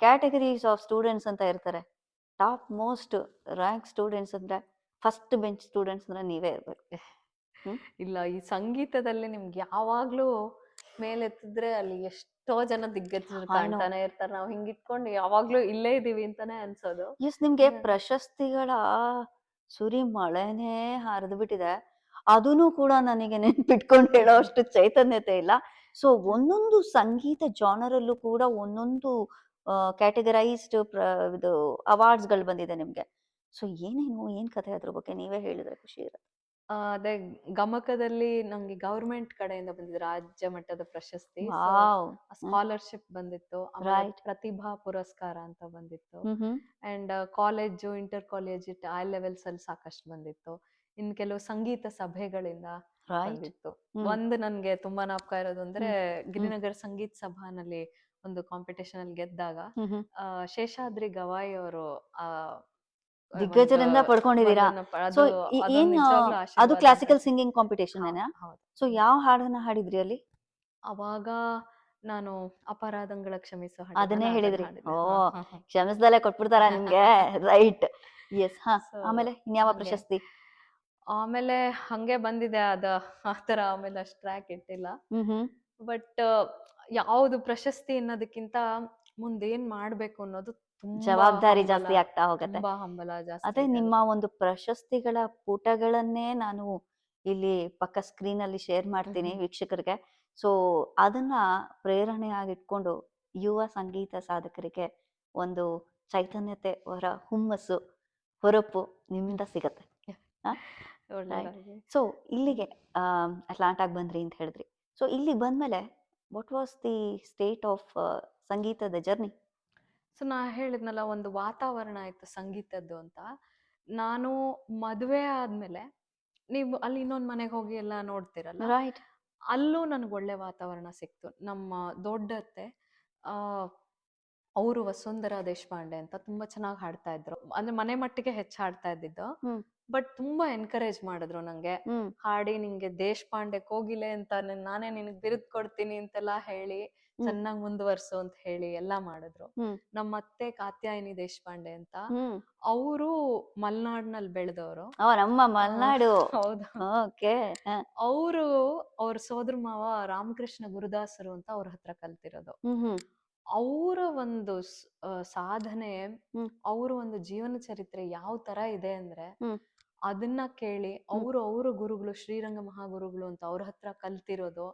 ಕ್ಯಾಟಗರೀಸ್ ಆಫ್ ಸ್ಟೂಡೆಂಟ್ಸ್ ಅಂತ ಇರ್ತಾರೆ. ಟಾಪ್ ಮೋಸ್ಟ್ ರ್ಯಾಂಕ್ ಸ್ಟೂಡೆಂಟ್ಸ್ ಅಂದ್ರೆ ಫಸ್ಟ್ ಬೆಂಚ್ ಸ್ಟೂಡೆಂಟ್ಸ್ ಅಂದ್ರೆ ನೀವೇ ಇರ್ಬೇಕು. ಇಲ್ಲ, ಈ ಸಂಗೀತದಲ್ಲಿ ನಿಮ್ಗೆ ಯಾವಾಗ್ಲೂ ಮೇಲೆ ಎತ್ತಿದ್ರೆ ಅಲ್ಲಿ ಎಷ್ಟೋ ಜನ ದಿಗ್ಗಜರು I know. ಕಾಣ್ತಾನೆ ಇರ್ತಾರೆ. ನಾವು ಹಿಂಗ್ ಇಟ್ಕೊಂಡು ಯಾವಾಗ್ಲೂ ಇಲ್ಲೇ ಇದೀವಿ ಅಂತಾನೆ ಅನ್ಸೋದು. ಎಸ್, ನಿಮ್ಗೆ ಹ್ಮ್. ಪ್ರಶಸ್ತಿಗಳ ಸುರಿಮಳೆನೇ ಹರಿದು ಬಿಟ್ಟಿದೆ. ಅದನ್ನು ಕೂಡ ನನಗೆ ನೆನ್ಪಿಟ್ಕೊಂಡು ಹೇಳೋ ಅಷ್ಟು ಚೈತನ್ಯತೆ ಇಲ್ಲ. ಸೊ ಒಂದೊಂದು ಸಂಗೀತ ಜಾನರ್ ಅಲ್ಲೂ ಕೂಡ ಒಂದೊಂದು ಕ್ಯಾಟಗರೈಸ್ಡ್ ಇದು ಅವಾರ್ಡ್ಸ್ಗಳು ಬಂದಿದೆ ನಿಮ್ಗೆ. ಸೊ ಏನ್ ಕಥೆ ಅದ್ರ ಬಗ್ಗೆ ನೀವೇ ಹೇಳಿದ್ರೆ ಖುಷಿ ಇರುತ್ತೆ. ಅದೇ ಗಮಕದಲ್ಲಿ ನಂಗೆ ಗವರ್ಮೆಂಟ್ ಕಡೆಯಿಂದ ಬಂದಿದ್ದು ರಾಜ್ಯ ಮಟ್ಟದ ಪ್ರಶಸ್ತಿ. So wow. ಸ್ಕಾಲರ್ಶಿಪ್ ಬಂದಿತ್ತು. ಆಮೇಲೆ ರೈಟ್. ಪ್ರತಿಭಾ ಪುರಸ್ಕಾರ ಅಂತ ಬಂದಿತ್ತು. ಹ್ಮ್. ಅಂಡ್ ಕಾಲೇಜು, ಇಂಟರ್ ಕಾಲೇಜ್ ಆ ಲೆವೆಲ್ಸ್ ಅಲ್ಲಿ ಸಾಕಷ್ಟು ಬಂದಿತ್ತು. ಇನ್ ಕೆಲವು ಸಂಗೀತ ಸಭೆಗಳಿಂದ ರೈಟ್. ಬಂದಿತ್ತು. ಹ್ಮ್. ಒಂದು ನನ್ಗೆ ತುಂಬಾ ಜ್ಞಾಪಕ ಇರೋದು ಅಂದ್ರೆ ಗಿರಿನಗರ ಸಂಗೀತ ಸಭಾನಲ್ಲಿ ಒಂದು ಕಾಂಪಿಟೇಷನ್ ಅಲ್ಲಿ ಗೆದ್ದಾಗ ಹ್ಮ್. ಶೇಷಾದ್ರಿ ಗವಾಯಿ ಅವರು ಆ ದಿಗ್ಗಜರಿಂದ ಒಂದು ಪಡ್ಕೊಂಡಿದೀರಾ. ಅದು ಸೊ ಅದೊಂದು ಏನ್ ನಿಜವಾಗ್ಲೂ ಅದು ಆಶೀರ್ವಾದ ಅಂತ ಕ್ಲಾಸಿಕಲ್ ಸಿಂಗಿಂಗ್ ಕಾಂಪಿಟೇಷನ್ ಹೌದು, ಏನ? ಹೌದು. ಸೊ ಯಾವ ಹಾಡನ್ನ ಹಾಡಿದ್ರಿ ಅಲ್ಲಿ? ಅವಾಗ ನಾನು ಅಪರಾಧಗಳ ಕ್ಷಮಿಸು ಅದನ್ನೇ ಹಾಡಿದ್ನಲ್ಲ ಅದನ್ನ ಹೇಳಿದ್ರಿ. ಹಾಡಿದ್ದೆ. ಓ, ಹಾ, ಹಾ, ಹಾ. ಕ್ಷಮಿಸ್ದಲೆ ಕೊಟ್ಬಿಡ್ತಾರ ನಿಮ್ಗೆ? ರೈಟ್. ಎಸ್. ಹಾ, ಸೊ ಆಮೇಲೆ ಇನ್ಯಾವ ಹಂಗೆ ಪ್ರಶಸ್ತಿ? ಆಮೇಲೆ ಹಂಗೆ ಬಂದಿದೆ ಅದ ಆತರ. ಆಮೇಲೆ ಅಷ್ಟು ಟ್ರ್ಯಾಕ್ ಇಟ್ಟಿಲ್ಲ. ಹ್ಮ್. ಬಟ್ ಯಾವ್ದು ಪ್ರಶಸ್ತಿ ಅನ್ನೋದಕ್ಕಿಂತ ಮುಂದೇನ್ ಮಾಡ್ಬೇಕು ಅನ್ನೋದು ತುಂಬಾ ಜವಾಬ್ದಾರಿ ಹಂಬಲ, ಜಾಸ್ತಿ ಆಗ್ತಾ ಹೋಗತ್ತೆ. ತುಂಬಾ ಹಂಬಲ ಜಾಸ್ತಿ ಅದೇ ಇದೆ ನಿಮ್ಮ ಅದು. ಒಂದು ಪ್ರಶಸ್ತಿಗಳ ಪುಟಗಳನ್ನೇ ನಾನು ಇಲ್ಲಿ ಪಕ್ಕ ಸ್ಕ್ರೀನ್ ಅಲ್ಲಿ ಶೇರ್ ಮಾಡ್ತೀನಿ ವೀಕ್ಷಕರಿಗೆ. ಸೊ ಅದನ್ನ ಪ್ರೇರಣೆಯಾಗಿಟ್ಕೊಂಡು ಯುವ ಸಂಗೀತ ಸಾಧಕರಿಗೆ ಒಂದು ಚೈತನ್ಯತೆ, ಹುಮ್ಮಸ್ಸು, ಹೊರಪು ನಿಮ್ಮಿಂದ ಸಿಗತ್ತೆ. ರೈಟ್. ಒಳ್ಳೇದಾಗ್ಲಿ. ಸೊ ಇಲ್ಲಿಗೆ ಅಟ್ಲಾಂಟಾಗ್ ಬಂದ್ರಿ ಅಂತ ಹೇಳಿದ್ರಿ. ಸೊ ಇಲ್ಲಿಗೆ ಬಂದ್ಮೇಲೆ what was the state of ಸಂಗೀತದ ಜರ್ನಿ? ಸೊ ನಾ ಹೇಳಿದ್ನಲ್ಲ, ಒಂದು ವಾತಾವರಣ ಆಯ್ತು ಸಂಗೀತದ್ದು ಅಂತ. ನಾನು ಮದುವೆ ಆದ್ಮೇಲೆ ನೀವು ಅಲ್ಲಿ ಇನ್ನೊಂದ್ ಮನೆಗೆ ಹೋಗಿ ಎಲ್ಲ ನೋಡ್ತಿರಲ್ಲ, ರೈಟ್. ಅಲ್ಲೂ ನನಗೆ ಒಳ್ಳೆ ವಾತಾವರಣ ಸಿಕ್ತು. ನಮ್ಮ ದೊಡ್ಡತ್ತೆ ಆ ಅವರು ವಸುಂಧರಾ ದೇಶಪಾಂಡೆ ಅಂತ ತುಂಬಾ ಚೆನ್ನಾಗಿ ಹಾಡ್ತಾ ಇದ್ರು. ಅಂದ್ರೆ ಮನೆ ಮಟ್ಟಿಗೆ ಹೆಚ್ಚು ಹಾಡ್ತಾ ಇದ್ದಿದ್ದು. ಹ್ಮ್. ಬಟ್ ತುಂಬಾ ಎನ್ಕರೇಜ್ ಮಾಡಿದ್ರು ನಂಗೆ. ಹ್ಮ್. ಹಾಡಿ ನಿಂಗೆ ದೇಶಪಾಂಡೆ ಕೋಗಿಲೆ ಅಂತ ನಾನೇ ನಿನಗ್ ಬಿರುದ್ ಕೊಡ್ತೀನಿ ಅಂತೆಲ್ಲಾ ಹೇಳಿ ಚೆನ್ನಾಗ್ ಮುಂದುವರ್ಸು ಅಂತ ಹೇಳಿ ಎಲ್ಲಾ ಮಾಡಿದ್ರು. ನಮ್ಮ ಅತ್ತೆ ಕಾತ್ಯಾಯಿನಿ ದೇಶಪಾಂಡೆ ಅಂತ, ಹ್ಮ್. ಅವರು ಮಲ್ನಾಡ್ನಲ್ಲಿ ಬೆಳೆದವರು. ನಮ್ಮ ಮಲ್ನಾಡು. ಹೌದು. ಓಕೆ. ಅವರು ಅವ್ರ ಸೋದರ ಮಾವ ರಾಮಕೃಷ್ಣ ಗುರುದಾಸರು ಅಂತ ಅವ್ರ ಹತ್ರ ಕಲ್ತಿರೋದು. ಅವರ ಒಂದು ಸಾಧನೆ, ಅವರ ಒಂದು ಜೀವನ ಚರಿತ್ರೆ ಯಾವ ತರ ಇದೆ ಅಂದ್ರೆ, ಅದನ್ನ ಕೇಳಿ ಅವರು ಗುರುಗಳು ಶ್ರೀರಂಗ ಮಹಾಗುರುಗಳು ಅಂತ ಅವ್ರ ಹತ್ರ ಕಲ್ತಿರೋದು,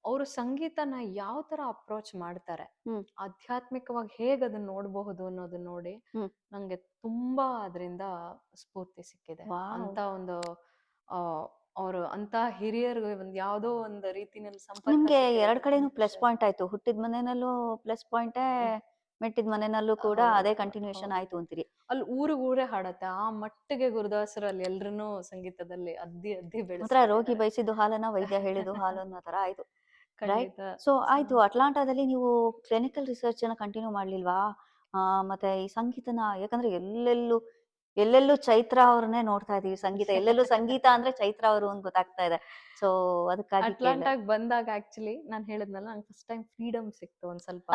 ಅವರು ಸಂಗೀತನ ಯಾವ ತರ ಅಪ್ರೋಚ್ ಮಾಡ್ತಾರೆ, ಆಧ್ಯಾತ್ಮಿಕವಾಗಿ ಹೇಗ್ ಅದನ್ನ ನೋಡಬಹುದು ಅನ್ನೋದನ್ನ ನೋಡಿ ನಂಗೆ ತುಂಬಾ ಅದರಿಂದ ಸ್ಫೂರ್ತಿ ಸಿಕ್ಕಿದೆ. ಅಂತ ಒಂದು ಅವರು ಅಂತ ಹಿರಿಯರು ಒಂದ್ ಯಾವ್ದೋ ಒಂದು ರೀತಿನಲ್ಲಿ ಸಂಪರ್ಕ ನಿಮ್ಗೆ ಎರಡ್ ಸಿಕ್ಕಿರೋದು ಕಡೆನೂ ತುಂಬಾ ಪ್ಲಸ್ ಖುಷಿ ಪಾಯಿಂಟ್ ಆಯ್ತು. ಹುಟ್ಟಿದ ಮನೆಯಲ್ಲೂ ಪ್ಲಸ್ ಪಾಯಿಂಟೇ, ಮೆಟ್ಟಿದ ಮನೆಯಲ್ಲೂ ಕೂಡ ಹೌದು, ಅದೇ ಹೌದು, ಕಂಟಿನ್ಯೂಷನ್ ಹೌದು. ಆಯ್ತು ಅಂತೀರಿ. ಅಲ್ಲಿ ಊರೇ ಹಾಡತ್ತೆ. ಆ ಮಟ್ಟಿಗೆ ಗುರುದಾಸರು ಅಲ್ಲಿ ಎಲ್ರನ್ನೂ ಸಂಗೀತದಲ್ಲಿ ಅದ್ದಿ ಮಾತ್ರ ಬೆಳೆಸ್ಬಿಟ್ಟಿದ್ದಾರೆ. ರೋಗಿ ಬಯಸಿದ್ದು ಹಾಲನ್ನ ವೈದ್ಯ ಹೇಳಿದ್ದು ಹಾಲು ಅನ್ನೋ ತರ ಆಯ್ತು. ರೈಟ್. ಖಂಡಿತ. ಸೊ ಆಯ್ತು, ಅಟ್ಲಾಂಟಾದಲ್ಲಿ ನೀವು ಕ್ಲಿನಿಕಲ್ ರಿಸರ್ಚ್ ಅನ್ನ ಕಂಟಿನ್ಯೂ ಮಾಡ್ಲಿಲ್ವಾ? ಮತ್ತೆ ಈ ಸಂಗೀತನ, ಯಾಕಂದ್ರೆ ಎಲ್ಲೆಲ್ಲೂ ಚೈತ್ರ ಅವ್ರನ್ನೇ ನೋಡ್ತಾ ಇದೀವಿ. ಸಂಗೀತ ಎಲ್ಲೆಲ್ಲೂ ಸಂಗೀತ ಅಂದ್ರೆ ಚೈತ್ರ ಅವರು ಅಂತ ಗೊತ್ತಾಗ್ತಾ ಇದೆ. ಸೊ ಅದಕ್ಕಾಗಿ ಕೇಳಿದೆ. ಅಟ್ಲಾಂಟಾಗ್ ಬಂದಾಗ ಆಕ್ಚುಲಿ ನಾನ್ ಹೇಳಿದ್ನಲ್ಲ, ನಂಗೆ ಫಸ್ಟ್ ಟೈಮ್ ಫ್ರೀಡಮ್ ಸಿಕ್ತು ಒಂದ್ ಸ್ವಲ್ಪ.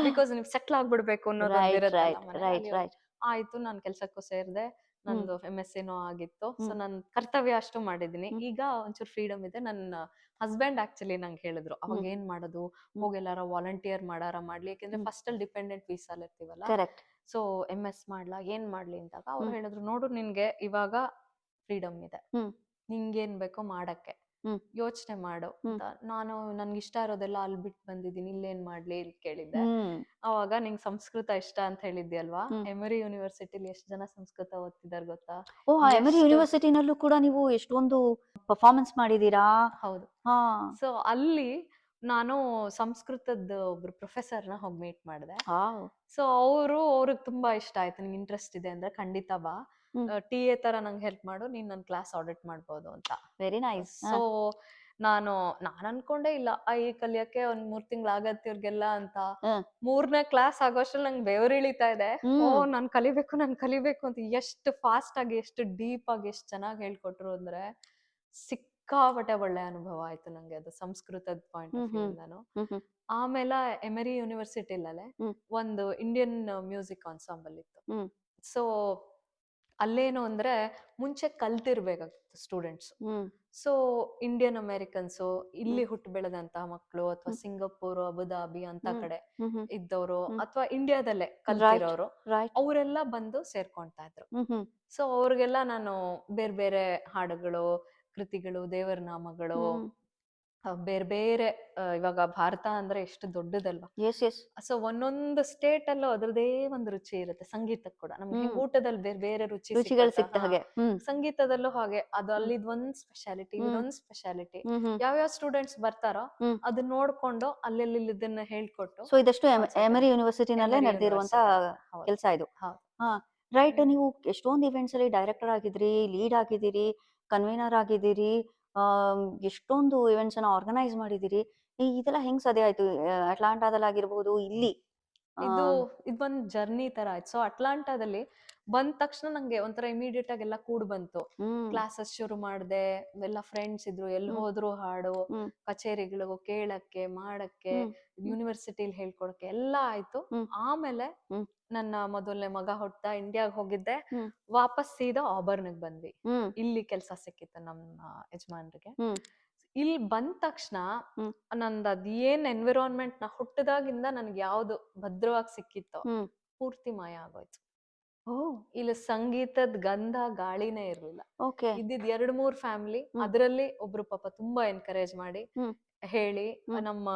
ಬಿಕಾಸ್ ನೀವು ಸೆಟ್ಲ್ ಆಗ್ಬಿಡ್ಬೇಕು ಅನ್ನೋದೊಂದಿರತ್ತಲ್ಲ ಮನೇಲಿ. ರೈಟ್. ಆಯ್ತು, ನಾನ್ ಕೆಲ್ಸಕ್ಕೂ ಸೇರ್ದೆ. ನಂದು MSc ಆಗಿತ್ತು. ಸೊ ನನ್ ಕರ್ತವ್ಯ ಅಷ್ಟು ಮಾಡಿದೀನಿ. ಈಗ ಒಂಚೂರು ಫ್ರೀಡಮ್ ಇದೆ. ನನ್ನ ಹಸ್ಬೆಂಡ್ ಆಕ್ಚುಲಿ ನಂಗೆ ಹೇಳಿದ್ರು, ಅವಾಗ ಏನ್ ಮಾಡೋದು, ಹೋಗೆಲ್ಲಾರ ವಾಲಂಟಿಯರ್ ಮಾಡ್ಲಿ. ಯಾಕಂದ್ರೆ ಫಸ್ಟ್ ಅಲ್ಲಿ ಡಿಪೆಂಡೆಂಟ್ ವೀಸಾಲ್ ಇರ್ತೀವಲ್ಲ. ಕರೆಕ್ಟ್. ಸೊ MS ಮಾಡ್ಲಾ, ಏನ್ ಮಾಡ್ಲಿ ಅಂದಾಗ ಅವ್ರು ಹೇಳಿದ್ರು, ನೋಡು ನಿನ್ಗೆ ಇವಾಗ ಫ್ರೀಡಮ್ ಇದೆ, ನಿಂಗೇನ್ ಬೇಕೋ ಮಾಡಕ್ಕೆ ಯೋಚನೆ ಮಾಡು ಅಂತ. ನಾನು ನನ್ಗೆ ಇಷ್ಟ ಇರೋದೆಲ್ಲ ಅಲ್ಲಿ ಬಿಟ್ಟು ಬಂದಿದ್ದೀನಿ, ಇಲ್ಲೇನ್ ಮಾಡ್ಲಿ ಇಲ್ಲಿ ಕೇಳಿದ್ದೆ. ಅವಾಗ ನಿಂಗೆ ಸಂಸ್ಕೃತ ಇಷ್ಟ ಅಂತ ಹೇಳಿದ್ಯಲ್ವಾ, ಎಮರಿ ಯೂನಿವರ್ಸಿಟಿಲಿ ಎಷ್ಟು ಜನ ಸಂಸ್ಕೃತ ಓದ್ತಿದಾರೆ ಗೊತ್ತಾ? ಎಮರಿ ಯೂನಿವರ್ಸಿಟಿನಲ್ಲೂ ಕೂಡ ನೀವು ಎಷ್ಟೊಂದು ಪರ್ಫಾರ್ಮೆನ್ಸ್ ಮಾಡಿದೀರಾ. ಹೌದು. ಸೊ ಅಲ್ಲಿ ನಾನು ಸಂಸ್ಕೃತದ ಒಬ್ರು ಪ್ರೊಫೆಸರ್ನ ಹೋಗಿ ಮೀಟ್ ಮಾಡಿದೆ. ಸೊ ಅವ್ರಿಗೆ ತುಂಬಾ ಇಷ್ಟ ಆಯ್ತು. ನಿಂಗೆ ಇಂಟ್ರೆಸ್ಟ್ ಇದೆ ಅಂದ್ರೆ ಖಂಡಿತ ಬಾ, TA ತರ ನಂಗೆ ಹೆಲ್ಪ್ ಮಾಡು, ನೀನ್ ನನ್ನ ಕ್ಲಾಸ್ ಆಡಿಟ್ ಮಾಡ್ಬೋದು ಅಂತ. Very nice. ಸೊ ನಾನ್ ಅನ್ಕೊಂಡೆ ಇಲ್ಲ ಕಲಿಯಕ್ಕೆ ಒಂದ್ 3 ತಿಂಗಳು ಆಗತ್ತೆ ಇವ್ರಿಗೆಲ್ಲ ಅಂತ. 3ನೇ ಕ್ಲಾಸ್ ಆಗೋಷ್ಟ್ರಲ್ಲಿ ನಂಗೆ ಬೆವರಿಳಿತಾ ಇದೆ. ನಾನ್ ಕಲಿಬೇಕು ಅಂತ. ಎಷ್ಟು ಫಾಸ್ಟ್ ಆಗಿ, ಎಷ್ಟು ಡೀಪ್ ಆಗಿ, ಎಷ್ಟು ಚೆನ್ನಾಗಿ ಹೇಳ್ಕೊಟ್ರು ಅಂದ್ರೆ ಸಿಕ್ಕಾಪಟ್ಟೆ ಒಳ್ಳೆ ಅನುಭವ ಆಯ್ತು ನಂಗೆ ಅದು ಸಂಸ್ಕೃತದ ಪಾಯಿಂಟ್ ಆಫ್ ವ್ಯೂ ಇಂದಾನು. ಆಮೇಲೆ ಎಮರಿ ಯೂನಿವರ್ಸಿಟಿಲಲ್ಲೇ ಒಂದು ಇಂಡಿಯನ್ ಮ್ಯೂಸಿಕ್ ಆನ್ಸಾಂಬಲ್ ಇತ್ತು. ಸೊ ಅಲ್ಲೇನು ಅಂದ್ರೆ ಮುಂಚೆ ಕಲ್ತಿರ್ಬೇಕಾಗಿತ್ತು ಸ್ಟೂಡೆಂಟ್ಸ್. ಹ್ಮ್ ಸೊ ಇಂಡಿಯನ್ ಅಮೆರಿಕನ್ಸು, ಇಲ್ಲಿ ಹ್ಮ್ ಹುಟ್ಟು ಬೆಳೆದಂತಹ ಮಕ್ಕಳು, ಅಥವಾ ಹ್ಮ್ ಸಿಂಗಾಪುರ್, ಅಬುದಾಬಿ ಅಂತ ಹ್ಮ್ ಕಡೆ ಹ್ಮ್ ಇದ್ದವರು, ಹ್ಮ್ ಅಥವಾ ಇಂಡಿಯಾದಲ್ಲೇ ರೈಟ್ ಕಲ್ತಿರೋರು, ರೈಟ್ ಅವರೆಲ್ಲ ಬಂದು ಸೇರ್ಕೊಂತಾ ಇದ್ರು. ಹ್ಮ್ ಸೊ ಅವ್ರಿಗೆಲ್ಲ ನಾನು ಬೇರೆ ಬೇರೆ ಹಾಡುಗಳು, ಕೃತಿಗಳು, ದೇವರ ನಾಮಗಳು, ಹ್ಮ್ ಬೇರೆ ಬೇರೆ, ಇವಾಗ ಭಾರತ ಅಂದ್ರೆ ಎಷ್ಟು ದೊಡ್ಡದಲ್ವಾ. ಎಸ್ ಎಸ್ ಸೊ ಒಂದೊಂದು ಸ್ಟೇಟ್ ಅಲ್ಲೂ ಅದ್ರದೇ ಒಂದು ರುಚಿ ಇರುತ್ತೆ. ಸಂಗೀತಕ್ಕೆ ಕೂಡ ನಮ್ಗೆ ಹೆಂಗ್ ಊಟದಲ್ಲಿ ಬೇರೆ ಬೇರೆ ರುಚಿ ರುಚಿಗಳು ಸಿಕ್ಕತ್ತ, ಸಿಕ್ತ ಹಾಗೆ ಸಂಗೀತದಲ್ಲೂ ಹಾಗೆ. ಅದು ಹ್ಮ್ ಅಲ್ಲಿದ್ ಒಂದ್ ಸ್ಪೆಷಾಲಿಟಿ, ಹ್ಮ್ ಇದೊಂದ್ ಸ್ಪೆಷಾಲಿಟಿ. ಹ್ಮ್ ಹ್ಮ್ ಯಾವ್ಯಾವ ಸ್ಟೂಡೆಂಟ್ಸ್ ಬರ್ತಾರೋ ಹ್ಮ್ ಅದನ್ನ ನೋಡ್ಕೊಂಡು ಅಲ್ಲೆಲ್ಲಿ ಇದನ್ನ ಹೇಳ್ಕೊಟ್ಟು so ಇದಷ್ಟು concert emery ಯೂನಿವರ್ಸಿಟಿನಲ್ಲೇ emery ನಡೆದಿರುವಂತ university. ಹೌದು ಕೆಲಸ ಇದು. ಹೌದು. ಹಾ ರೈಟ್. ಹ್ಮ್. ನೀವು ಎಷ್ಟೊಂದು ಇವೆಂಟ್ಸ್ ಅಲ್ಲಿ ಡೈರೆಕ್ಟರ್ ಆಗಿದ್ದೀರಿ, ಲೀಡ್ ಆಗಿದ್ದೀರಿ, ಕನ್ವೀನರ್ ಆಗಿದ್ದೀರಿ, ಎಷ್ಟೊಂದು ಇವೆಂಟ್ಸ್ ಅನ್ನ ಆರ್ಗನೈಸ್ ಮಾಡಿದ್ದೀರಿ. ಇದೆಲ್ಲ ಹೆಂಗ್ ಸಾಧ್ಯ ಆಯ್ತು? ಅಟ್ಲಾಂಟಾದಲ್ಲಿ ಆಗಿರ್ಬೋದು, ಇಲ್ಲಿ ಇದು ಇದೊಂದ್ ಜರ್ನಿ ತರ ಆಯ್ತು. ಸೊ ಅಟ್ಲಾಂಟಾದಲ್ಲಿ ಬಂದ ತಕ್ಷಣ ನಂಗೆ ಒಂಥರ ಇಮಿಡಿಯೇಟ್ ಆಗಿ ಎಲ್ಲ ಕೂಡ್ ಬಂತು. ಹ್ಮ್ ಕ್ಲಾಸಸ್ ಶುರು ಮಾಡ್ದೆ, ಎಲ್ಲ ಫ್ರೆಂಡ್ಸ್ ಇದ್ರು, ಎಲ್ಲಿ ಹ್ಮ್ ಹೋದ್ರು ಹಾಡು, ಹ್ಮ್ ಕಚೇರಿಗಳು ಕೇಳಕ್ಕೆ, ಮಾಡಕ್ಕೆ, ಹ್ಮ್ ಯೂನಿವರ್ಸಿಟಿಲಿ ಹೇಳ್ಕೊಡಕ್ಕೆ ಎಲ್ಲ ಆಯ್ತು. ಹ್ಮ್ ಆಮೇಲೆ ಹ್ಮ್ ನನ್ನ ಮೊದಲನೇ ಮಗ ಹುಟ್ಟ ಇಂಡಿಯಾಗ್ ಹೋಗಿದ್ದೆ. ಹ್ಮ್ ವಾಪಸ್ ಸೀದಾ ಆಬರ್ನ್ಗ್ ಬಂದ್ವಿ. ಹ್ಮ್ ಇಲ್ಲಿ ಕೆಲ್ಸ ಸಿಕ್ಕಿತ್ತು ನಮ್ಮ ಯಜಮಾನ್ರಿಗೆ. ಹ್ಮ್ ಇಲ್ಲಿ ಬಂದ ತಕ್ಷಣ ಹ್ಮ್ ನಂದು ಅದ್ ಏನ್ ಎನ್ವಿರಾನ್ಮೆಂಟ್ ನ ಹುಟ್ಟದಾಗಿಂದ ನನ್ಗೆ ಯಾವ್ದು ಭದ್ರವಾಗಿ ಸಿಕ್ಕಿತ್ತೋ ಹ್ಮ್ ಪೂರ್ತಿ ಮಾಯ ಆಗೋಯ್ತು. ಓ ಇಲ್ಲಿ ಸಂಗೀತದ ಗಂಧ ಗಾಳಿನೇ ಇರ್ಲಿಲ್ಲ. ಓಕೆ ಇದ್ದಿದ್ 2-3 ಫ್ಯಾಮಿಲಿ, ಹ್ಮ್ ಅದ್ರಲ್ಲಿ ಒಬ್ರು ಪಾಪ ತುಂಬಾ ಎನ್ಕರೇಜ್ ಮಾಡಿ ಹ್ಮ್ ಹೇಳಿ, ಹ್ಮ್ ನಮ್ಮ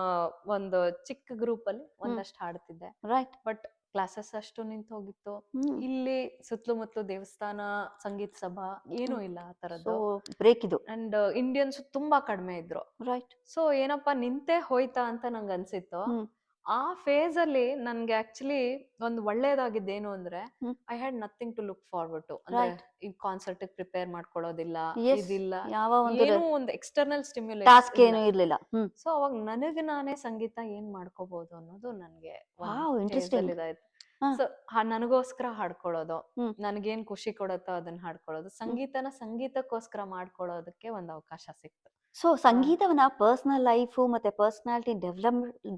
ಒಂದು ಚಿಕ್ಕ ಗ್ರೂಪ್ ಅಲ್ಲಿ ಹ್ಮ್ ಒಂದಷ್ಟು ಹಾಡ್ತಿದ್ದೆ. ರೈಟ್ ಬಟ್ ಕ್ಲಾಸಸ್ ಅಷ್ಟು ನಿಂತು ಹೋಗಿತ್ತು. ಹ್ಮ್ ಇಲ್ಲಿ ಸುತ್ತಮುತ್ತಲು ದೇವಸ್ಥಾನ, ಸಂಗೀತ ಸಭಾ ಏನೂ ಹ್ಮ್ ಇಲ್ಲ ಆ ಸೊ ತರದ್ದು. ಬ್ರೇಕ್ ಇದು. ಅಂಡ್ ಇಂಡಿಯನ್ಸ್ ತುಂಬಾ ಕಡಿಮೆ ಇದ್ರು. ರೈಟ್ ಸೊ ಏನಪ್ಪಾ ನಿಂತೆ ಹೋಯ್ತಾ ಅಂತ ನಂಗೆ ಅನ್ಸಿತ್ತು. ಹ್ಮ್ ಆ ಫೇಸ್ ಅಲ್ಲಿ ನನ್ಗೆ ಆಕ್ಚುಲಿ ಒಂದು ಒಳ್ಳೇದಾಗಿದ್ದೇನು ಅಂದ್ರೆ, hmm I had nothing to look forward to. ಅಂದ್ರೆ ರೈಟ್ ಈ ಕಾನ್ಸರ್ಟ್ ಪ್ರಿಪೇರ್ ಮಾಡ್ಕೊಳ್ಳೋದಿಲ್ಲ, ಎಸ್ ಇದಿಲ್ಲ, ಯಾವ ಒಂದು ಏನೂ ಒಂದು ಎಕ್ಸ್ಟರ್ನಲ್ ಸ್ಟಿಮ್ಯುಲೇಷನ್ ಟಾಸ್ಕ್ ಇಲ್ಲ. ಏನು ಇರ್ಲಿಲ್ಲ. ಹ್ಮ್ ಸೊ ಅವಾಗ ನನಗೆ ನಾನೇ ಸಂಗೀತ ಏನ್ ಮಾಡ್ಕೋಬಹುದು ಅನ್ನೋದು ನನ್ಗೆ ಒಂದ್ ವಾವ್ ಫೇಸ್ ಇಂಟ್ರೆಸ್ಟಿಂಗ್. ಅಲ್ಲಿ ಇದಾಯ್ತು. ಹಾ ಸೊ ನನಗೋಸ್ಕರ ಹಾಡ್ಕೊಳ್ಳೋದು, ಹ್ಮ್ ನನ್ಗೇನ್ ಖುಷಿ ಕೊಡುತ್ತೋ ಅದನ್ನ ಹಾಡ್ಕೊಳ್ಳೋದು, ಹ್ಮ್ ಸಂಗೀತನ ಸಂಗೀತಕ್ಕೋಸ್ಕರ ಮಾಡ್ಕೊಳ್ಳೋದಕ್ಕೆ ಒಂದು ಅವಕಾಶ ಸಿಕ್ತು. ಸೊ ಸಂಗೀತವನ್ನ ಪರ್ಸನಲ್ ಲೈಫು ಮತ್ತೆ ಪರ್ಸನಾಲಿಟಿ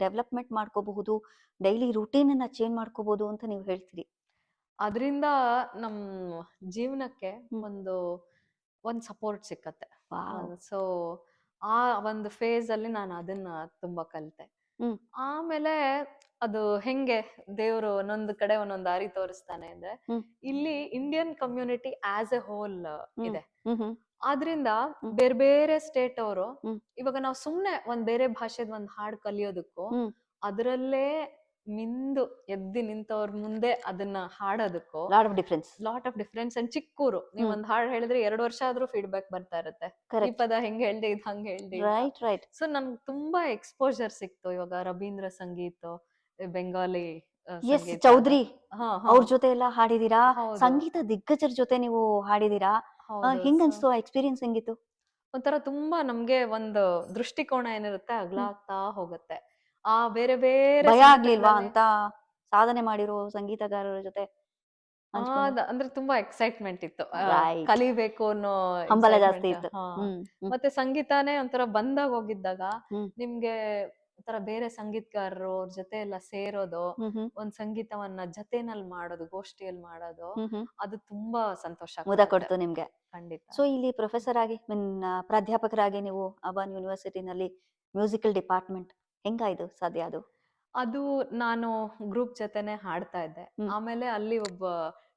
ಡೆವಲಪ್ಮೆಂಟ್ ಮಾಡ್ಕೋಬಹುದು, ಡೈಲಿ ರೂಟೀನ್ ಅನ್ನ ಚೇಂಜ್ ಮಾಡ್ಕೋಬಹುದು ಅಂತ ನೀವು ಹೇಳ್ತೀರಿ. ಅದರಿಂದ ನಮ್ ಜೀವನಕ್ಕೆ ಹ್ಮ್ ಒಂದು ಒಂದ್ ಸಪೋರ್ಟ್ ಸಿಕ್ಕತ್ತೆ. ವಾವ್. ಸೊ ಆ ಒಂದು ಫೇಸ್ ಅಲ್ಲಿ ನಾನು ಅದನ್ನ ತುಂಬಾ ಕಲಿತೆ. ಹ್ಮ್ ಆಮೇಲೆ ಅದು ಹೆಂಗೆ ದೇವ್ರು ಒಂದೊಂದು ಕಡೆ ಒಂದೊಂದು ದಾರಿ ತೋರಿಸ್ತಾನೆ ಅಂದ್ರೆ, ಹ್ಮ್ ಇಲ್ಲಿ Indian community as a whole hmm ಇದೆ. ಹ್ಮ್ ಹ್ಮ್ ಆದ್ರಿಂದ ಹ್ಮ್ ಬೇರೆ ಬೇರೆ ಸ್ಟೇಟ್ ಅವರು, ಹ್ಮ್ ಇವಾಗ ನಾವು ಸುಮ್ನೆ ಒಂದ್ ಬೇರೆ ಭಾಷೆದ್ ಒಂದ್ ಹಾಡ್ ಕಲಿಯೋದಕ್ಕೂ, ಹ್ಮ್ ಅದರಲ್ಲೇ ಮಿಂದು ಎದ್ದಿ ನಿಂತವ್ರ ಮುಂದೆ ಅದನ್ನ ಹಾಡೋದಕ್ಕೂ lot of difference. Lot of difference. And ಚಿಕ್ಕೂರು ನೀವ್ ಹ್ಮ್ ಒಂದ್ ಹಾಡ್ ಹೇಳಿದ್ರೆ 2 ವರ್ಷ ಆದ್ರೂ ಫೀಡ್ಬ್ಯಾಕ್ ಬರ್ತಾ ಇರುತ್ತೆ. ಈ ಕರೆಕ್ಟ್. ಪದ ಹೆಂಗ್ ಹೇಳ್ದೆ, ಇದ್ ಹಂಗ್ ಹೇಳ್ದೆ ಅಂತ. Right right. ಸೊ ನನ್ಗೆ ತುಂಬಾ ಎಕ್ಸ್ಪೋಜರ್ ಸಿಕ್ತು. ಇವಾಗ ರವೀಂದ್ರ ಸಂಗೀತ, ಬೆಂಗಾಲಿ ಎಸ್ ಸಂಗೀತ ಅದ. ಚೌಧರಿ ಹಾ ಹಾ ಅವ್ರ ಜೊತೆ ಎಲ್ಲ ಹಾಡಿದೀರಾ, ಹೌದು ಸಂಗೀತ ದಿಗ್ಗಜರ ಜೊತೆ ನೀವು ಹಾಡಿದೀರಾ. ಹೌದು. ಹೆಂಗ್ ಸೊ ಅನ್ಸ್ತು ಆ ಎಕ್ಸ್ಪೀರಿಯನ್ಸ್ ಹೆಂಗಿತ್ತು? ಒಂಥರ ತುಂಬಾ ನಮ್ಗೆ ಒಂದು ದೃಷ್ಟಿಕೋನ ಏನಿರುತ್ತೆ ಹ್ಮ್ ಅಗ್ಲಾಗ್ತಾ ಹೋಗುತ್ತೆ. ಆ ಬೇರೆ ಬೇರೆ ಭಯ ಆಗ್ಲಿಲ್ವಾ ಸಂಗೀತಗಳಲ್ಲಿ. ಅಂತ ಸಾಧನೆ ಮಾಡಿರೋ ಸಂಗೀತಗಾರರ ಜೊತೆ ಹಂಚ್ಕೊಂಡು? ಅಂದ್ರೆ ತುಂಬಾ ಎಕ್ಸೈಟ್ಮೆಂಟ್ ಇತ್ತು. ರೈಟ್. ಕಲಿಬೇಕು ಅನ್ನೋ ಹಂಬಲ ಜಾಸ್ತಿ ಎಕ್ಸೈಟ್ಮೆಂಟ್. ಇತ್ತು. ಹಾ. ಹ್ಮ್ ಹ್ಮ್ ಮತ್ತೆ ಸಂಗೀತಾನೇ ಒಂಥರ ಬಂದಾಗ ಹೋಗಿದ್ದಾಗ ಹ್ಮ್ ನಿಮ್ಗೆ ಒಂಥರ ಬೇರೆ ಸಂಗೀತಗಾರರು ಅವ್ರ ಜೊತೆ ಎಲ್ಲ ಸೇರೋದು, ಹ್ಮ್ ಹ್ಮ್ ಒಂದ್ ಸಂಗೀತವನ್ನ ಜೊತೆನಲ್ಲಿ ಮಾಡೋದು, ಗೋಷ್ಠಿಯಲ್ಲಿ ಮಾಡೋದು, ಹ್ಮ್ ಅದು ತುಂಬಾ ಸಂತೋಷ ಮುದ ಕೊಡುತ್ತೆ. ಕೊಡ್ತು ನಿಮ್ಗೆ. ಖಂಡಿತ. ಸೊ ಇಲ್ಲಿ ಪ್ರೊಫೆಸರ್ ಆಗಿ ಪ್ರಾಧ್ಯಾಪಕರಾಗಿ ನೀವು ಅಬಾನ್ ಯೂನಿವರ್ಸಿಟಿನಲ್ಲಿ ಮ್ಯೂಸಿಕಲ್ ಡಿಪಾರ್ಟ್ಮೆಂಟ್ ಹೆಂಗಾಯ್ತು ಸಾಧ್ಯ ಅದು? ಅದು ನಾನು ಗ್ರೂಪ್ ಜೊತೆನೆ ಹಾಡ್ತಾ ಇದ್ದೆ. ಹ್ಮ್ ಆಮೇಲೆ ಅಲ್ಲಿ ಒಬ್ಬ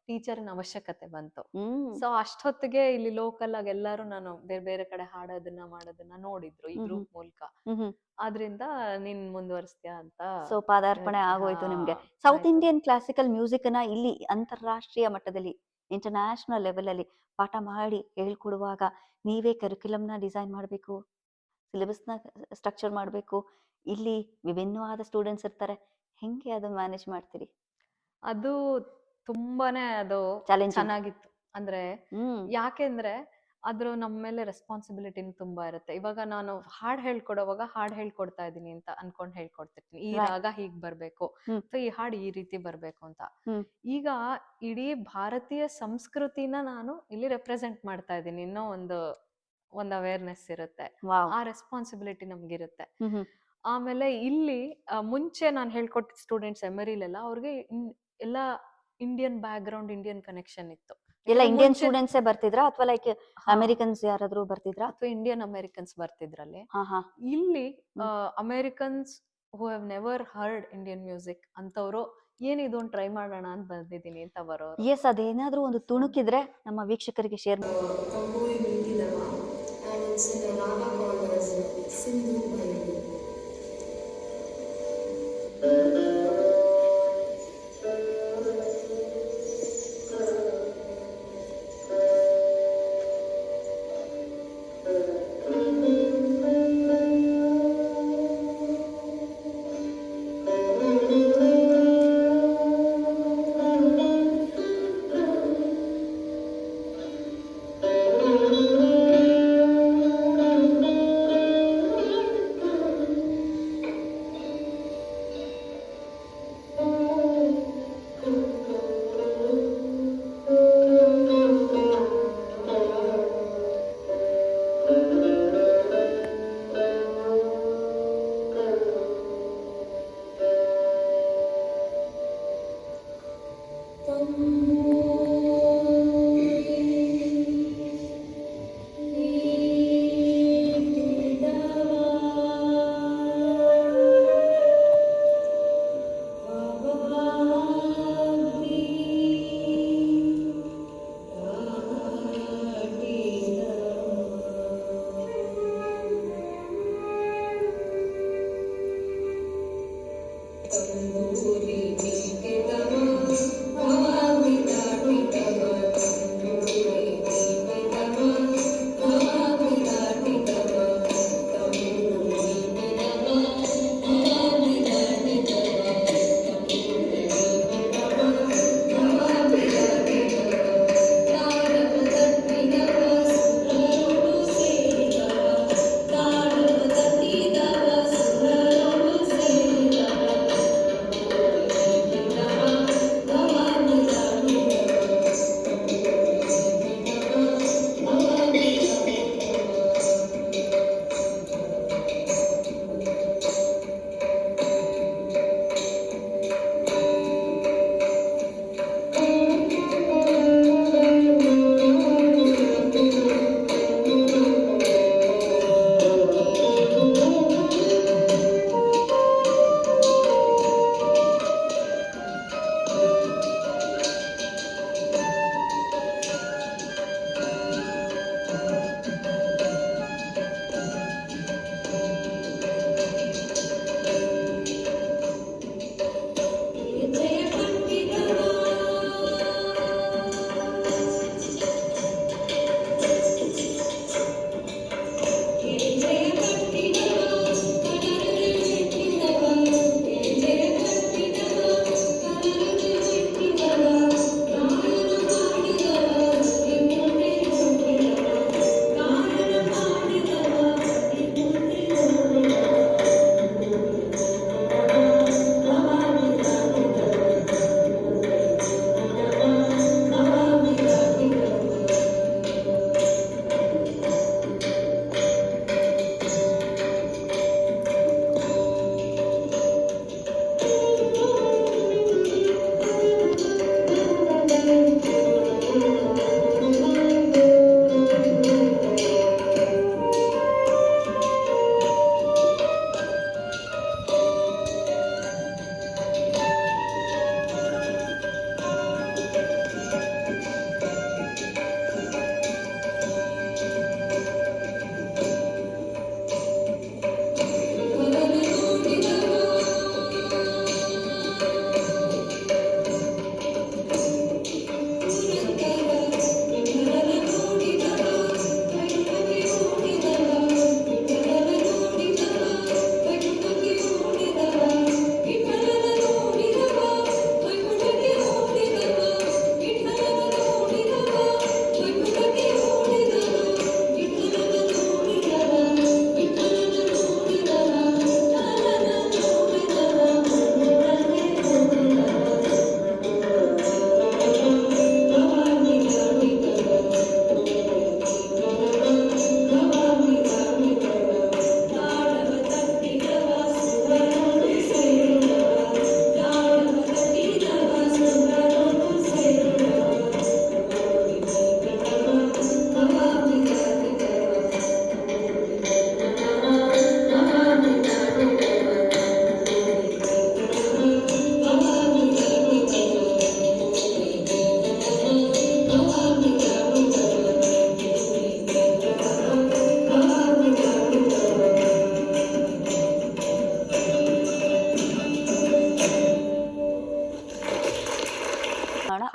ಟೀಚರ್ನ ಅವಶ್ಯಕತೆ ಬಂತು. ಹ್ಮ್ ಸೊ ಅಷ್ಟೊತ್ತಿಗೆ ಇಲ್ಲಿ ಲೋಕಲ್ ಆಗಿ ಎಲ್ಲರೂ ನಾನು ಬೇರೆ ಬೇರೆ ಕಡೆ ಹಾಡೋದನ್ನ ಮಾಡೋದನ್ನ ನೋಡಿದ್ರು ಈ ಹ್ಮ್ ಹ್ಮ್ ಗ್ರೂಪ್ ಮೂಲಕ. ಹ್ಮ್ ಹ್ಮ್ ಆದ್ರಿಂದ ನೀನ್ ಮುಂದುವರಿಸ್ತೀಯಾ ಅಂತ ಸೊ ಪಾದಾರ್ಪಣೆ ಹಾ ಆಗೋಯ್ತು ನಿಮ್ಗೆ. ಸೌತ್ ಆಯ್ತು. ಇಂಡಿಯನ್ ಕ್ಲಾಸಿಕಲ್ ಮ್ಯೂಸಿಕ್ ಅನ್ನ ಇಲ್ಲಿ ಅಂತಾರಾಷ್ಟ್ರೀಯ ಮಟ್ಟದಲ್ಲಿ, ಇಂಟರ್ನ್ಯಾಷನಲ್ ಲೆವೆಲ್ ಅಲ್ಲಿ ಪಾಠ ಮಾಡಿ ಹೇಳ್ಕೊಡುವಾಗ ನೀವೇ ಕರಿಕ್ಯುಲಮ್ನ ಡಿಸೈನ್ ಮಾಡಬೇಕು, ಸಿಲೆಬಸ್ನ ಸ್ಟ್ರಕ್ಚರ್ ಮಾಡಬೇಕು. ಇಲ್ಲಿ ವಿಭಿನ್ನವಾದ ಸ್ಟೂಡೆಂಟ್ಸ್ ಇರ್ತಾರೆ. ಹೆಂಗೆ ಅದು ಮ್ಯಾನೇಜ್ ಮಾಡ್ತೀರಿ? ಅದು ತುಂಬಾನೇ ಅದು ಚಾಲೆಂಜಿಂಗ್. ಚೆನ್ನಾಗಿತ್ತು. ಅಂದ್ರೆ ಹ್ಮ್ ಯಾಕೆಂದ್ರೆ ಅದ್ರ ನಮ್ಮ ಮೇಲೆ ರೆಸ್ಪಾನ್ಸಿಬಿಲಿಟಿನೂ ತುಂಬಾ ಇರುತ್ತೆ. ಇವಾಗ ನಾನು ಹಾಡ್ ಹೇಳ್ಕೊಡೋವಾಗ ಹಾಡ್ ಹೇಳ್ಕೊಡ್ತಾ ಇದೀನಿ ಅಂತ ಅನ್ಕೊಂಡ್ ಹೇಳ್ಕೊಡ್ತಿರ್ತೀನಿ. ಈ ರೈಟ್. ರಾಗ ಹೀಗ್ ಬರ್ಬೇಕು, ಹ್ಮ್ ಅಥವಾ ಈ ಹಾಡ್ ಈ ರೀತಿ ಬರ್ಬೇಕು ಅಂತ. ಹ್ಮ್ ಈಗ ಇಡೀ ಭಾರತೀಯ ಸಂಸ್ಕೃತಿನ ನಾನು ಇಲ್ಲಿ ರೆಪ್ರೆಸೆಂಟ್ ಮಾಡ್ತಾ ಇದ್ದೀನಿ. ಇನ್ನೂ ಒಂದು ಅವೇರ್ನೆಸ್ ಇರುತ್ತೆ. ವಾವ್. ಆ ರೆಸ್ಪಾನ್ಸಿಬಿಲಿಟಿ ನಮ್ಗಿರುತ್ತೆ. ಹ್ಮ್ ಹ್ಮ್ ಆಮೇಲೆ ಇಲ್ಲಿ ಮುಂಚೆ ನಾನು ಹೇಳ್ಕೊಟ್ಟಿದ್ದ ಸ್ಟೂಡೆಂಟ್ಸ್ ಎಮರಿಲೆಲ್ಲ ಅವ್ರಿಗೆ ಎಲ್ಲ Indian back ground, Indian connection ಇತ್ತು. ಎಲ್ಲ ನಾವು ಇಂಡಿಯನ್ ಮುಂಚೆ ಸ್ಟೂಡೆಂಟ್ಸೇ ಬರ್ತಿದ್ರಾ ಅಥವಾ ಲೈಕ್ ಹಾ ಅಮೆರಿಕನ್ಸ್ ಯಾರಾದ್ರೂ ಬರ್ತಿದ್ರಾ? ಅಥವಾ ಇಂಡಿಯನ್ ಅಮೆರಿಕನ್ಸ್ ಬರ್ತಿದ್ರಲ್ಲಿ. ಹಾ ಹಾ ಇಲ್ಲಿ hmm. Americans who have never heard Indian music ಅಂತವ್ರು ಏನಿದು ಒಂದು ಟ್ರೈ ಮಾಡೋಣ ಅಂತ ಬಂದಿದ್ದೀನಿ ಅಂತ ಬರೋರು. ಎಸ್, ಅದೇನಾದ್ರೂ ಒಂದು ತುಣುಕಿದ್ರೆ ನಮ್ಮ ವೀಕ್ಷಕರಿಗೆ ಶೇರ್ ಮಾಡಿ. Tamburi Bindinava, and it's in a raga called as Sindhu Bhairavi.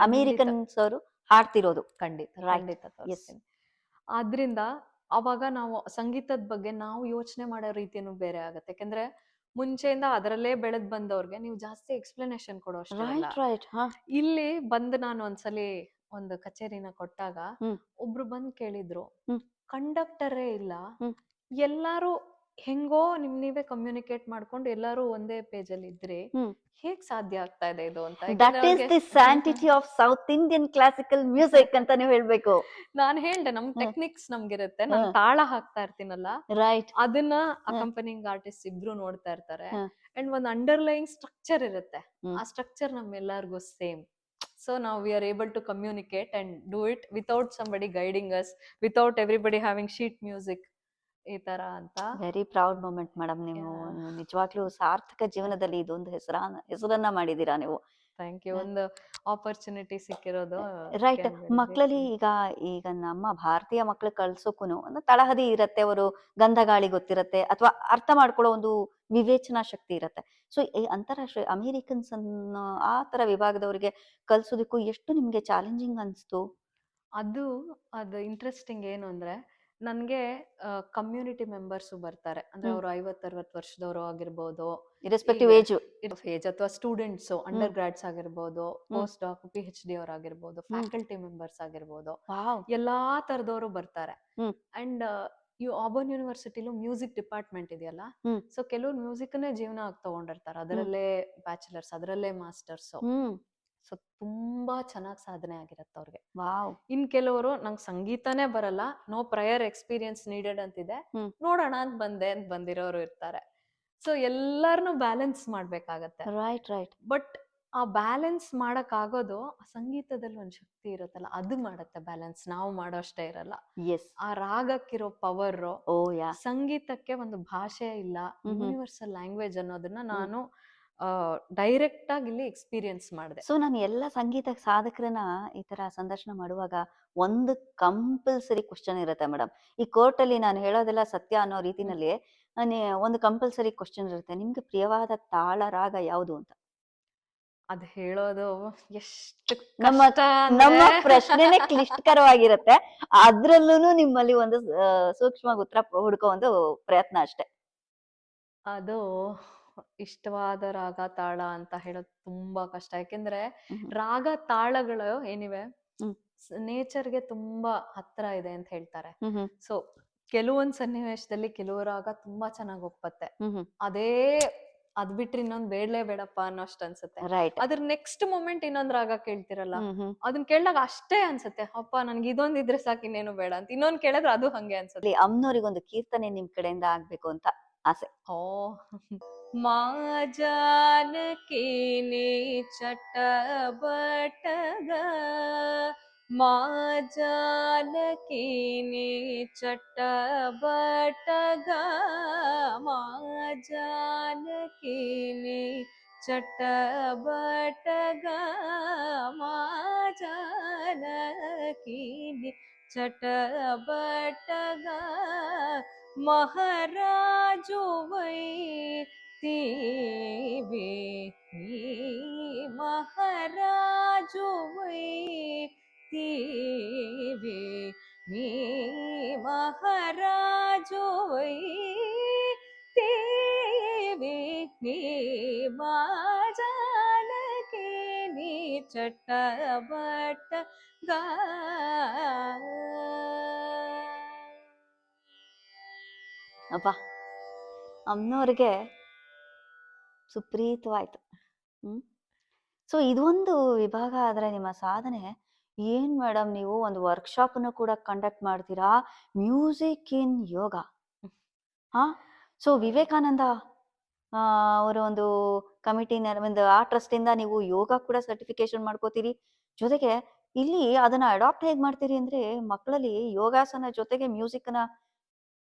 Americans ಅವರು ಹಾಡ್ತಿರೋದು. ಖಂಡಿತ Right. ಖಂಡಿತ Yes. ತೋರಿಸ್ತೀನಿ. ಆದ್ರಿಂದ ಅವಾಗ ನಾವು ಸಂಗೀತದ ಬಗ್ಗೆ ನಾವು ಯೋಚನೆ ಮಾಡೋ ರೀತಿನೂ ಬೇರೆ ಆಗತ್ತೆ. ಯಾಕಂದ್ರೆ ಮುಂಚೆಯಿಂದ ಅದರಲ್ಲೇ ಬೆಳೆದ್ ಬಂದವ್ರಿಗೆ ನೀವು ಜಾಸ್ತಿ ಎಕ್ಸ್ಪ್ಲನೇಷನ್ ಕೊಡೋ ಅಷ್ಟಿರಲ್ಲ. ರೈಟ್. ಹಾ. ಇಲ್ಲಿ ಬಂದು ನಾನು ಒಂದ್ಸಲಿ ಒಂದು ಕಚೇರಿನ ಕೊಟ್ಟಾಗ ಹ್ಮ್. ಒಬ್ರು ಬಂದ್ ಕೇಳಿದ್ರು, ಹ್ಮ್. ಕಂಡಕ್ಟರೇ ಇಲ್ಲ, ಹ್ಮ್. ಎಲ್ಲಾರು ಹೆಂಗೋ ನೀವೇ ಕಮ್ಯುನಿಕೇಟ್ ಮಾಡ್ಕೊಂಡು ಎಲ್ಲಾರು ಒಂದೇ ಪೇಜ್ ಅಲ್ಲಿ ಇದ್ರಿ, ಹ್ಮ್. ಹೇಗ್ ಸಾಧ್ಯ ಆಗ್ತಾ ಇದೆ ಇದು ಅಂತ. That is the sanctity of south Indian classical music ಅಂತ ನೀವು ಹೇಳ್ಬೇಕು. ನಾನ್ ಹೇಳ್ದೆ ನಮ್ ಟೆಕ್ನಿಕ್ಸ್ ನಮ್ಗಿರುತ್ತೆ, ನಾನ್ ತಾಳ ಹಾಕ್ತಾ ಇರ್ತೀನಲ್ಲ, ರೈಟ್. ಅದನ್ನ ಅಕಂಪನಿಂಗ್ ಆರ್ಟಿಸ್ಟ್ ಇಬ್ರು ನೋಡ್ತಾ ಇರ್ತಾರೆ. ಹ್ಮ್. ಅಂಡ್ ಒಂದ್ ಅಂಡರ್ಲೈನ್ ಸ್ಟ್ರಕ್ಚರ್ ಇರುತ್ತೆ, ಹ್ಮ್. ಆ ಸ್ಟ್ರಕ್ಚರ್ ನಮ್ಮೆಲ್ಲರಿಗೂ ಸೇಮ್. ಸೊ ನಾವು we are able to communicate and do it without somebody guiding us, without everybody having sheet music, ಈ ತರ ಅಂತ. Very proud moment madam. ನೀವು ನಿಜವಾಗ್ಲೂ ಸಾರ್ಥಕ ಜೀವನದಲ್ಲಿ ಇದೊಂದು ಹೆಸರನ್ನ ಮಾಡಿದೀರಾ ನೀವು. Thank you. ಒಂದು ಆಪರ್ಚುನಿಟಿ ಸಿಕ್ಕಿರೋದು. ರೈಟ್. ಮಕ್ಕಳಲ್ಲಿ ಈಗ ನಮ್ಮ ಭಾರತೀಯ ಮಕ್ಳು ಕಳ್ಸೋಕೂನು ಒಂದು ತಳಹದಿ ಇರತ್ತೆ, ಅವರು ಗಂಧ ಗಾಳಿ ಗೊತ್ತಿರತ್ತೆ, ಅಥವಾ ಅರ್ಥ ಮಾಡ್ಕೊಳ್ಳೋ ಒಂದು ವಿವೇಚನಾ ಶಕ್ತಿ ಇರತ್ತೆ. ಸೊ ಅಂತಾರಾಷ್ಟ್ರೀಯ ಅಮೇರಿಕನ್ಸ್ ಅನ್ನೋ ಆ ತರ ವಿಭಾಗದವರಿಗೆ ಕಲ್ಸೋದಕ್ಕೂ ಎಷ್ಟು ನಿಮ್ಗೆ ಚಾಲೆಂಜಿಂಗ್ ಅನ್ಸ್ತು? ಅದು ಇಂಟ್ರೆಸ್ಟಿಂಗ್ ಏನು ಅಂದ್ರೆ, ನನ್ಗೆ ಕಮ್ಯುನಿಟಿ ಮೆಂಬರ್ಸ್ ಬರ್ತಾರೆ. ಅಂದ್ರೆ ಅವ್ರು 50-60 ವರ್ಷದವರು ಆಗಿರ್ಬೋದು, ಇರೆಸ್ಪೆಕ್ಟಿವ್ ಏಜ್ ಅಥವಾ ಸ್ಟೂಡೆಂಟ್ಸ್, ಅಂಡರ್ ಗ್ರಾಡ್ಸ್ ಆಗಿರ್ಬೋದು, ಪೋಸ್ಟ್ ಡಾಕ್, PhD ಅವ್ರು ಆಗಿರ್ಬೋದು, ಫ್ಯಾಕಲ್ಟಿ ಮೆಂಬರ್ಸ್ ಆಗಿರ್ಬೋದು, ಎಲ್ಲಾ ತರದವರು ಬರ್ತಾರೆ. ಅಂಡ್ ಆಬರ್ನ್ ಯೂನಿವರ್ಸಿಟಿಲೂ ಮ್ಯೂಸಿಕ್ ಡಿಪಾರ್ಟ್ಮೆಂಟ್ ಇದೆಯಲ್ಲ, ಸೊ ಕೆಲವ್ರು ಮ್ಯೂಸಿಕ್ನೇ ಜೀವನ ಆಗಿ ತಗೊಂಡಿರ್ತಾರೆ, ಅದರಲ್ಲೇ ಬ್ಯಾಚುಲರ್ಸ್, ಅದರಲ್ಲೇ ಮಾಸ್ಟರ್ಸ್. ಸೊ ತುಂಬಾ ಚೆನ್ನಾಗಿ ಸಾಧನೆ ಆಗಿರತ್ತೆ ಅವ್ರಿಗೆ. ಇನ್ ಕೆಲವರು ನಂಗೆ ಸಂಗೀತನೇ ಬರಲ್ಲ, ನೋ ಪ್ರಯರ್ ಎಕ್ಸ್ಪೀರಿಯನ್ಸ್ ನೀಡೆಡ್ ಅಂತಿದೆ, ನೋಡೋಣ ಅಂತ ಬಂದಿರೋರು ಇರ್ತಾರೆ. ಸೊ ಎಲ್ಲಾರನು ಬ್ಯಾಲೆನ್ಸ್ ಮಾಡ್ಬೇಕಾಗತ್ತೆ. ರೈಟ್. ಬಟ್ ಆ ಬ್ಯಾಲೆನ್ಸ್ ಮಾಡಕ್ ಆಗೋದು ಸಂಗೀತದಲ್ಲಿ ಒಂದ್ ಶಕ್ತಿ ಇರುತ್ತಲ್ಲ, ಅದು ಮಾಡತ್ತೆ ಬ್ಯಾಲೆನ್ಸ್. ನಾವು ಮಾಡೋ ಅಷ್ಟೇ ಇರಲ್ಲ. ಆ ರಾಗಕ್ಕಿರೋ ಪವರ್, ಸಂಗೀತಕ್ಕೆ ಒಂದು ಭಾಷೆ ಇಲ್ಲ, ಯೂನಿವರ್ಸಲ್ ಲ್ಯಾಂಗ್ವೇಜ್ ಅನ್ನೋದನ್ನ ನಾನು ಡೈರೆಕ್ಟ್ ಆಗಿ ಇಲ್ಲಿ ಎಕ್ಸ್ಪೀರಿಯನ್ಸ್ ಮಾಡಿದೆ. ಸೊ ನಾನು ಎಲ್ಲ ಸಂಗೀತ ಸಾಧಕರನ್ನ ಈ ತರ ಸಂದರ್ಶನ ಮಾಡುವಾಗ ಒಂದು ಕಂಪಲ್ಸರಿ ಕ್ವಶನ್ ಇರುತ್ತೆ ಮೇಡಮ್. ಈ ಕೋರ್ಟ್ ಅಲ್ಲಿ ನಾನು ಹೇಳೋದೆಲ್ಲ ಸತ್ಯ ಅನ್ನೋ ರೀತಿನಲ್ಲಿ ಒಂದು ಕಂಪಲ್ಸರಿ ಕ್ವಶನ್ ಇರುತ್ತೆ, ನಿಮ್ಗೆ ಪ್ರಿಯವಾದ ತಾಳ ರಾಗ ಯಾವುದು ಅಂತ. ಅದ್ ಹೇಳೋದು ಎಷ್ಟು ನಮ್ಮ ಪ್ರಶ್ನೆನೇ ಕ್ಲಿಷ್ಟಕರವಾಗಿರುತ್ತೆ, ಅದ್ರಲ್ಲೂ ನಿಮ್ಮಲ್ಲಿ ಒಂದು ಸೂಕ್ಷ್ಮ ಉತ್ತರ ಹುಡ್ಕೋ ಒಂದು ಪ್ರಯತ್ನ ಅಷ್ಟೇ. ಅದು ಇಷ್ಟವಾದ ರಾಗ ತಾಳ ಅಂತ ಹೇಳೋದು ತುಂಬಾ ಕಷ್ಟ. ಯಾಕೆಂದ್ರೆ ರಾಗ ತಾಳಗಳು ಏನಿವೆ ನೇಚರ್ಗೆ ತುಂಬಾ ಹತ್ರ ಇದೆ ಅಂತ ಹೇಳ್ತಾರೆ. ಸೊ ಕೆಲವೊಂದ್ ಸನ್ನಿವೇಶದಲ್ಲಿ ಕೆಲವು ರಾಗ ತುಂಬಾ ಚೆನ್ನಾಗಿ ಒಪ್ಪತ್ತೆ, ಅದ್ ಬಿಟ್ರೆ ಇನ್ನೊಂದ್ ಬೇಡಲೇ ಬೇಡಪ್ಪ ಅನ್ನೋಷ್ಟು ಅನ್ಸುತ್ತೆ. ಅದ್ರ ನೆಕ್ಸ್ಟ್ ಮೂಮೆಂಟ್ ಇನ್ನೊಂದ್ ರಾಗ ಕೇಳ್ತಿರಲ್ಲ, ಅದನ್ನ ಕೇಳಿದಾಗ ಅಷ್ಟೇ ಅನ್ಸುತ್ತೆ, ಅಪ್ಪ ನನ್ಗೆ ಇದೊಂದಿದ್ರೆ ಸಾಕು, ಇನ್ನೇನು ಬೇಡ ಅಂತ. ಇನ್ನೊಂದ್ ಕೇಳಿದ್ರೆ ಅದು ಹಂಗೆ ಅನ್ಸುತ್ತೆ. ಅಮ್ಮನವ್ರಿಗೊಂದು ಕೀರ್ತನೆ ನಿಮ್ ಕಡೆಯಿಂದ ಆಗ್ಬೇಕು ಅಂತ ಆಸೆ. ಮಾ ಜಾನಕಿ ನೀ ಚಟಬಟಗ, ಮಾ ಜಾನಕಿ ನೀ ಚಟಬಟಗ, ಮಾ ಜಾನಕಿ ನೀ ಚಟಬಟಗ, ಮಾ ಜಾನಕಿ ನೀ ಚಟಬಟಗ, ಮಹಾರಾಜು ವೈತೀವಿ, ಮಹಾರಾಜು ವೈತೀವಿ, ನೀ ಮಹಾರಾಜು ವೈತೀವಿ, ನೀ ಮಾ ಜಾನಕಿ ನೀ ಚಟಬಟಗ. ಅಪ್ಪ, ಅಮ್ಮನವ್ರಿಗೆ ಸುಪ್ರೀತವಾಯ್ತು. ಸೊ ಇದೊಂದು ವಿಭಾಗ ಆದ್ರೆ ನಿಮ್ಮ ಸಾಧನೆ ಏನ್ ಮೇಡಮ್, ನೀವು ಒಂದು ವರ್ಕ್ಶಾಪ್ ಅನ್ನು ಕೂಡ ಕಂಡಕ್ಟ್ ಮಾಡ್ತೀರಾ, ಮ್ಯೂಸಿಕ್ ಇನ್ ಯೋಗ. ಸೊ ವಿವೇಕಾನಂದ ಅವರ ಒಂದು ಕಮಿಟಿ, ಒಂದು ಆ ಟ್ರಸ್ಟ್ ಇಂದ ನೀವು ಯೋಗ ಕೂಡ ಸರ್ಟಿಫಿಕೇಶನ್ ಮಾಡ್ಕೋತೀರಿ. ಜೊತೆಗೆ ಇಲ್ಲಿ ಅದನ್ನ ಅಡಾಪ್ಟ್ ಹೇಗ್ ಮಾಡ್ತೀರಿ ಅಂದ್ರೆ, ಮಕ್ಕಳಲ್ಲಿ ಯೋಗಾಸನ ಜೊತೆಗೆ ಮ್ಯೂಸಿಕ್ ನ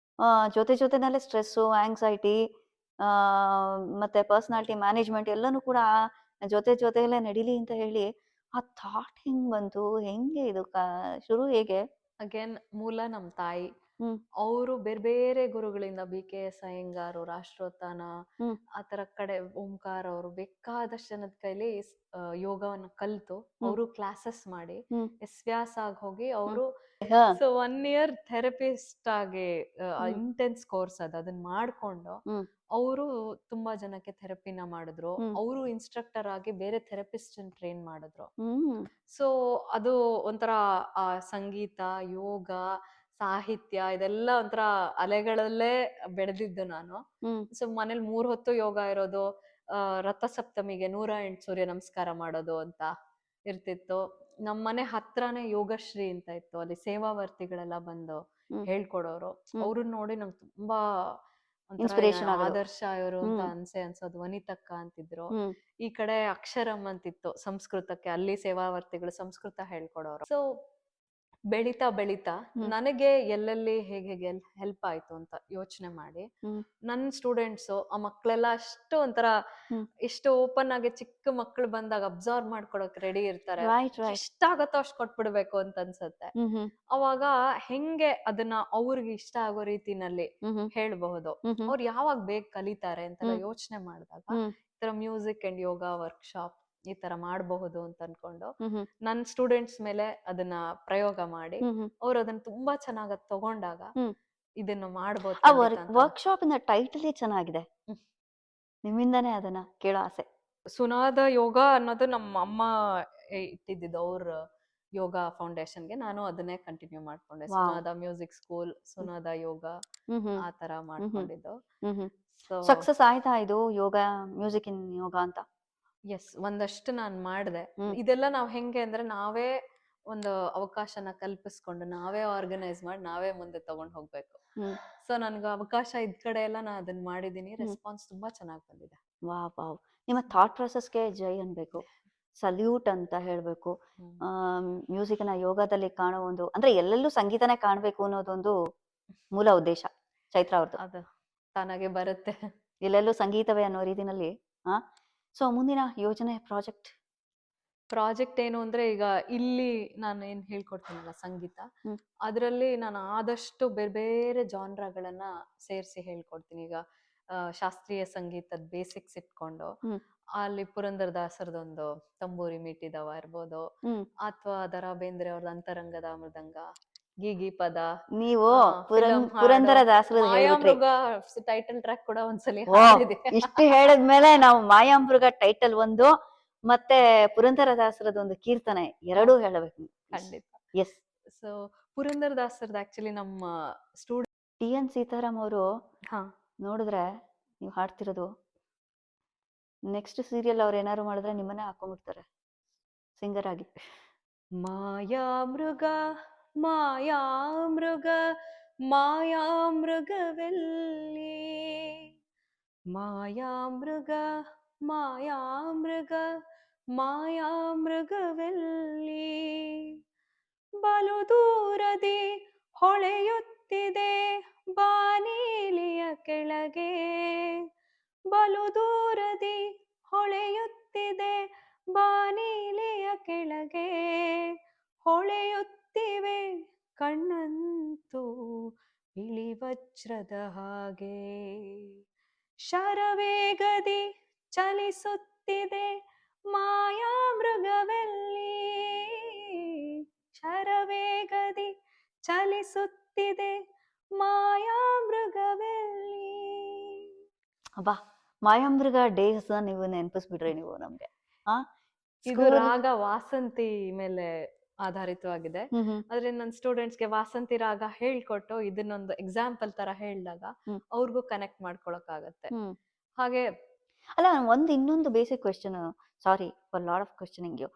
ಜೊತೆನಲ್ಲೇ ಸ್ಟ್ರೆಸ್ಸು, ಆಂಗ್ಸೈಟಿ, ಮತ್ತೆ ಪರ್ಸನಾಲಿಟಿ ಮ್ಯಾನೇಜ್ಮೆಂಟ್ ಎಲ್ಲಾನು ಕೂಡ ಜೊತೆಯಲ್ಲೇ ನಡೀಲಿ ಅಂತ ಹೇಳಿ ಆ ಥಾಟ್ ಹೆಂಗ್ ಬಂತು, ಹೆಂಗೆ ಇದು ಶುರು ಹೇಗೆ? ಅಗೇನ್ ಮೂಲ ನಮ್ ತಾಯಿ. ಹ್ಮ್ ಅವರು ಬೇರೆ ಬೇರೆ ಗುರುಗಳಿಂದ BKS ಅಯ್ಯಂಗಾರು, ರಾಷ್ಟ್ರೋತ್ಥಾನ, ಹ್ಮ್ ಆ ತರ ಕಡೆ ಓಂಕಾರ ಅವರು ಬೇಕಾದಷ್ಟು ಜನದ ಕೈಲಿ ಯೋಗವನ್ನ ಕಲ್ತು ಹ್ಮ್ ಅವರು ಕ್ಲಾಸಸ್ ಮಾಡಿ ಹ್ಮ್ ವ್ಯಾಸ ಆಗಿ ಹೋಗಿ ಹ್ಮ್ ಅವರು ಹಾ ಸೊ 1 year ಥೆರಪಿಸ್ಟ್ ಆಗಿ ಹ್ಮ್ ಇಂಟೆನ್ಸ್ ಕೋರ್ಸ್ ಅದನ್ನ ಮಾಡ್ಕೊಂಡು ಹ್ಮ್ ಅವರು ತುಂಬಾ ಜನಕ್ಕೆ ಥೆರಪಿನ ಮಾಡಿದ್ರು. ಹ್ಮ್ ಅವರು ಇನ್ಸ್ಟ್ರಕ್ಟರ್ ಆಗಿ ಬೇರೆ ಥೆರಪಿಸ್ಟ್ ಟ್ರೈನ್ ಮಾಡಿದ್ರು. ಹ್ಮ್ ಸೊ ಅದು ಒಂಥರ ಆ ಸಂಗೀತ, ಯೋಗ, ಸಾಹಿತ್ಯ ಇದೆಲ್ಲ ಒಂಥರ ಅಲೆಗಳಲ್ಲೇ ಬೆಳೆದಿದ್ದು ನಾನು. ಹ್ಮ್ ಸೊ ಮನೇಲಿ 3 ಹೊತ್ತು ಯೋಗ ಇರೋದು, ರಥಸಪ್ತಮಿಗೆ 108 ಸೂರ್ಯ ನಮಸ್ಕಾರ ಮಾಡೋದು ಅಂತ ಇರ್ತಿತ್ತು. ನಮ್ಮ ಮನೆ ಹತ್ರನೇ ಯೋಗಶ್ರೀ ಅಂತ ಇತ್ತು, ಅಲ್ಲಿ ಸೇವಾವರ್ತಿಗಳೆಲ್ಲ ಬಂದು ಹ್ಮ್ ಹೇಳ್ಕೊಡೋರು. ಹ್ಮ್ ಅವ್ರನ್ನ ನೋಡಿ ನಂಗೆ ತುಂಬಾ ಒಂಥರ ಇನ್ಸ್ಪಿರೇಷನ್ ಆಗೋದು. ಆದರ್ಶ ಇವರು ಅಂತ ಹ್ಮ್ ಅನ್ಸೋದು. ವನಿತಕ್ಕ ಅಂತಿದ್ರು. ಹ್ಮ್ ಈ ಕಡೆ ಅಕ್ಷರಂ ಅಂತಿತ್ತು ಸಂಸ್ಕೃತಕ್ಕೆ, ಅಲ್ಲಿ ಸೇವಾವರ್ತಿಗಳು ಸಂಸ್ಕೃತ ಹೇಳ್ಕೊಡೋರು. ಸೊ ಬೆಳೀತಾ ಬೆಳೀತಾ ಹ್ಮ್ ನನಗೆ ಎಲ್ಲೆಲ್ಲಿ ಹೇಗೆ ಹೇಗೆ ಹೆಲ್ಪ್ ಆಯ್ತು ಅಂತ ಯೋಚನೆ ಮಾಡಿ ಹ್ಮ್ ನನ್ನ ಸ್ಟೂಡೆಂಟ್ಸು ಆ ಮಕ್ಕಳೆಲ್ಲ ಅಷ್ಟು ಒಂಥರ ಹ್ಮ್ ಎಷ್ಟು ಓಪನ್ ಆಗಿ ಚಿಕ್ಕ ಮಕ್ಕಳು ಬಂದಾಗ ಅಬ್ಸರ್ವ್ ಮಾಡ್ಕೊಳಕ್ ರೆಡಿ ಇರ್ತಾರೆ. ರೈಟ್ ರೈಟ್ ಎಷ್ಟಾಗತ್ತೋ ಅಷ್ಟು ಕೊಟ್ಬಿಡ್ಬೇಕು ಅಂತ ಅನ್ಸತ್ತೆ. ಹ್ಮ್ ಹ್ಮ್ ಅವಾಗ ಹೆಂಗೆ ಅದನ್ನ ಅವ್ರಿಗೆ ಇಷ್ಟ ಆಗೋ ರೀತಿನಲ್ಲಿ ಹ್ಮ್ ಹ್ಮ್ ಹೇಳ್ಬಹುದು, ಹ್ಮ್ ಹ್ಮ್ ಅವ್ರು ಯಾವಾಗ ಬೇಗ ಕಲಿತಾರೆ ಅಂತೆಲ್ಲ ಹ್ಮ್ ಯೋಚನೆ ಮಾಡಿದಾಗ ಹ್ಮ್ ಈ ತರ ಮ್ಯೂಸಿಕ್ ಅಂಡ್ ಯೋಗ ವರ್ಕ್ಶಾಪ್ ಈ ತರ ಮಾಡಬಹುದು ಅಂತ ಅನ್ಕೊಂಡು ಹ್ಮ್ ಹ್ಮ್ ನನ್ನ ಸ್ಟೂಡೆಂಟ್ಸ್ ಮೇಲೆ ಅದನ್ನ ಪ್ರಯೋಗ ಮಾಡಿ ಹ್ಮ್ ಹ್ಮ್ ಅವ್ರು ಅದನ್ನ ತುಂಬಾ ಚೆನ್ನಾಗಿ ತಗೊಂಡಾಗ ಹ್ಮ್ ಇದನ್ನ ಮಾಡ್ಬೋದು ಆ ಖಂಡಿತ ಅಂತ. ವರ್ಕ್ಶಾಪ್ ಇಂದ ಟೈಟಲ್ ಚೆನ್ನಾಗಿದೆ. ಹ್ಮ್. ನಿಮ್ಮಿಂದಾನೇ ಅದನ್ನ ಕೇಳೋ ಆಸೆ. ಸುನಾದ ಯೋಗ ಅನ್ನೋದು ನಮ್ಮ ಅಮ್ಮ ಇಟ್ಟಿದ್ದು ಅವ್ರ ಯೋಗ ಫೌಂಡೇಶನ್ಗೆ. ನಾನು ಅದನ್ನೇ ಕಂಟಿನ್ಯೂ ಮಾಡ್ಕೊಂಡೆ. Wow. Sunada music school, Sunada ಯೋಗ ಹ್ಮ್ ಹ್ಮ್ ಆ ತರ ಹ್ಮ್ ಹ್ಮ್ ಮಾಡ್ಕೊಂಡಿದ್ದು. ಹ್ಮ್ ಹ್ಮ್ ಸೊ ಸಕ್ಸಸ್ ಆಯ್ತಾ ಇದು ಯೋಗ, ಮ್ಯೂಸಿಕ್ ಇನ್ ಯೋಗ ಅಂತ? ಎಸ್, ಒಂದಷ್ಟು ನಾನು ಮಾಡಿದೆ. ಹ್ಮ್ ಇದೆಲ್ಲ ನಾವು ಹೆಂಗೆ ಅಂದ್ರೆ ನಾವೇ ಒಂದು ಅವಕಾಶನ ಕಲ್ಪಿಸ್ಕೊಂಡು ನಾವೇ ಆರ್ಗನೈಸ್ ಮಾಡಿ ನಾವೇ ಮುಂದೆ ತಗೊಂಡ್ ಹೋಗ್ಬೇಕು. ಹ್ಮ್ ಸೊ ನನ್ಗೆ ಅವಕಾಶ ಇದ್ ಕಡೆ ಎಲ್ಲ ನಾನು ಅದನ್ನ ಮಾಡಿದೀನಿ. ಹ್ಮ್ ರೆಸ್ಪಾನ್ಸ್ ತುಂಬಾ ಚೆನ್ನಾಗಿ ಬಂದಿದೆ. Wow wow. ನಿಮ್ಮ ಥಾಟ್ ಪ್ರೊಸೆಸ್ಗೆ ಜೈ ಅನ್ಬೇಕು, ಸಲ್ಯೂಟ್ ಅಂತ ಹೇಳ್ಬೇಕು. ಹ್ಮ್. ಮ್ಯೂಸಿಕ್ ನ ಯೋಗದಲ್ಲಿ ಕಾಣೋ ಒಂದು, ಅಂದ್ರೆ ಎಲ್ಲೆಲ್ಲೂ ಸಂಗೀತನೇ ಕಾಣ್ಬೇಕು ಅನ್ನೋದೊಂದು ಮೂಲ ಉದ್ದೇಶ ಚೈತ್ರ ಅವ್ರದ್ದು. ಅದು ತಾನಾಗೆ ಬರುತ್ತೆ. ಎಲ್ಲೆಲ್ಲೂ ಸಂಗೀತವೇ ಅನ್ನೋ ರೀತಿನಲ್ಲಿ. ಸೊ ಮುಂದಿನ ಯೋಜನೆ, ಪ್ರಾಜೆಕ್ಟ್ ಏನು ಅಂದ್ರೆ ಈಗ ಇಲ್ಲಿ ನಾನು ಏನ್ ಹೇಳ್ಕೊಡ್ತೀನಲ್ಲ ಸಂಗೀತ, ಹ್ಮ್. ಅದರಲ್ಲಿ ನಾನು ಆದಷ್ಟು ಬೇರೆ ಬೇರೆ ಜಾನ್ರಾಗಳನ್ನ ಸೇರಿಸಿ ಹೇಳ್ಕೊಡ್ತೀನಿ. ಈಗ ಶಾಸ್ತ್ರೀಯ ಸಂಗೀತದ ಬೇಸಿಕ್ಸ್ ಇಟ್ಕೊಂಡು ಹ್ಮ್. ಅಲ್ಲಿ ಪುರಂದರದಾಸರದೊಂದು ತಂಬೂರಿ ಮೀಟಿದವ ಇರ್ಬೋದು, ಹ್ಮ್. ಅಥವಾ ದರಾ ಬೇಂದ್ರೆ ಅವ್ರದ್ದು ಅಂತರಂಗದ ಮೃದಂಗ, ಗೀಗಿ ಪದ, ನೀವು ಫಿಲಂ ಹಾಡು, ಪುರಂದರದಾಸರು ಹೇಳ್ಬಿಟ್ರಿ. ಮಾಯಾಮೃಗ ಟೈಟಲ್ ಟ್ರ್ಯಾಕ್ ಕೂಡ ಒಂದ್ಸಲಿ ಓ, ಹಾಡಿದೆ. ಇಷ್ಟು ಹೇಳಿದ್ಮೇಲೆ ನಾವು ಮಾಯಾಮೃಗ ಟೈಟಲ್ ಒಂದು ಮತ್ತೆ ಪುರಂದರದಾಸರದ ಒಂದು ಕೀರ್ತನೆ ಎರಡೂ ಹೇಳಬೇಕು. ಖಂಡಿತ. ಎಸ್. ಸೊ ಪುರಂದರದಾಸರದ್ದು ಆಕ್ಚುಲಿ ನಮ್ಮ ಸ್ಟೂಡೆಂಟ್ TN ಸೀತಾರಾಮ್ ಅವರು ಹಾ ನೋಡಿದ್ರೆ ನೀವು ಹಾಡ್ತಿರೋದು, ನೆಕ್ಸ್ಟ್ ಸೀರಿಯಲ್ ಅವ್ರು ಏನಾದ್ರು ಮಾಡಿದ್ರೆ ನಿಮ್ಮನ್ನೇ ಹಾಕೊಂಡ್ಬಿಡ್ತಾರೆ ಸಿಂಗರ್ ಆಗಿ. ಮಾಯಾಮೃಗ ಮಾಯಾಮೃಗ ಮಾಯಾಮೃಗವೆಲ್ಲಿ, ಮಾಯಾಮೃಗ ಮಾಯಾಮೃಗ ಮಾಯಾಮೃಗವೆಲ್ಲಿ, ಬಲು ದೂರದಿ ಹೊಳೆಯುತ್ತಿದೆ ಬಾನೀಲಿಯ ಕೆಳಗೆ, ಬಲು ದೂರದಿ ಹೊಳೆಯುತ್ತಿದೆ ಬಾನೀಲಿಯ ಕೆಳಗೆ, ಹೊಳೆಯುತ್ತಿವೆ ಕಣ್ಣಂತೂ ಬಿಳಿ ವಜ್ರದ ಹಾಗೆ, ಶರವೇಗದಿ ಚಲಿಸುತ್ತಿದೆ ಮಾಯಾಮೃಗವೆಲ್ಲಿ, ಶರವೇಗದಿ ಚಲಿಸುತ್ತಿದೆ ಮಾಯಾಮೃಗವೆಲ್ಲಿ. ಅಬ್ಬಾ, ಮಾಯಾಮೃಗ ಡೇಸ್ ನೀವು ನೆನಪಿಸ್ಬಿಡ್ರಿ ನೀವು ನಮ್ಗೆ. ಇದು ರಾಗ ವಾಸಂತಿ ಮೇಲೆ ಆಧಾರಿತವಾಗಿದೆ. ಆದ್ರೆ ನನ್ನ ಸ್ಟೂಡೆಂಟ್ಸ್ಗೆ ವಾಸಂತಿ ರಾಗ ಹೇಳ್ಕೊಟ್ಟು ಇದನ್ನೊಂದು ಎಕ್ಸಾಂಪಲ್ ತರ ಹೇಳಿದಾಗ ಅವ್ರಿಗೂ ಕನೆಕ್ಟ್ ಮಾಡ್ಕೊಳಕ್ ಆಗತ್ತೆ. ಹಾಗೆ ಅಲ್ಲ, ಇನ್ನೊಂದು basic question, sorry for lot of questioning you.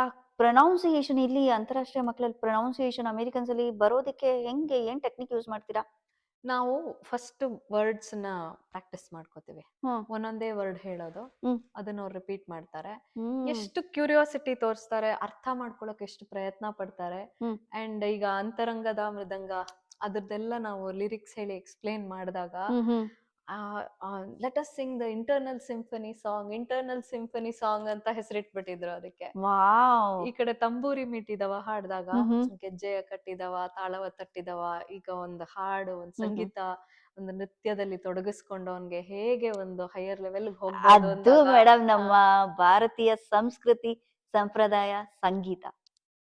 ಆ ಪ್ರೊನೌನ್ಸಿಯೇಷನ್ ಇಲ್ಲಿ ಅಂತಾರಾಷ್ಟ್ರೀಯ ಮಕ್ಕಳಲ್ಲಿ ಪ್ರೊನೌನ್ಸಿಯೇಷನ್ ಅಮೆರಿಕನ್ಸ್ ಅಲ್ಲಿ ಬರೋದಕ್ಕೆ ಹೆಂಗೆ, ಏನ್ ಟೆಕ್ನಿಕ್ ಯೂಸ್ ಮಾಡ್ತೀರಾ? ನಾವು ಫಸ್ಟ್ ವರ್ಡ್ಸ್ ನ ಪ್ರಾಕ್ಟೀಸ್ ಮಾಡ್ಕೋತೀವಿ. ಒಂದೊಂದೇ ವರ್ಡ್ ಹೇಳೋದು, ಅದನ್ನ ಅವ್ರು ರಿಪೀಟ್ ಮಾಡ್ತಾರೆ. ಎಷ್ಟು ಕ್ಯೂರಿಯಾಸಿಟಿ ತೋರಿಸ್ತಾರೆ, ಅರ್ಥ ಮಾಡ್ಕೊಳಕ್ ಎಷ್ಟು ಪ್ರಯತ್ನ ಪಡ್ತಾರೆ. ಅಂಡ್ ಈಗ ಅಂತರಂಗದ ಮೃದಂಗ ಅದ್ರದ್ದೆಲ್ಲ ನಾವು ಲಿರಿಕ್ಸ್ ಹೇಳಿ ಎಕ್ಸ್ಪ್ಲೇನ್ ಮಾಡಿದಾಗ let us Singh the internal symphony song ಅಂತ ಹೆಸರಿಟ್ಬಿಟ್ಟಿದ್ರು ಅದಕ್ಕೆ. ವಾವ್. ಈ ಕಡೆ ತಂಬೂರಿ ಮೀಟಿದವ ಹಾಡ್ದಾಗ ಹ್ಮ್ ಗೆಜ್ಜೆಯ ಕಟ್ಟಿದವ, ತಾಳವ ತಟ್ಟಿದವ, ಈಗ ಒಂದು ಹಾಡು, ಒಂದು ಹ್ಮ್ ಸಂಗೀತ, ಒಂದು ನೃತ್ಯದಲ್ಲಿ ತೊಡಗಿಸ್ಕೊಂಡವನ್ಗೆ ಹೇಗೆ ಒಂದು ಹೈಯರ್ ಲೆವೆಲ್ ಹೋಗ್ಬೋದು ಅದು ಅಂದಾಗ ಮೇಡಮ್ ನಮ್ಮ ಭಾರತೀಯ ಸಂಸ್ಕೃತಿ ಸಂಪ್ರದಾಯ ಸಂಗೀತ,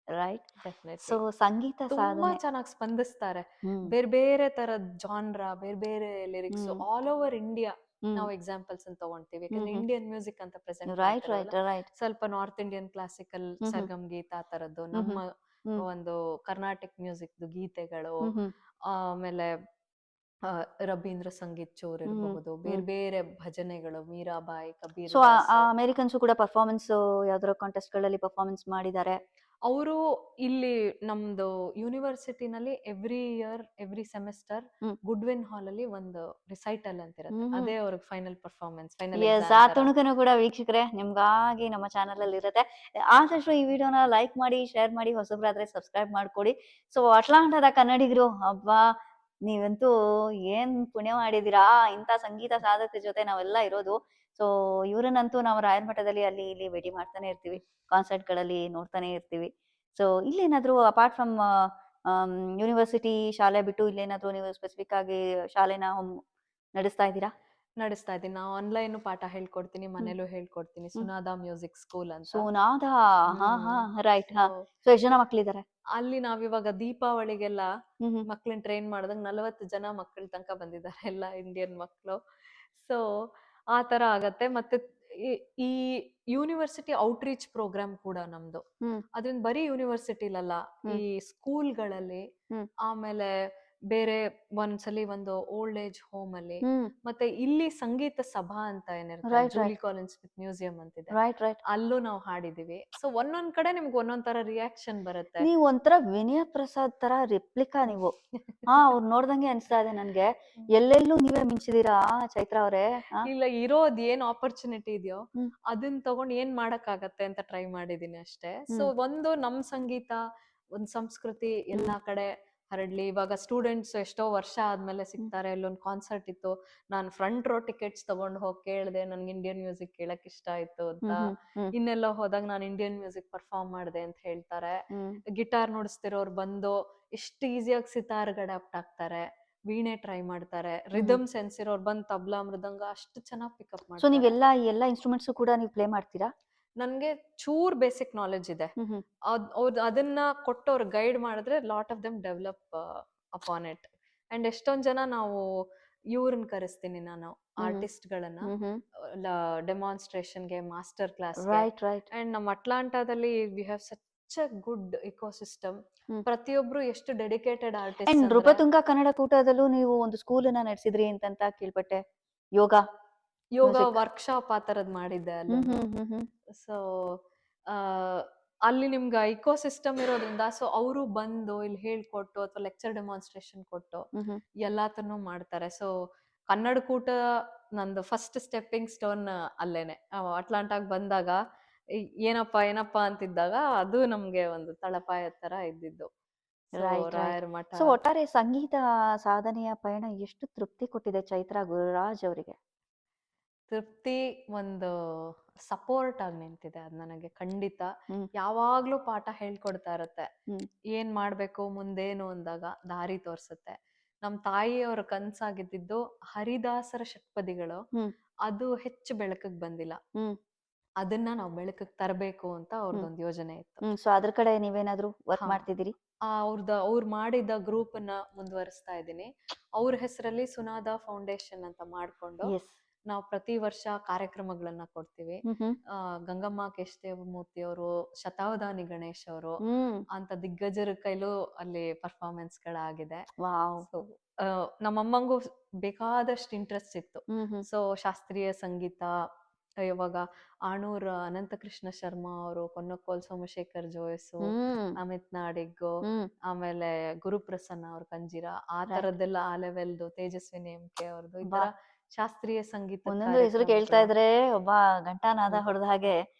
ರೈಟ್? ಸೊ ಡೆಫಿನೆಟ್ಲಿ ಸಂಗೀತ ತುಂಬಾ ಸಾಧನೆ. ಚೆನ್ನಾಗಿ ಸ್ಪಂದಿಸ್ತಾರೆ. ಹ್ಮ್ ಬೇರೆ ಬೇರೆ ತರದ್ ಜಾನ್ರ, ಬೇರೆ ಬೇರೆ ಲಿರಿಕ್ಸ್ ಹ್ಮ್ ಆಲ್ ಓವರ್ ಇಂಡಿಯಾ ಹ್ಮ್ ನಾವು ಎಕ್ಸಾಂಪಲ್ಸ್ ಅಂತ ತಗೊಂತೀವಿ. ಯಾಕಂದ್ರೆ ಹ್ಮ್ ಇಂಡಿಯನ್ ಮ್ಯೂಸಿಕ್ ಅಂತ ಪ್ರೆಸೆಂಟ್ ರೈಟ್ ರೈಟ್ ಮಾಡ್ತಾರಲ್ಲ, ರೈಟ್. ಸ್ವಲ್ಪ ನಾರ್ತ್ ಇಂಡಿಯನ್ ಕ್ಲಾಸಿಕಲ್ ಹ್ಮ್ ಹ್ಮ್ ಸರ್ಗಮ್ ಗೀತ ಆ ತರದ್ದು, ಹ್ಮ್ ನಮ್ಮ ಹ್ಮ್ ಒಂದು ಕರ್ನಾಟಿಕ್ ಮ್ಯೂಸಿಕ್ ಗೀತೆಗಳು, ಹ್ಮ್ ಹ್ಮ್ ಆಮೇಲೆ ರವೀಂದ್ರ ಸಂಗೀತ್ ಚೂರ್ ಹ್ಮ್ ಇರಬಹುದು, ಬೇರೆ ಹ್ಮ್. ಬೇರೆ ಭಜನೆಗಳು, ಮೀರಾಬಾಯಿ, ಕಬೀರ್ ಸೊ ದಾಸ್. ಅಮೆರಿಕನ್ಸು ಕೂಡ ಪರ್ಫಾರ್ಮೆನ್ಸ್ ಯಾವ್ದಾರ ಕಾಂಟೆಸ್ಟ್ ಗಳಲ್ಲಿ ಪರ್ಫಾರ್ಮೆನ್ಸ್ ಮಾಡಿದ್ದಾರೆ. ಅವರು ಇಲ್ಲಿ ನಮ್ದು ಯೂನಿವರ್ಸಿಟಿನಲ್ಲಿ every year every semester hmm Goodwin hall ಅಲ್ಲಿ ಒಂದು ರಿಸೈಟಲ್ ಅಂತ ಇರುತ್ತೆ. Hmm hmm. ಅದೇ ಅವ್ರಿಗೆ final performance, finals, exam ಆ ತರ. ತುಣುಕನು ಕೂಡ ವೀಕ್ಷಕರೇ ನಿಮ್ಗಾಗಿ ನಮ್ಮ ಚಾನಲ್ ಅಲ್ಲಿ ಇರುತ್ತೆ. ಆದಷ್ಟು ಈ ವಿಡಿಯೋನ ಲೈಕ್ ಮಾಡಿ, ಶೇರ್ ಮಾಡಿ, ಹೊಸಬ್ರಾದ್ರೆ ಸಬ್ಸ್ಕ್ರೈಬ್ ಮಾಡ್ಕೊಡಿ. ಸೊ ಅಟ್ಲಾಂಟಾದ ಕನ್ನಡಿಗರು, ಹಬ್ಬಾ ನೀವಂತೂ ಏನ್ ಪುಣ್ಯ ಮಾಡಿದೀರಾ, ಇಂಥ ಸಂಗೀತ ಸಾಧಕರ ಜೊತೆ ನಾವೆಲ್ಲ ಇರೋದು. ಸೊ ಇವ್ರನ್ನಂತೂ ನಾವು ರಾಯರ ಮಠದಲ್ಲಿ ಅಲ್ಲಿ ಇಲ್ಲಿ ಭೇಟಿ ಮಾಡ್ತಾನೆ ಇರ್ತೀವಿ, ಕಾನ್ಸರ್ಟ್ ಗಳಲ್ಲಿ ನೋಡ್ತಾನೆ ಇರ್ತೀವಿ. ಸೊ ಇಲ್ಲೇನಾದ್ರೂ ಅಪಾರ್ಟ್ ಫ್ರಮ್ ಯೂನಿವರ್ಸಿಟಿ ಶಾಲೆ ಬಿಟ್ಟು ಇಲ್ಲೇನಾದ್ರೂ ನೀವು ಸ್ಪೆಸಿಫಿಕ್ ಆಗಿ ಶಾಲೆನ ನಡೆಸ್ತಾ ಇದ್ದೀರಾ? ನಡೆಸ್ತಾ ಇದ್ದೀನಿ. ನಾವು ಆನ್ಲೈನ್ ಪಾಠ ಹೇಳ್ಕೊಡ್ತೀನಿ, ಹ್ಮ್ ಮನೇಲೂ ಹೇಳ್ಕೊಡ್ತೀನಿ. ಹ್ಮ್. ಸುನಾದ ಮ್ಯೂಸಿಕ್ ಸ್ಕೂಲ್ ಅಂತ. ಸುನಾದ, ಹಾ ಹಾ ಹ್ಮ್ ರೈಟ್, ಹಾ. So, ಸೊ ಎಷ್ಟು ಜನ ಮಕ್ಳಿದಾರೆ? ಅಲ್ಲಿ ನಾವಿವಾಗ ದೀಪಾವಳಿಗೆಲ್ಲ ಹ್ಮ್ ಹ್ಮ್ ಮಕ್ಳನ್ನ ಟ್ರೈನ್ ಮಾಡ್ದಂಗ್ 40 ಜನ ಮಕ್ಕಳ ತನಕ ಬಂದಿದ್ದಾರೆ, ಎಲ್ಲ ಇಂಡಿಯನ್ ಮಕ್ಕಳು. ಸೊ ಆ ತರ ಆಗತ್ತೆ. ಮತ್ತೆ ಈ ಯೂನಿವರ್ಸಿಟಿ ಔಟ್ರೀಚ್ ಪ್ರೋಗ್ರಾಮ್ ಕೂಡ ನಮ್ದು. ಹ್ಮ್ ಅದ್ರಿಂದ ಬರೀ ಯೂನಿವರ್ಸಿಟಿಲಲ್ಲ, ಈ ಹ್ಮ್ ಸ್ಕೂಲ್ಗಳಲ್ಲಿ, ಹ್ಮ್ ಆಮೇಲೆ ಬೇರೆ ಒಂದ್ಸಲಿ ಒಂದು ಓಲ್ಡ್ ಏಜ್ ಹೋಮ್ ಅಲ್ಲಿ, ಹ್ಮ್ ಮತ್ತೆ ಇಲ್ಲಿ ಸಂಗೀತ ಸಭಾ ಅಂತ ಏನಿರುತ್ತೆ, right Julie right Collins Smith museum ಅಂತಿದೆ, ರೈಟ್ ರೈಟ್. ಅಲ್ಲೂ ನಾವು ಹಾಡಿದೀವಿ. ಸೊ ಒಂದೊಂದ್ ಕಡೆ ನಿಮ್ಗೆ ಒಂದೊಂದ್ ತರ ರಿಯಾಕ್ಷನ್ ಬರುತ್ತೆ. ನೀವು ಒಂಥರ ವಿನಯ ಪ್ರಸಾದ್ ತರ ರೆಪ್ಲಿಕಾ ನೀವು. ಹಾ, ಅವ್ರು ನೋಡ್ದಂಗೆ ಅನ್ಸ್ತಾ ಇದೆ ನನ್ಗೆ. ಎಲ್ಲೆಲ್ಲೂ ನೀವೇ ಮಿಂಚಿದೀರಾ ಚೈತ್ರ ಅವ್ರೆ. ಇಲ್ಲ, ಇರೋದ್ ಏನ್ ಆಪರ್ಚುನಿಟಿ ಇದೆಯೋ ಹ್ಮ್ ಅದನ್ನ ತಗೊಂಡ್ ಏನ್ ಮಾಡಕ್ಕಾಗತ್ತೆ ಅಂತ ಟ್ರೈ ಮಾಡಿದೀನಿ ಅಷ್ಟೇ. ಸೊ ಹ್ಮ್ ಒಂದು ನಮ್ ಸಂಗೀತ, ಒಂದ್ ಸಂಸ್ಕೃತಿ ಹ್ಮ್ ಎಲ್ಲಾ ಕಡೆ ಹರಡ್ಲಿ. ಇವಾಗ ಸ್ಟೂಡೆಂಟ್ಸ್ ಎಷ್ಟೋ ವರ್ಷ ಆದ್ಮೇಲೆ ಹ್ಮ್ ಸಿಗ್ತಾರೆ. ಇಲ್ಲೊಂದ್ ಕಾನ್ಸರ್ಟ್ ಇತ್ತು, ನಾನ್ ಫ್ರಂಟ್ ರೋ ಟಿಕೆಟ್ಸ್ ತಗೊಂಡ್ ಹೋಗಿ ಕೇಳ್ದೆ, ನನ್ಗೆ ಇಂಡಿಯನ್ ಮ್ಯೂಸಿಕ್ ಕೇಳಕ್ ಇಷ್ಟ ಆಯ್ತು ಅಂತ. ಹ್ಮ್ ಹ್ಮ್ ಇನ್ನೆಲ್ಲ ಹೋದಾಗ ನಾನು ಇಂಡಿಯನ್ ಮ್ಯೂಸಿಕ್ ಪರ್ಫಾರ್ಮ್ ಮಾಡಿದೆ ಅಂತ ಹೇಳ್ತಾರೆ. ಹ್ಮ್ ಗಿಟಾರ್ ನುಡಿಸ್ತಿರೋರು ಬಂದು ಎಷ್ಟು ಈಸಿಯಾಗಿ ಸಿತಾರ್ಗೆ ಅಡಾಪ್ಟ್ ಆಗ್ತಾರೆ, ವೀಣೆ ಟ್ರೈ ಮಾಡ್ತಾರೆ. ಹ್ಮ್ ರಿದಮ್ ಸೆನ್ಸ್ ಇರೋರು ಬಂದು ತಬ್ಲಾ ಮೃದಂಗ ಅಷ್ಟು ಚೆನ್ನಾಗಿ ಪಿಕಪ್ ಸೊ ಮಾಡ್ತಾರೆ. ನೀವೆಲ್ಲ ಈ ಎಲ್ಲ ಇನ್ಸ್ಟ್ರೂಮೆಂಟ್ಸ್ ಕೂಡ ನೀವು ಪ್ಲೇ ಮಾಡ್ತೀರಾ? ನನ್ಗೆ ಚೂರ್ ಬೇಸಿಕ್ ನಾಲೆಜ್ ಇದೆ. ಹ್ಮ್ ಹ್ಮ್ ಅವ್ರು ಅದನ್ನ ಕೊಟ್ಟವ್ರು ಗೈಡ್ ಮಾಡಿದ್ರೆ lot of them develop upon it. And ಎಷ್ಟೊಂದ್ ಜನ ನಾವು ಇವ್ರನ್ನ ಕರೆಸ್ತೀನಿ ನಾನು, ಹ್ಮ್ ಆರ್ಟಿಸ್ಟ್ಗಳನ್ನ ಹ್ಮ್ ಹ್ಮ್ ಡೆಮಾನ್ಸ್ಟ್ರೇಷನ್ಗೆ, ಮಾಸ್ಟರ್ ಕ್ಲಾಸ್ಗೆ. Right right. ಅಂಡ್ ನಮ್ಮ ಅಟ್ಲಾಂಟಾದಲ್ಲಿ we have such a good ecosystem. Hmm ಪ್ರತಿಯೊಬ್ರು ಎಷ್ಟು ಡೆಡಿಕೇಟೆಡ್ ಆರ್ಟಿಸ್ಟ್ ಅಂಡ್ ಅಂದ್ರೆ. ನೃಪತುಂಗ ಕನ್ನಡ ಕೂಟದಲ್ಲೂ ನೀವು ಒಂದು ಸ್ಕೂಲನ್ನ ನಡೆಸಿದ್ರಿ ಅಂತ ಕೇಳ್ಪಟ್ಟೆ, ಯೋಗ ಮ್ಯೂಸಿಕ್. ವರ್ಕ್ಶಾಪ್ ಆ ತರದ್ ಮಾಡಿದ್ದೆ ಹ್ಮ್ ಅಲ್ಲೊಂದು. ಹ್ಮ್ ಹ್ಮ್ ಹ್ಮ್ ಸೊ ಅಲ್ಲಿ ನಿಮ್ಗೆ ಇಕೋಸಿಸ್ಟಮ್ ಇರೋದ್ರಿಂದ, ಸೊ ಅವರು ಬಂದು ಇಲ್ಲಿ ಹೇಳ್ಕೊಟ್ಟು ಅಥವಾ ಲೆಕ್ಚರ್ ಡೆಮಾನ್ಸ್ಟ್ರೇಷನ್ ಕೊಟ್ಟು ಹ್ಮ್ ಹ್ಮ್ ಎಲ್ಲಾತನ್ನು ಮಾಡ್ತಾರೆ. ಸೊ ಕನ್ನಡ ಕೂಟ ನಂದು ಫಸ್ಟ್ ಸ್ಟೆಪ್ಪಿಂಗ್ ಸ್ಟೋನ್ ಅಲ್ಲೇನೆ. ಅಟ್ಲಾಂಟಾಗ್ ಬಂದಾಗ ಏನಪ್ಪಾ ಅಂತಿದ್ದಾಗ ಅದು ನಮ್ಗೆ ಒಂದು ತಳಪಾಯ ತರ ಇದ್ದಿದ್ದು. So right right. ರಾಯರ ಮಠ. ಸೊ ಒಟ್ಟಾರೆ ಸಂಗೀತ ಸಾಧನೆಯ ಪಯಣ ಎಷ್ಟು ತೃಪ್ತಿ ಕೊಟ್ಟಿದೆ ಚೈತ್ರಾ ಗುರುರಾಜ್ ಅವರಿಗೆ? ತೃಪ್ತಿ, ಒಂದು ಸಪೋರ್ಟ್ ಆಗಿ ನಿಂತಿದೆ ಅದು ನನಗೆ ಖಂಡಿತ. ಹ್ಮ್ ಯಾವಾಗ್ಲೂ ಪಾಠ ಹೇಳ್ಕೊಡ್ತಾ ಇರತ್ತೆ, ಹ್ಮ್ ಏನ್ ಮಾಡ್ಬೇಕು ಮುಂದೇನು ಅಂದಾಗ ದಾರಿ ತೋರ್ಸತ್ತೆ. ನಮ್ ತಾಯಿಯವ್ರ ಕನ್ಸಾಗಿದ್ದು ಹರಿದಾಸರ ಷಟ್ಪದಿಗಳು, ಹ್ಮ್ ಅದು ಹೆಚ್ಚು ಬೆಳಕಿಗೆ ಬಂದಿಲ್ಲ. ಹ್ಮ್ ಅದನ್ನ ನಾವು ಬೆಳಕಿಗೆ ತರಬೇಕು ಅಂತ ಹ್ಮ್ ಅವ್ರದ್ದೊಂದು ಯೋಜನೆ ಇತ್ತು. ಸೊ ಅದ್ರ ಕಡೆ ನೀವೇನಾದ್ರೂ ವರ್ಕ್ ಹಾ, ಮಾಡ್ತಿದ್ದೀರಿ? ಅವ್ರು ಮಾಡಿದ ಗ್ರೂಪ್ ಅನ್ನ ಮುಂದುವರಿಸ್ತಾ ಇದ್ದೀನಿ. ಅವ್ರ ಹೆಸರಲ್ಲಿ ಸುನಾದ ಫೌಂಡೇಶನ್ ಅಂತ ಮಾಡ್ಕೊಂಡು ಎಸ್. ನಾವು ಪ್ರತಿ ವರ್ಷ ಕಾರ್ಯಕ್ರಮಗಳನ್ನ ಕೊಡ್ತೀವಿ. ಹ್ಮ್ ಹ್ಮ್ ಗಂಗಮ್ಮ ಕೇಶದೇವಮೂರ್ತಿ ಅವರು, ಶತಾವಧಾನಿ ಗಣೇಶ್ ಅವರು ಹ್ಮ್ ಅಂತ ದಿಗ್ಗಜರ ಕೈಲೂ ಅಲ್ಲಿ ಪರ್ಫಾರ್ಮೆನ್ಸ್ ಗಳಾಗಿದೆ. ವಾವ್. ಸೊ ನಮ್ಮಮ್ಮಂಗೂ ಬೇಕಾದಷ್ಟು ಇಂಟ್ರೆಸ್ಟ್ ಇತ್ತು. ಹ್ಮ್ ಹ್ಮ್ ಸೊ ಶಾಸ್ತ್ರೀಯ ಸಂಗೀತ, ಇವಾಗ ಆಣೂರ್ ಅನಂತಕೃಷ್ಣ ಶರ್ಮಾ ಅವರು, ಕೊನ್ನಕೋಲ್ ಸೋಮಶೇಖರ್ ಜೋಯಸು, ಹ್ಮ್ ಅಮಿತ್ ನಾಡಿಗ್, ಹ್ಮ್ ಆಮೇಲೆ ಗುರುಪ್ರಸನ್ನ ಅವ್ರ ಕಂಜೀರ, ಆ ರೈಟ್. ತರದ್ದೆಲ್ಲ ಆ ಲೆವೆಲ್ದು, ತೇಜಸ್ವಿನಿ MK ಅವ್ರದ್ದು, ಈ ಬಾ, ತರ ಶಾಸ್ತ್ರೀಯ ಸಂಗೀತ ಒಂದೊಂದು ಹೆಸರು ಕೇಳ್ತಾ ಇದ್ರೆ ಒಬ್ಬ ಘಂಟಾನಾದ ಹೊಡೆದ ಹಾಗೆ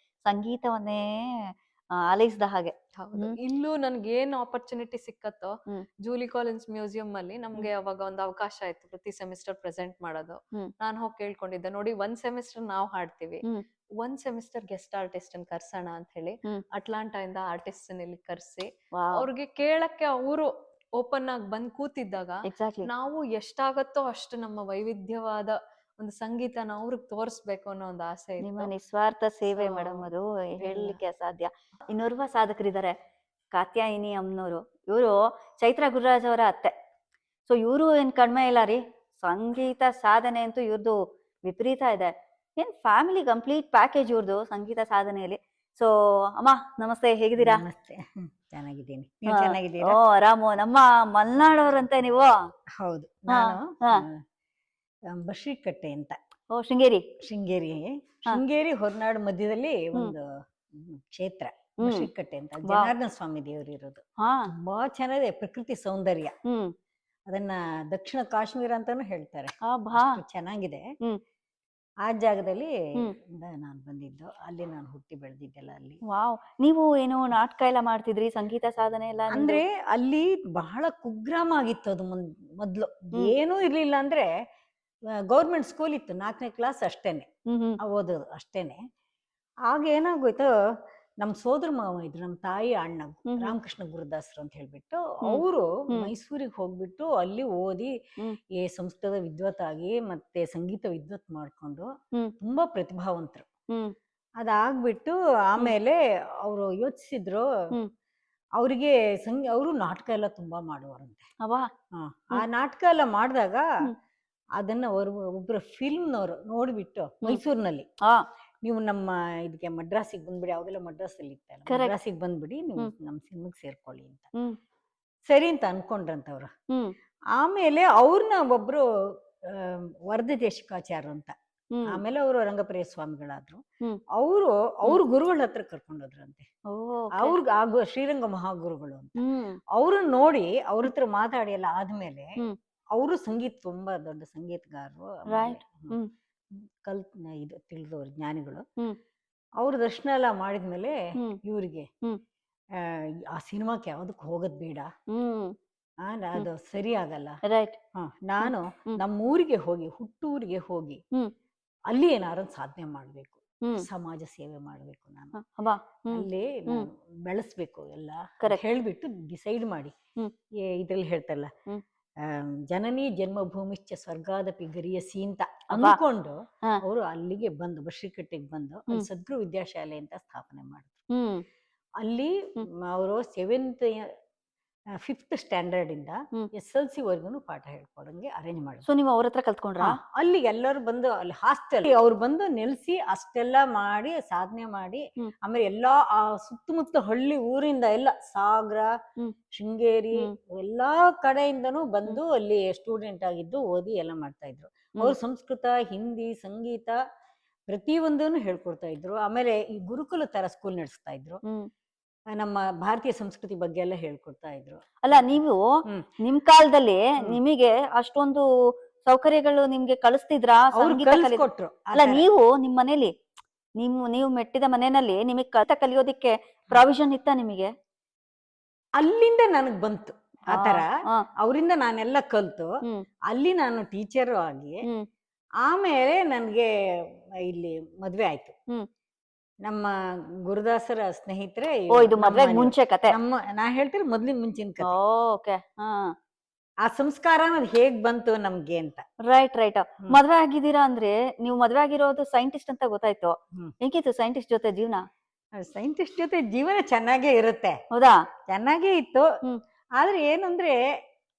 ಸಂಗೀತವನ್ನೇ ಆಲೈಸ್ದ ಹಾಗೆ. ಹೌದು. ಇಲ್ಲೂ ನನ್ಗೆ ಏನ್ ಆಪರ್ಚುನಿಟಿ ಸಿಕ್ಕತ್ತೋ, ಹ್ಮ್. ಜೂಲಿ ಕಾಲಿನ್ಸ್ ಮ್ಯೂಸಿಯಂ ಅಲ್ಲಿ ನಮ್ಗೆ ಅವಾಗ ಒಂದು ಅವಕಾಶ ಆಯ್ತು ಪ್ರತಿ ಸೆಮಿಸ್ಟರ್ ಪ್ರೆಸೆಂಟ್ ಮಾಡೋದು. ಹ್ಮ್. ನಾನ್ ಹೋಗಿ ಕೇಳ್ಕೊಂಡಿದ್ದೆ, ನೋಡಿ ಒಂದ್ ಸೆಮಿಸ್ಟರ್ ನಾವ್ ಹಾಡ್ತೀವಿ, ಹ್ಮ್. ಒಂದ್ ಸೆಮಿಸ್ಟರ್ ಗೆಸ್ಟ್ ಆರ್ಟಿಸ್ಟ್ ಅನ್ ಕರ್ಸೋಣ ಅಂತ ಹೇಳಿ ಹ್ಮ್. ಅಟ್ಲಾಂಟಾ ಇಂದ ಆರ್ಟಿಸ್ಟ್ ಇಲ್ಲಿ ಕರ್ಸಿ ವಾವ್. ಅವ್ರಿಗೆ ಕೇಳಕ್ಕೆ ಅವರು ಓಪನ್ ಆಗಿ ಬಂದ್ ಕೂತಿದ್ದಾಗ ಎಕ್ಸಾಕ್ಟ್ಲಿ. ನಾವು ಎಷ್ಟಾಗತ್ತೋ ಅಷ್ಟು ನಮ್ಮ ವೈವಿಧ್ಯವಾದ ಒಂದು ಸಂಗೀತನ ಅವ್ರಿಗೆ ತೋರಿಸ್ಬೇಕು ಅನ್ನೋ ಒಂದು ಆಸೆ ನಿಮ್ಮ ಇತ್ತು. ನಿಸ್ವಾರ್ಥ ಸೇವೆ So, ಮೇಡಮ್, ಅದು ಇದೆಲ್ಲ. ಹೇಳಲಿಕ್ಕೆ ಅಸಾಧ್ಯ. ಇನ್ನೋರ್ವ ಸಾಧಕರಿದ್ದಾರೆ, ಕಾತ್ಯಾಯಿನಿ ಅಮ್ಮನವರು. ಇವರು ಚೈತ್ರ ಗುರುರಾಜ್ ಅವರ ಅತ್ತೆ. ಸೊ ಇವರು ಏನ್ ಕಡಿಮೆ ಇಲ್ಲ ರೀ, ಸಂಗೀತ ಸಾಧನೆ ಅಂತೂ ಇವ್ರದ್ದು ವಿಪರೀತ ಇದೆ. ಏನ್ ಫ್ಯಾಮಿಲಿ ಕಂಪ್ಲೀಟ್ ಪ್ಯಾಕೇಜ್ ಇವ್ರದ್ದು ಸಂಗೀತ ಸಾಧನೆಯಲ್ಲಿ. ಸೊ ಅಮ್ಮ ನಮಸ್ತೆ, ಹೇಗಿದ್ದೀರಾ? ನಮಸ್ತೆ. ಚೆನ್ನಾಗಿದ್ದೀನಿ. ನೀವು ಚೆನ್ನಾಗಿದ್ದೀರಾ? ಓ ಆರಾಮು. ನಮ್ಮ ಮಲ್ನಾಡವ್ರಂತೆ ನೀವು? ಹೌದು, ಹಾ, ನಾನು ಹಾ. ಬಶ್ರೀಕಟ್ಟೆ ಅಂತ, ಓ ಶೃಂಗೇರಿ. ಶೃಂಗೇರಿ ಹೊರನಾಡು ಮಧ್ಯದಲ್ಲಿ ಒಂದು ಕ್ಷೇತ್ರ ಬಶ್ರೀಕಟ್ಟೆ ಅಂತ, ಜನಾರ್ದನ ಸ್ವಾಮಿ ದೇವರು ಇರೋದು. ಹಾ. ತುಂಬಾ ಚೆನ್ನಾಗಿದೆ, ಪ್ರಕೃತಿ ಸೌಂದರ್ಯ. ಹ್ಮ್. ಅದನ್ನ ದಕ್ಷಿಣ ಕಾಶ್ಮೀರ ಅಂತಾನು ಹೇಳ್ತಾರೆ, ಅಬ್ಬಾ. ಅಷ್ಟು ಚೆನ್ನಾಗಿದೆ. ಹ್ಮ್. ಆ ಜಾಗದಲ್ಲಿ ಹ್ಮ್. ನಾನು ಬಂದಿದ್ದು, ಅಲ್ಲಿ ನಾನು ಹುಟ್ಟಿ ಬೆಳೆದಿದ್ದೆಲ್ಲ ಅಲ್ಲಿ. ವಾವ್. ನೀವು ಏನು ನಾಟಕ ಎಲ್ಲ ಮಾಡ್ತಿದ್ರಿ, ಸಂಗೀತ ಸಾಧನೆ ಎಲ್ಲ ನಿಮ್ದು? ಅಂದ್ರೆ ಅಲ್ಲಿ ಬಹಳ ಕುಗ್ರಾಮ ಆಗಿತ್ತು ಅದು. ಮೊದ್ಲು ಏನೂ ಇರ್ಲಿಲ್ಲ. ಅಂದ್ರೆ ಗೌರ್ಮೆಂಟ್ ಸ್ಕೂಲ್ ಇತ್ತು, 4ನೇ ಕ್ಲಾಸ್ ಅಷ್ಟೇನೆ ಹ್ಮ್. ಹ್ಮ್. ಓದೋದು ಅಷ್ಟೇನೆ. ಆಗ ಏನಾಗೋಯ್ತು, ನಮ್ಮ ಸೋದರ ಮಾವ ಇದ್ರು, ನಮ್ಮ ತಾಯಿ ಅಣ್ಣ ರಾಮಕೃಷ್ಣ ಗುರುದಾಸರು ಅಂತ ಹೇಳ್ಬಿಟ್ಟು, ಅವರು ಮೈಸೂರಿಗೆ ಹೋಗ್ಬಿಟ್ಟು ಅಲ್ಲಿ ಓದಿ ಈ ಸಂಸ್ಕೃತ ವಿದ್ವತ್ತಾಗಿ ಮತ್ತೆ ಸಂಗೀತ ವಿದ್ವತ್ ಮಾಡ್ಕೊಂಡು ತುಂಬಾ ಪ್ರತಿಭಾವಂತರು. ಅದಾಗ್ಬಿಟ್ಟು ಆಮೇಲೆ ಅವರು ಯೋಚಿಸಿದ್ರು, ಅವ್ರಿಗೆ ಅವರು ನಾಟಕ ಎಲ್ಲ ತುಂಬಾ ಮಾಡುವರಂತೆ. ಆ ನಾಟಕ ಎಲ್ಲ ಮಾಡಿದಾಗ ಅದನ್ನ ಒಬ್ರು ಫಿಲ್ಮ್ನವರು ನೋಡ್ಬಿಟ್ಟು ಮೈಸೂರಿನಲ್ಲಿ, ನೀವು ನಮ್ಮ ಇದಕ್ಕೆ ಮಡ್ರಾಸಿಗೆ ಬಂದ್ಬಿಡಿ, ಅವಾಗೆಲ್ಲ ಮಡ್ರಾಸಲ್ಲಿ ಇತ್ತಲ್ಲ, ಮಡ್ರಾಸಿಗೆ ಬಂದ್ಬಿಡಿ, ನೀವು ನಮ್ಮ ಸಿನಿಮಾಗೆ ಸೇರ್ಕೊಳ್ಳಿ ಅಂತ. ಸರಿ ಅಂತ ಅನ್ಕೊಂಡ್ರಂತವ್ರು. ಆಮೇಲೆ ಅವ್ರನ್ನ ಒಬ್ರು ವರದದೇಶಿಕಾಚಾರ್ಯ ಅಂತ, ಆಮೇಲೆ ಅವರು ರಂಗಪ್ರಿಯ ಸ್ವಾಮಿಗಳಾದ್ರು. ಅವ್ರು ಗುರುಗಳ ಹತ್ರ ಕರ್ಕೊಂಡೋದ್ರಂತೆ. ಆಗ ಶ್ರೀರಂಗ ಮಹಾಗುರುಗಳು ಅಂತ. ಅವ್ರನ್ನ ನೋಡಿ ಅವ್ರ ಹತ್ರ ಮಾತಾಡಿ ಎಲ್ಲ ಆದ್ಮೇಲೆ, ಅವರು ಸಂಗೀತ ತುಂಬಾ ದೊಡ್ಡ ಸಂಗೀತಗಾರರು, ಇದು ತಿಳಿದವ್ರು, ಜ್ಞಾನಿಗಳು. ಅವ್ರ ದರ್ಶನ ಎಲ್ಲ ಮಾಡಿದ್ಮೇಲೆ ಇವ್ರಿಗೆ ಆ ಸಿನಿಮಾಕ್ಕೆ ಯಾವ್ದಕ್ ಹೋಗೋದ್ ಬೇಡ, ಅದು ಸರಿ ಆಗಲ್ಲ, ನಾನು ನಮ್ಮೂರಿಗೆ ಹೋಗಿ, ಹುಟ್ಟೂರಿಗೆ ಹೋಗಿ ಅಲ್ಲಿ ಏನಾರು ಸಾಧನೆ ಮಾಡ್ಬೇಕು, ಸಮಾಜ ಸೇವೆ ಮಾಡ್ಬೇಕು, ನಾನು ಅಲ್ಲಿ ಬೆಳೆಸ್ಬೇಕು ಎಲ್ಲ ಹೇಳ್ಬಿಟ್ಟು ಡಿಸೈಡ್ ಮಾಡಿ, ಇದ್ರಲ್ಲಿ ಹೇಳ್ತಾರಲ್ಲ, ಜನನಿ ಜನ್ಮಭೂಮಿಶ್ಚ ಸ್ವರ್ಗಾದಪಿ ಗರಿಯಸಿ ಅಂತ ಅಂದ್ಕೊಂಡು ಅವರು ಅಲ್ಲಿಗೆ ಬಂದು ಬಶ್ರೀಕಟ್ಟೆಗೆ ಬಂದು ಅಲ್ಲಿ ಸದ್ಗುರು ವಿದ್ಯಾಶಾಲೆ ಅಂತ ಸ್ಥಾಪನೆ ಮಾಡಿದ್ರು. ಅಲ್ಲಿ ಅವರು 5th ಸ್ಟ್ಯಾಂಡರ್ಡ್ ಇಂದ SLC ವರ್ಗು ಪಾಠ ಹೇಳ್ಕೊಡಂಗೆ ಅರೇಂಜ್ ಮಾಡಿದ್ರು. ಸೊ ನೀವು ಅವ್ರ ಹತ್ರ ಕಲ್ತ್ಕೊಂಡ್ರ? ಅಲ್ಲಿ ಎಲ್ಲರೂ ಬಂದು ಅಲ್ಲಿ ಹಾಸ್ಟೆಲ್ ಅವ್ರು ಬಂದು ನೆಲೆಸಿ ಅಷ್ಟೆಲ್ಲ ಮಾಡಿ ಸಾಧನೆ ಮಾಡಿ, ಆಮೇಲೆ ಎಲ್ಲಾ ಆ ಸುತ್ತಮುತ್ತ ಹಳ್ಳಿ ಊರಿಂದ ಎಲ್ಲ ಸಾಗರ, ಶೃಂಗೇರಿ ಎಲ್ಲಾ ಕಡೆಯಿಂದನೂ ಬಂದು ಅಲ್ಲಿ ಸ್ಟೂಡೆಂಟ್ ಆಗಿದ್ದು ಓದಿ ಎಲ್ಲ ಮಾಡ್ತಾ ಇದ್ರು. ಅವ್ರು ಸಂಸ್ಕೃತ, ಹಿಂದಿ, ಸಂಗೀತ ಪ್ರತಿಯೊಂದನ್ನು ಹೇಳ್ಕೊಡ್ತಾ ಇದ್ರು. ಆಮೇಲೆ ಈ ಗುರುಕುಲ ತರ ಸ್ಕೂಲ್ ನಡೆಸ್ತಾ ಇದ್ರು. ನಮ್ಮ ಭಾರತೀಯ ಸಂಸ್ಕೃತಿ ಬಗ್ಗೆ ಎಲ್ಲ ಹೇಳ್ಕೊಡ್ತಾ ಇದ್ರು. ಅಲ್ಲ, ನೀವು ನಿಮ್ ಕಾಲದಲ್ಲಿ ನಿಮಗೆ ಅಷ್ಟೊಂದು ಸೌಕರ್ಯಗಳು ನಿಮ್ಗೆ ಕಳಿಸ್ತಿದ್ರ? ಕೊಟ್ರು. ಅಲ್ಲ, ನೀವು ನಿಮ್ ಮನೇಲಿ ನೀವು ಮೆಟ್ಟಿದ ಮನೆಯಲ್ಲಿ ನಿಮಗೆ ಕಲಿಯೋದಿಕ್ಕೆ ಪ್ರಾವಿಷನ್ ಇತ್ತ ನಿಮಗೆ? ಅಲ್ಲಿಂದ ನನಗ್ ಬಂತು ಆತರ. ಅವರಿಂದ ನಾನೆಲ್ಲ ಕಲ್ತು ಅಲ್ಲಿ ನಾನು ಟೀಚರ್ ಆಗಿ, ಆಮೇಲೆ ನನ್ಗೆ ಇಲ್ಲಿ ಮದ್ವೆ ಆಯ್ತು. ನಮ್ಮ ಗುರುದಾಸರ ಸ್ನೇಹಿತರೆ. ಇದು ಮದ್ವೆ ಮುಂಚೆ ಕತೆ? ನಾ ಹೇಳ್ತೀರಿ ಮೊದ್ಲಿನ ಮುಂಚಿನ ಕತೆ. ಓಕೆ. ಆ ಸಂಸ್ಕಾರ ಅನ್ನೋದು ಹೇಗ್ ಬಂತು ನಮ್ಗೆ ಅಂತ. ರೈಟ್. ಮದ್ವೆ ಆಗಿದ್ದೀರಾ ಅಂದ್ರೆ, ನೀವು ಮದ್ವೆ ಆಗಿರೋದು ಸೈಂಟಿಸ್ಟ್ ಅಂತ ಗೊತ್ತಾಯ್ತು. ಹೇಗಿತ್ತು ಸೈಂಟಿಸ್ಟ್ ಜೊತೆ ಜೀವನ? ಸೈಂಟಿಸ್ಟ್ ಜೊತೆ ಜೀವನ ಚೆನ್ನಾಗೇ ಇರುತ್ತೆ. ಹೌದಾ? ಚೆನ್ನಾಗೇ ಇತ್ತು. ಆದ್ರೆ ಏನಂದ್ರೆ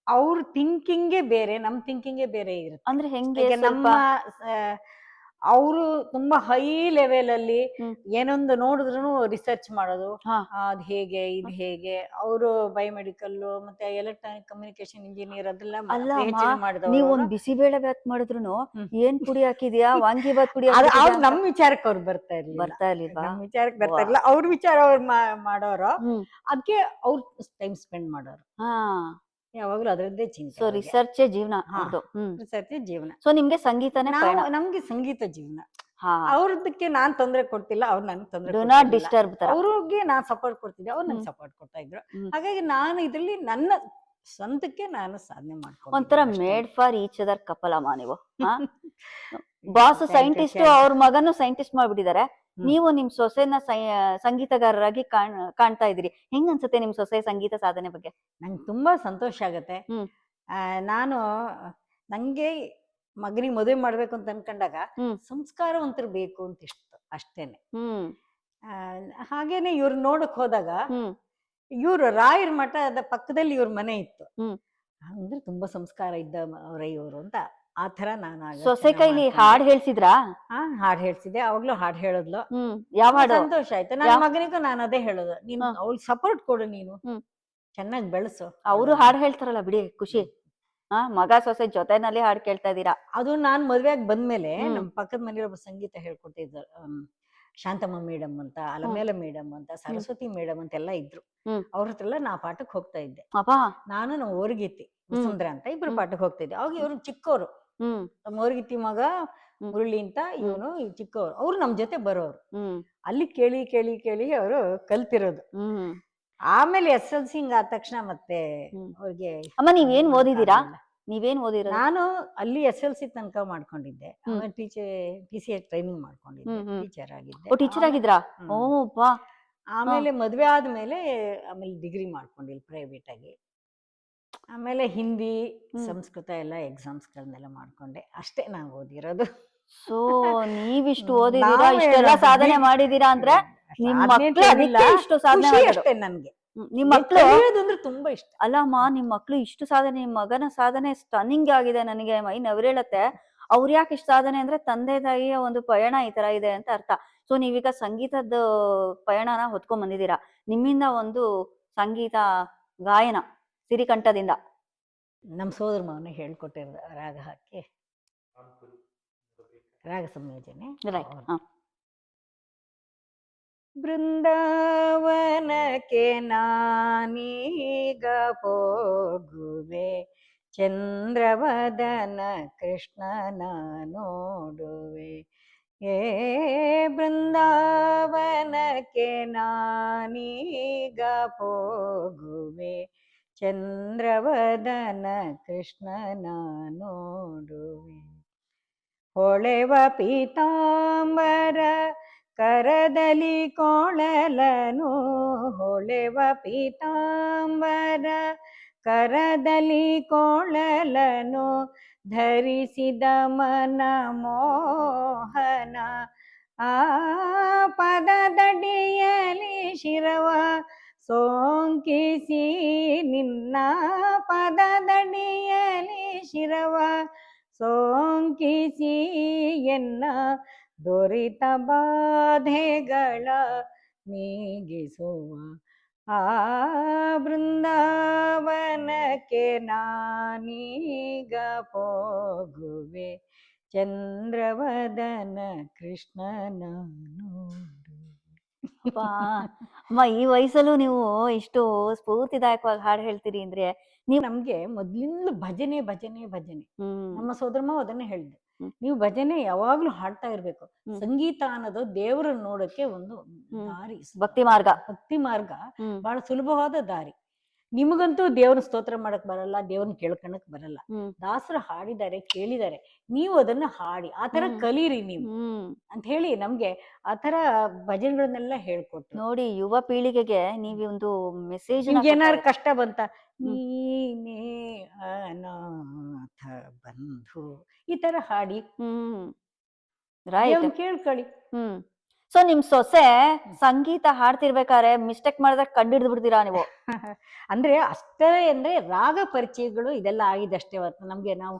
ಅವ್ರ ಥಿಂಕಿಂಗೇ ಬೇರೆ, ನಮ್ ಥಿಂಕಿಂಗೇ ಬೇರೆ ಇರುತ್ತೆ. ಅಂದ್ರೆ ಹೆಂಗೆ? ನಮ್ಮ ಅವರು ತುಂಬಾ ಹೈ ಲೆವೆಲ್ ಅಲ್ಲಿ ಏನೊಂದು ನೋಡಿದ್ರು ರಿಸರ್ಚ್ ಮಾಡೋದು, ಅದ್ ಹೇಗೆ ಇದು ಹೇಗೆ. ಅವರು ಬಯೋಮೆಡಿಕಲ್ ಮತ್ತೆ ಎಲೆಕ್ಟ್ರಾನಿಕ್ ಕಮ್ಯುನಿಕೇಶನ್ ಇಂಜಿನಿಯರ್ ಅದೆಲ್ಲ ಮಾಡಿದವರು. ನೀವು ಒಂದ್ ಬಿಸಿಬೇಳೆ ಬಾತ್ ಮಾಡಿದ್ರು ಏನ್ ಪುಡಿ ಹಾಕಿದ್ಯಾ, ವಾಂಗಿಬಾತ್ ಪುಡಿ ನಮ್ ವಿಚಾರಕ್ಕೆ ಅವ್ರು ಬರ್ತಾ ಇರ್ಲಿಲ್ಲ. ನಮ್ ವಿಚಾರಕ್ಕೆ ಬರ್ತಾ ಇರ್ಲಿಲ್ಲ, ಅವ್ರ ವಿಚಾರ ಅವ್ರು ಮಾಡೋರು. ಅದಕ್ಕೆ ಅವ್ರು ಟೈಮ್ ಸ್ಪೆಂಡ್ ಮಾಡೋರು. ಯಾವಾಗ್ಲೂ ಅದರದ್ದೇ ಚಿಂತೆ. ಸೊ ರಿಸರ್ಚೇ ಜೀವನ ಹಾ. ಅವ್ರದ್ದು. ರಿಸರ್ಚ್ ಜೀವನ. ಸೊ ನಿಮ್ಗೆ ಸಂಗೀತನೇ ಪಯಣ. ನಮ್ಗೆ ಸಂಗೀತ ಜೀವನ. ಹಾ. ಅವ್ರದಕ್ಕೆ ನಾನ್ ತೊಂದ್ರೆ ಕೊಡ್ತಿಲ್ಲ, ಅವ್ರು ನನ್ಗೆ ತೊಂದ್ರೆ ಡು ನಾಟ್ ಡಿಸ್ಟರ್ಬ್ ತರ. ಅವ್ರಿಗೆ ನಾನ್ ಸಪೋರ್ಟ್ ಕೊಡ್ತಿದ್ದೆ, ಅವ್ರು ನನ್ಗೆ ಸಪೋರ್ಟ್ ಕೊಡ್ತಾ ಇದ್ರು. ಹಾಗಾಗಿ ನಾನು ಇದ್ರಲ್ಲಿ ನನ್ನ ಸ್ವಂತಕ್ಕೆ ನಾನು ಸಾಧನೆ ಮಾಡ್ಕೊಂಡು ಒಂಥರ made for each other couple ಅಮ್ಮ ನೀವು. ಬಾಸ್ ಸೈಂಟಿಸ್ಟ್, ಅವ್ರ ಮಗನು ಸೈಂಟಿಸ್ಟ್ ಮಾಡ್ಬಿಟ್ಟಿದ್ದಾರೆ. ನೀವು ನಿಮ್ ಸೊಸೆನ ಸಂಗೀತಗಾರರಾಗಿ ಕಾಣ್ತಾ ಇದೀರಿ. ಹೆಂಗ್ ಅನ್ಸುತ್ತೆ ನಿಮ್ ಸೊಸೆ ಸಂಗೀತ ಸಾಧನೆ ಬಗ್ಗೆ? ನಂಗೆ ತುಂಬಾ ಸಂತೋಷ ಆಗತ್ತೆ. ನಾನು ನಂಗೆ ಮಗನಿಗೆ ಮದುವೆ ಮಾಡ್ಬೇಕು ಅಂತ ಅನ್ಕೊಂಡಾಗ ಸಂಸ್ಕಾರವಂತರು ಬೇಕು ಅಂತ ಇಷ್ಟ ಅಷ್ಟೇನೆ. ಹಾಗೇನೆ ಇವ್ರು ನೋಡಕ್ ಹೋದಾಗ ಇವ್ರು ರಾಯರ ಮಠದ ಪಕ್ಕದಲ್ಲಿ ಇವ್ರ ಮನೆ ಇತ್ತು. ಅಂದ್ರೆ ತುಂಬಾ ಸಂಸ್ಕಾರ ಇದ್ದ ಅವರ ಇವರು ಅಂತ ಆ ತರ ನಾನು ಸೊಸೆ ಕೈಲಿ ಹಾಡ್ ಹೇಳ್ಸಿದ್ರಾ? ಹಾಡ್ ಹೇಳ್ಸಿದ್ದೆ. ಅವಾಗ್ಲೂ ಹಾಡ್ ಹೇಳಿದ್ಲು. ಯಾವ ಹಾಡು? ಸಂತೋಷ ಆಯ್ತು. ನನ್ನ ಮಗನಿಗೂ ನಾನು ಅದೇ ಹೇಳೋದು, ನೀನ್ ಅವ್ಳಿಗೆ ಸಪೋರ್ಟ್ ಕೊಡು, ನೀನು ಚೆನ್ನಾಗಿ ಬೆಳೆಸು. ಅವರು ಹಾಡ್ ಹೇಳ್ತಾರಲ್ಲ ಬಿಡಿ, ಖುಷಿ. ಮಗ ಸೊಸೆ ಜೊತೆನಲ್ಲಿ ಹಾಡ್ ಕೇಳ್ತಾ ಇದೀರಾ. ಅದು ನಾನ್ ಮದ್ವೆಯಾಗಿ ಬಂದ್ಮೇಲೆ ನಮ್ ಪಕ್ಕದ ಮನೆಯೊಬ್ಬ ಸಂಗೀತ ಹೇಳ್ಕೊಟ್ಟಿದ್ರು, ಶಾಂತಮ್ಮ ಮೇಡಮ್ ಅಂತ, ಅಲಮೇಲ ಮೇಡಮ್ ಅಂತ, ಸರಸ್ವತಿ ಮೇಡಮ್ ಅಂತ ಎಲ್ಲ ಇದ್ರು. ಅವ್ರ ಹತ್ರ ಎಲ್ಲ ನಾ ಪಾಠಕ್ಕೆ ಹೋಗ್ತಾ ಇದ್ದೆ. ನಾನು ನಮ್ಮ ಓರ್ಗೀತಿ ವಸುಂಧರ ಅಂತ ಇಬ್ರು ಪಾಠಕ್ಕೆ ಹೋಗ್ತಾ ಇದ್ದೆ. ಅವಾಗ ಇವ್ರು ಚಿಕ್ಕವರು, ನಮ್ಮ ಓರ್ಗೀತಿ ಮಗ ಮುರಳಿ ಅಂತ, ಇವನು ಚಿಕ್ಕವರು. ಅವ್ರು ನಮ್ ಜೊತೆ ಬರೋರು. ಅಲ್ಲಿ ಕೇಳಿ ಕೇಳಿ ಕೇಳಿ ಅವರು ಕಲ್ತಿರೋದು. ಆಮೇಲೆ SLC ಆದ ತಕ್ಷಣ ಮತ್ತೆ ಅವ್ರಿಗೆ. ಅಮ್ಮ ನೀವೇನ್ ಓದಿದೀರಾ? ನೀವೇನ್ ಓದಿರೋ? ನಾನು ಅಲ್ಲಿ SLC ತನಕ ಮಾಡ್ಕೊಂಡಿದ್ದೆ. ಆಮೇಲೆ TCA ಟ್ರೈನಿಂಗ್ ಮಾಡ್ಕೊಂಡಿದ್ದೆ, ಟೀಚರ್ ಆಗಿದ್ದೆ. ಟೀಚರ್ ಆಗಿದ್ರಾ? ಆಮೇಲೆ ಮದ್ವೆ ಆದ್ಮೇಲೆ ಆಮೇಲೆ ಡಿಗ್ರಿ ಮಾಡ್ಕೊಂಡಿಲ್ಲ ಪ್ರೈವೇಟ್ ಆಗಿ. ಆಮೇಲೆ ಹಿಂದಿ, ಸಂಸ್ಕೃತ ಎಲ್ಲ ಎಕ್ಸಾಮ್ಸ್ಗಳನ್ನೆಲ್ಲ ಮಾಡ್ಕೊಂಡೆ. ಅಷ್ಟೇ ನಾವು ಓದಿರೋದು. ಸೊ ನೀವಿಷ್ಟು ಓದಿದೀರಾ, ಇಷ್ಟೆಲ್ಲ ಸಾಧನೆ ಮಾಡಿದೀರಾ ಅಂದ್ರೆ ನಿಮ್ ಮಕ್ಳು ಅದಕ್ಕೆ ಇಷ್ಟು ಸಾಧನೆ ಅಷ್ಟೇ. ನನ್ಗೆ ನಿಮ್ ಮಕ್ಳು ಅಂದ್ರೆ ತುಂಬಾ ಇಷ್ಟ. ಅಲ್ಲಮ್ಮ, ನಿಮ್ ಮಕ್ಳು ಇಷ್ಟು ಸಾಧನೆ, ನಿಮ್ ಮಗನ ಸಾಧನೆ ಸ್ಟನ್ನಿಂಗ್ ಆಗಿದೆ. ನನಗೆ ಮೈ ನವರೇಳತ್ತೆ. ಅವ್ರು ಯಾಕೆ ಇಷ್ಟು ಸಾಧನೆ ಅಂದ್ರೆ ತಂದೆ ತಾಯಿಯ ಒಂದು ಪಯಣ ಈ ತರ ಇದೆ ಅಂತ ಅರ್ಥ. ಸೊ ನೀವೀಗ ಸಂಗೀತದ ಪಯಣನ ಹೊತ್ಕೊಂಡ್ ಬಂದಿದ್ದೀರಾ. ನಿಮ್ಮಿಂದ ಒಂದು ಸಂಗೀತ ಗಾಯನ ಸಿರಿಕಂಠದಿಂದ ನಮ್ ಸೋದರ ಮಾವನೇ ಹೇಳ್ಕೊಟ್ಟಿರೋದು ರಾಗ ಹಾಕಿ, ರಾಗ ಸಂಯೋಜನೆ. ಬೃಂದಾವನಕ್ಕೆ ನಾನೀಗ ಹೋಗುವೆ, ಚಂದ್ರವದನ ಕೃಷ್ಣನ ನೋಡುವೆ. ಬೃಂದಾವನಕ್ಕೆ ನಾನೀಗ ಹೋಗುವೆ, ಚಂದ್ರವದನ ಕೃಷ್ಣನ ನೋಡುವೆ. ಹೊಳೆವ ಪೀತಾಂಬರ ಕರದಲ್ಲಿ ಕೊಳಲನು, ಹೊಳೆವ ಪೀತಾಂಬರ ಕರದಲ್ಲಿ ಕೊಳಲನು, ಧರಿಸಿದ ಮನ ಮೋಹನ. ಆ ಪದದಡಿಯಲಿ ಶಿರವ ಸೋಂಕಿಸಿ, ನಿನ್ನ ಪದದಡಿಯಲಿ ಶಿರವ ಸೋಂಕಿಸಿ, ಎನ್ನ ದೊರಿತ ಬಾಧೆಗಳ ನೀಗಿಸುವ. ಆ ಬೃಂದಾವನಕ್ಕೆ ನಾನೀಗ ಹೋಗುವೆ, ಚಂದ್ರವದನ ಕೃಷ್ಣನ ನೋಡುವೆ. ಅಮ್ಮ, ಈ ವಯಸ್ಸಲ್ಲೂ ನೀವು ಇಷ್ಟು ಸ್ಫೂರ್ತಿದಾಯಕವಾಗಿ ಹಾಡು ಹೇಳ್ತೀರಿ ಅಂದ್ರೆ ನೀವು ನಮ್ಗೆ ಮೊದ್ಲಿಂದ ಭಜನೆ ಭಜನೆ ಭಜನೆ. ನಮ್ಮ ಸೋದರ ಮಾವ ಅದನ್ನೇ ಹೇಳಿದೆ, ನೀವು ಭಜನೆ ಯಾವಾಗ್ಲೂ ಹಾಡ್ತಾ ಇರ್ಬೇಕು. ಸಂಗೀತ ಅನ್ನೋದು ದೇವರನ್ನ ನೋಡಕ್ಕೆ ಒಂದು ದಾರಿ, ಭಕ್ತಿ ಮಾರ್ಗ. ಭಕ್ತಿ ಮಾರ್ಗ ಬಹಳ ಸುಲಭವಾದ ದಾರಿ. ನಿಮಗಂತೂ ದೇವ್ರನ್ನ ಸ್ತೋತ್ರ ಮಾಡಕ್ ಬರಲ್ಲ, ದೇವ್ರನ್ನ ಕೇಳ್ಕೊಳಕ್ ಬರಲ್ಲ. ದಾಸರು ಹಾಡಿದ್ದಾರೆ, ಕೇಳಿದ್ದಾರೆ, ನೀವು ಅದನ್ನ ಹಾಡಿ ಆತರ ಕಲೀರಿ ನೀವು ಅಂತ ಹೇಳಿ ನಮ್ಗೆ ಆತರ ಭಜನೆಗಳನ್ನೆಲ್ಲ ಹೇಳ್ಕೊಟ್ರು. ನೋಡಿ, ಯುವ ಪೀಳಿಗೆಗೆ ನೀವು ಒಂದು ಮೆಸೇಜ್. ಏನಾದ್ರು ಕಷ್ಟ ಬಂತ, ನೀನೇ ಅನಾಥ ಬಂಧು, ಈ ತರ ಹಾಡಿ ಕೇಳ್ಕೊಳ್ಳಿ. ಸೊ ನಿಮ್ ಸೊಸೆ ಸಂಗೀತ ಹಾಡ್ತಿರ್ಬೇಕಾದ್ರೆ ಮಿಸ್ಟೇಕ್ ಮಾಡಿದ್ರೆ ಕಂಡಿಡ್ದು ಬಿಡ್ತೀರಾ ನೀವು? ಅಂದ್ರೆ ಅಷ್ಟೇ, ಅಂದ್ರೆ ರಾಗ ಪರಿಚಯಗಳು ಇದೆಲ್ಲ ಆಗಿದೆ ಅಷ್ಟೇ ಹೊರತು ನಮ್ಗೆ ನಾವು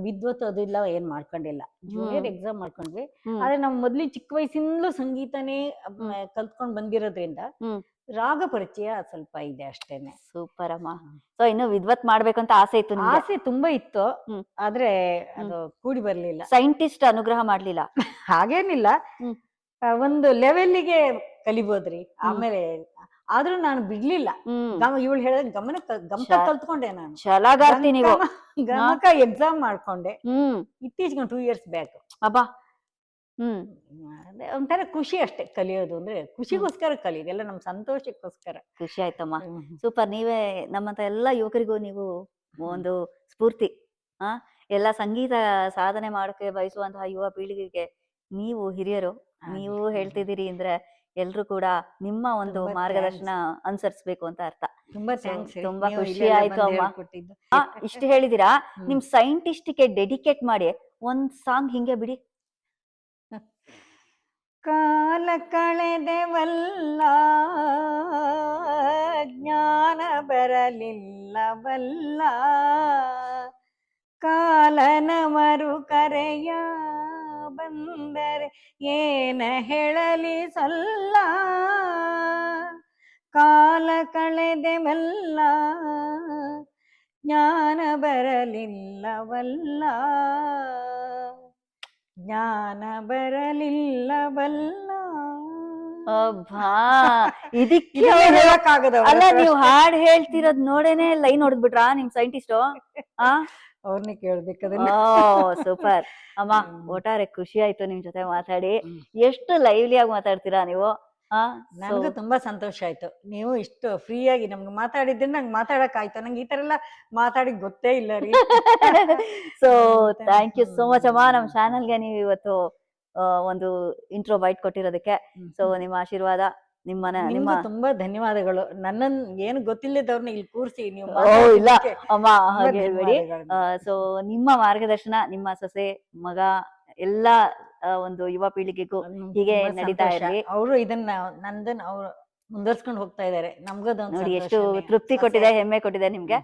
ವಿದ್ವತ್ ಅದೆಲ್ಲ ಏನ್ ಮಾಡ್ಕೊಂಡಿಲ್ಲ. ಜೂನಿಯರ್ ಎಕ್ಸಾಮ್ ಮಾಡ್ಕೊಂಡ್ವಿ. ಆದ್ರೆ ನಾವು ಮೊದ್ಲಿ ಚಿಕ್ಕ ವಯಸ್ಸಿಂದಲೂ ಸಂಗೀತನೇ ಕಲ್ತ್ಕೊಂಡ್ ಬಂದಿರೋದ್ರಿಂದ ರಾಗ ಪರಿಚಯ ಸ್ವಲ್ಪ ಇದೆ ಅಷ್ಟೇನೆ. ಸೂಪರ್ ಅಮ್ಮ. ಸೊ ಇನ್ನು ವಿದ್ವತ್ ಮಾಡ್ಬೇಕಂತ ಆಸೆ ಇತ್ತು? ಆಸೆ ತುಂಬಾ ಇತ್ತು, ಆದ್ರೆ ಅದು ಕೂಡಿ ಬರ್ಲಿಲ್ಲ. ಸೈಂಟಿಸ್ಟ್ ಅನುಗ್ರಹ ಮಾಡ್ಲಿಲ್ಲ? ಹಾಗೇನಿಲ್ಲ, ಒಂದು ಲೆವೆಲ್ಗೆ ಕಲಿಬೋದ್ರಿ. ಆಮೇಲೆ ಆದ್ರೂ ನಾನು ಬಿಡ್ಲಿಲ್ಲ. ಇವಳು ಹೇಳಿದ ಗಮಕ ಶ- ಕಲ್ತ್ಕೊಂಡೆ ನಾನು. ಛಲಗಾರ್ತಿ ನೀವು. ಗಮಕ ಎಕ್ಸಾಮ್ ಮಾಡ್ಕೊಂಡೆ ಇತ್ತೀಚೆಗೆ 2 years ಬ್ಯಾಕ್. ಅಬ್ಬಾ. ಅದೇ ಒಂಥರ ಖುಷಿ ಅಷ್ಟೇ, ಕಲಿಯೋದು ಅಂದ್ರೆ ಖುಷಿಗೋಸ್ಕರ ಕಲಿಯೋದು, ಎಲ್ಲ ನಮ್ಮ ಸಂತೋಷಕ್ಕೋಸ್ಕರ. ಖುಷಿ ಆಯ್ತಮ್ಮ. ಸೂಪರ್. ನೀವೇ ನಮ್ಮಂತ ಎಲ್ಲ ಯುವಕರಿಗೂ ನೀವು ಒಂದು ಸ್ಫೂರ್ತಿ. ಎಲ್ಲ ಸಂಗೀತ ಸಾಧನೆ ಮಾಡೋಕೆ ಬಯಸುವಂತಹ ಯುವ ಪೀಳಿಗೆಗೆ ನೀವು ಹಿರಿಯರು, ನೀವು ಹೇಳ್ತಿದ್ದೀರಿ ಅಂದ್ರೆ ಎಲ್ರು ಕೂಡ ನಿಮ್ಮ ಒಂದು ತುಂಬಾ ಮಾರ್ಗದರ್ಶನ ಅನುಸರಿಸ್ಬೇಕು ಅಂತ ಅರ್ಥ. ತುಂಬಾ So, ಥ್ಯಾಂಕ್ಸ್. ತುಂಬಾ ಖುಷಿ ಆಯ್ತು ಅಮ್ಮ. ಇಷ್ಟು ಹೇಳಿದಿರಾ, ನಿಮ್ ಸೈಂಟಿಸ್ಟ್ಗೆ ಡೆಡಿಕೇಟ್ ಮಾಡಿ ಒಂದ್ ಸಾಂಗ್ ಹಿಂಗೆ ಬಿಡಿ. ಕಾಲ ಕಳೆದೆವಲ್ಲ, ಜ್ಞಾನ ಬರಲಿಲ್ಲವಲ್ಲ, ಕಾಲನ ಮರು ಕರೆಯ ಬಂದರೆ ಏನ ಹೇಳಲಿ ಸಲ್ಲ, ಕಾಲ ಕಳೆದೆವಲ್ಲ, ಜ್ಞಾನ ಬರಲಿಲ್ಲವಲ್ಲ, ಜ್ಞಾನ ಬರಲಿಲ್ಲವಲ್ಲ. ಅಬ್ಬಾ, ಇದಕ್ಕೆ ಹೇಳಕ್ಕಾಗದ ಅಲ್ಲ, ನೀವು ಹಾಡ್ ಹೇಳ್ತಿರೋದ್ ನೋಡೇನೆ ಲೈನ್ ಹೊಡೆದ್ಬಿಟ್ರಾ ನಿಮ್ ಸೈಂಟಿಸ್ಟ್? ಅವ್ರನ್ನೇ ಕೇಳ್ಬೇಕು. ಸೂಪರ್ ಅಮ್ಮ. ಒಟ್ಟಾರೆ ಖುಷಿ ಆಯ್ತು ನಿಮ್ ಜೊತೆ ಮಾತಾಡಿ. ಎಷ್ಟು ಲೈವ್ಲಿ ಆಗಿ ಮಾತಾಡ್ತೀರಾ ನೀವು. ನನಗೂ ತುಂಬಾ ಸಂತೋಷ ಆಯ್ತು. ನೀವು ಇಷ್ಟು ಫ್ರೀ ಆಗಿ ನಮ್ಗೆ ಮಾತಾಡಿದ್ರೆ ನಂಗೆ ಮಾತಾಡಕ್ ಆಯ್ತು. ನಂಗೆ ಈ ತರ ಎಲ್ಲ ಮಾತಾಡಿ ಗೊತ್ತೇ ಇಲ್ಲ ರೀ. So thank you so much ಅಮ್ಮ. ನಮ್ ಚಾನಲ್ಗೆ ನೀವು ಇವತ್ತು ಒಂದು ಇಂಟ್ರೋ ಬೈಟ್ ಕೊಟ್ಟಿರೋದಕ್ಕೆ. ಸೊ ನಿಮ್ಮ ಆಶೀರ್ವಾದ, ನಿಮ್ಮ ತುಂಬಾ ಧನ್ಯವಾದಗಳು. ನನ್ನನ್ ಏನು ಗೊತ್ತಿಲ್ಲದವ್ರನ್ನ ಇಲ್ಲಿ ಕೂರಿಸಿ ನೀವು ಇಲ್ಲ ಅಮ್ಮ ಹಾಗೆ ಹೇಳ್ಬೇಡಿ. ಸೊ ನಿಮ್ಮ ಮಾರ್ಗದರ್ಶನ, ನಿಮ್ಮ ಸೊಸೆ ಮಗ ಎಲ್ಲ ಒಂದು ಯುವ ಪೀಳಿಗೆಗೂ ಹೀಗೆ ನಡೀತಾ ಇರ್ಲಿ. ಅವರು ಇದನ್ನ ನಂದನ್ ಅವ್ರು ಮುಂದುವರ್ಸ್ಕೊಂಡು ಹೋಗ್ತಾ ಇದಾರೆ. ನಮ್ಗದೊಂದು ನೋಡಿ ಎಷ್ಟು ತೃಪ್ತಿ ಕೊಟ್ಟಿದೆ, ಹೆಮ್ಮೆ ಕೊಟ್ಟಿದೆ ನಿಮ್ಗೆ.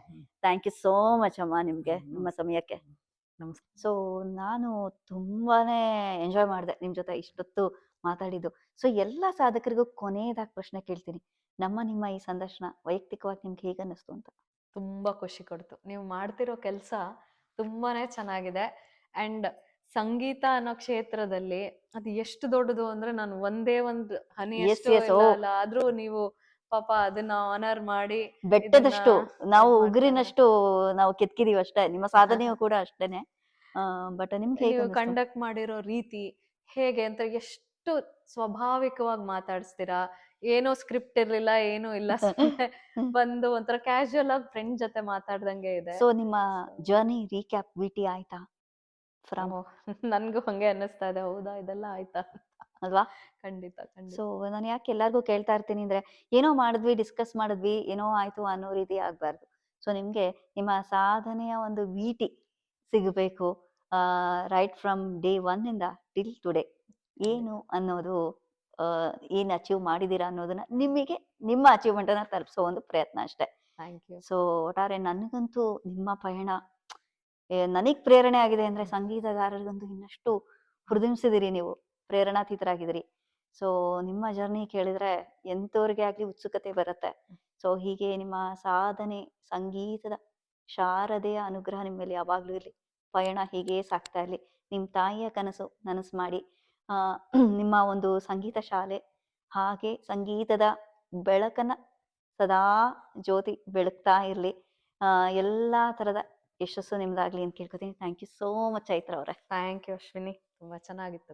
ಥ್ಯಾಂಕ್ ಯು ಸೋ ಮಚ್ ಅಮ್ಮ ನಿಮ್ಗೆ, ನಿಮ್ಮ ಸಮಯಕ್ಕೆ. ಸೊ ನಾನು ತುಂಬಾನೇ ಎಂಜಾಯ್ ಮಾಡಿದೆ ನಿಮ್ ಜೊತೆ ಇಷ್ಟೊತ್ತು ಮಾತಾಡಿದ್ದು. ಸೊ ಎಲ್ಲ ಸಾಧಕರಿಗೂ ಕೊನೆಯದಾಗಿ ಪ್ರಶ್ನೆ ಕೇಳ್ತೀನಿ, ನಿಮ್ಮ ಈ ಸಂದರ್ಶನ ವೈಯಕ್ತಿಕವಾಗಿ ನಿಮ್ಗೆ ಹೇಗೆ ಅನ್ನಿಸ್ತು ಅಂತ? ತುಂಬಾ ಖುಷಿ ಕೊಡ್ತು. ನೀವು ಮಾಡ್ತಿರೋ ಕೆಲಸ ತುಂಬಾನೇ ಚೆನ್ನಾಗಿದೆ. ಅಂಡ್ ಸಂಗೀತ ಅನ್ನೋ ಕ್ಷೇತ್ರದಲ್ಲಿ ಅದು ಎಷ್ಟು ದೊಡ್ಡದು ಅಂದ್ರೆ ನಾನು ಒಂದೇ ಒಂದು ಹನಿಯಷ್ಟು ಅಲ್ಲ, ಆದ್ರೂ ನೀವು ಪಾಪ ಅದನ್ನ ಆನರ್ ಮಾಡಿ ಬೆಟ್ಟದಷ್ಟು ನಾವು ಉಗುರಿನಷ್ಟು ನಾವು ಕೆತ್ಕಿದೀವಿ ಅಷ್ಟೇ. ನಿಮ್ಮ ಸಾಧನೆಯು ಕೂಡ ಅಷ್ಟೇನೆ. ಬಟ್ ನಿಮ್ಗೆ ಕಂಡಕ್ಟ್ ಮಾಡಿರೋ ರೀತಿ ಹೇಗೆ ಅಂತ, ಎಷ್ಟು ಸ್ವಾಭಾವಿಕವಾಗಿ ಮಾತಾಡಿಸ್ತೀರಾ. ಏನೋ ಸ್ಕ್ರಿಪ್ಟ್ ಇರ್ಲಿಲ್ಲ, ಏನೂ ಇಲ್ಲ, ಬಂದು ಒಂಥರ ಕ್ಯಾಶುಯಲ್ ಆಗಿ ಫ್ರೆಂಡ್ ಜೊತೆ ಮಾತಾಡ್ದಂಗೆ ಇದೆ. ಸೊ ನಿಮ್ಮ ಜರ್ನಿ ರೀಕ್ಯಾಪ್ ವಿಟಿ ಆಯ್ತಾ? ನನ್ಗೂ ಹಂಗೆ ಅನ್ನಿಸ್ತಾ ಇದೆ. ಹೌದಾ, ಇದೆಲ್ಲ ಆಯ್ತಾ ಅಲ್ವಾ? ಖಂಡಿತ. ಸೊ ನಾನು ಯಾಕೆ ಎಲ್ಲಾರ್ಗು ಕೇಳ್ತಾ ಇರ್ತೀನಿ ಅಂದ್ರೆ, ಏನೋ ಮಾಡಿದ್ವಿ, ಡಿಸ್ಕಸ್ ಮಾಡಿದ್ವಿ, ಏನೋ ಆಯ್ತು ಅನ್ನೋ ರೀತಿ ಆಗ್ಬಾರ್ದು. ಸೊ ನಿಮ್ಗೆ ನಿಮ್ಮ ಸಾಧನೆಯ ಒಂದು ವಿಟಿ ಸಿಗಬೇಕು. ರೈಟ್ ಫ್ರಮ್ ಡೇ 1 ಇಂದ ಟಿಲ್ ಟುಡೇ ಏನು ಅನ್ನೋದು, ಏನ್ ಅಚೀವ್ ಮಾಡಿದೀರಾ ಅನ್ನೋದನ್ನ ನಿಮಗೆ ನಿಮ್ಮ ಅಚೀವ್ಮೆಂಟ್ ಅನ್ನ ತಲುಪಿಸೋ ಒಂದು ಪ್ರಯತ್ನ ಅಷ್ಟೇ. Thank you. ಸೊ ಒಟ್ಟಾರೆ ನನಗಂತೂ ನಿಮ್ಮ ಪಯಣ ನನಗ್ ಪ್ರೇರಣೆ ಆಗಿದೆ ಅಂದ್ರೆ, ಸಂಗೀತಗಾರರಿಗಂತೂ ಇನ್ನಷ್ಟು ಹುರಿದುಂಬಿಸಿದಿರಿ ನೀವು, ಪ್ರೇರಣಾತೀತರಾಗಿದ್ದೀರಿ. ಸೊ ನಿಮ್ಮ ಜರ್ನಿ ಕೇಳಿದ್ರೆ ಎಂತವ್ರಿಗೆ ಆಗ್ಲಿ ಉತ್ಸುಕತೆ ಬರುತ್ತೆ. ಸೊ ಹೀಗೆ ನಿಮ್ಮ ಸಾಧನೆ, ಸಂಗೀತದ ಶಾರದೆಯ ಅನುಗ್ರಹ ನಿಮ್ಮ ಮೇಲೆ ಯಾವಾಗ್ಲೂ ಇರ್ಲಿ. ಪಯಣ ಹೀಗೆ ಸಾಕ್ತಾ ಇರ್ಲಿ. ನಿಮ್ ತಾಯಿಯ ಕನಸು ನನಸು ಮಾಡಿ, ನಿಮ್ಮ ಒಂದು ಸಂಗೀತ ಶಾಲೆ ಹಾಗೆ ಸಂಗೀತದ ಬೆಳಕನ್ನ ಸದಾ ಜ್ಯೋತಿ ಬೆಳಗ್ತಾ ಇರ್ಲಿ. ಎಲ್ಲಾ ತರದ ಯಶಸ್ಸು ನಿಮ್ದಾಗ್ಲಿ ಅಂತ ಕೇಳ್ಕೊತೀನಿ. Thank you so much Chaitra ಅವರೇ. Thank you Ashwini. ತುಂಬಾ ಚೆನ್ನಾಗಿತ್ತು.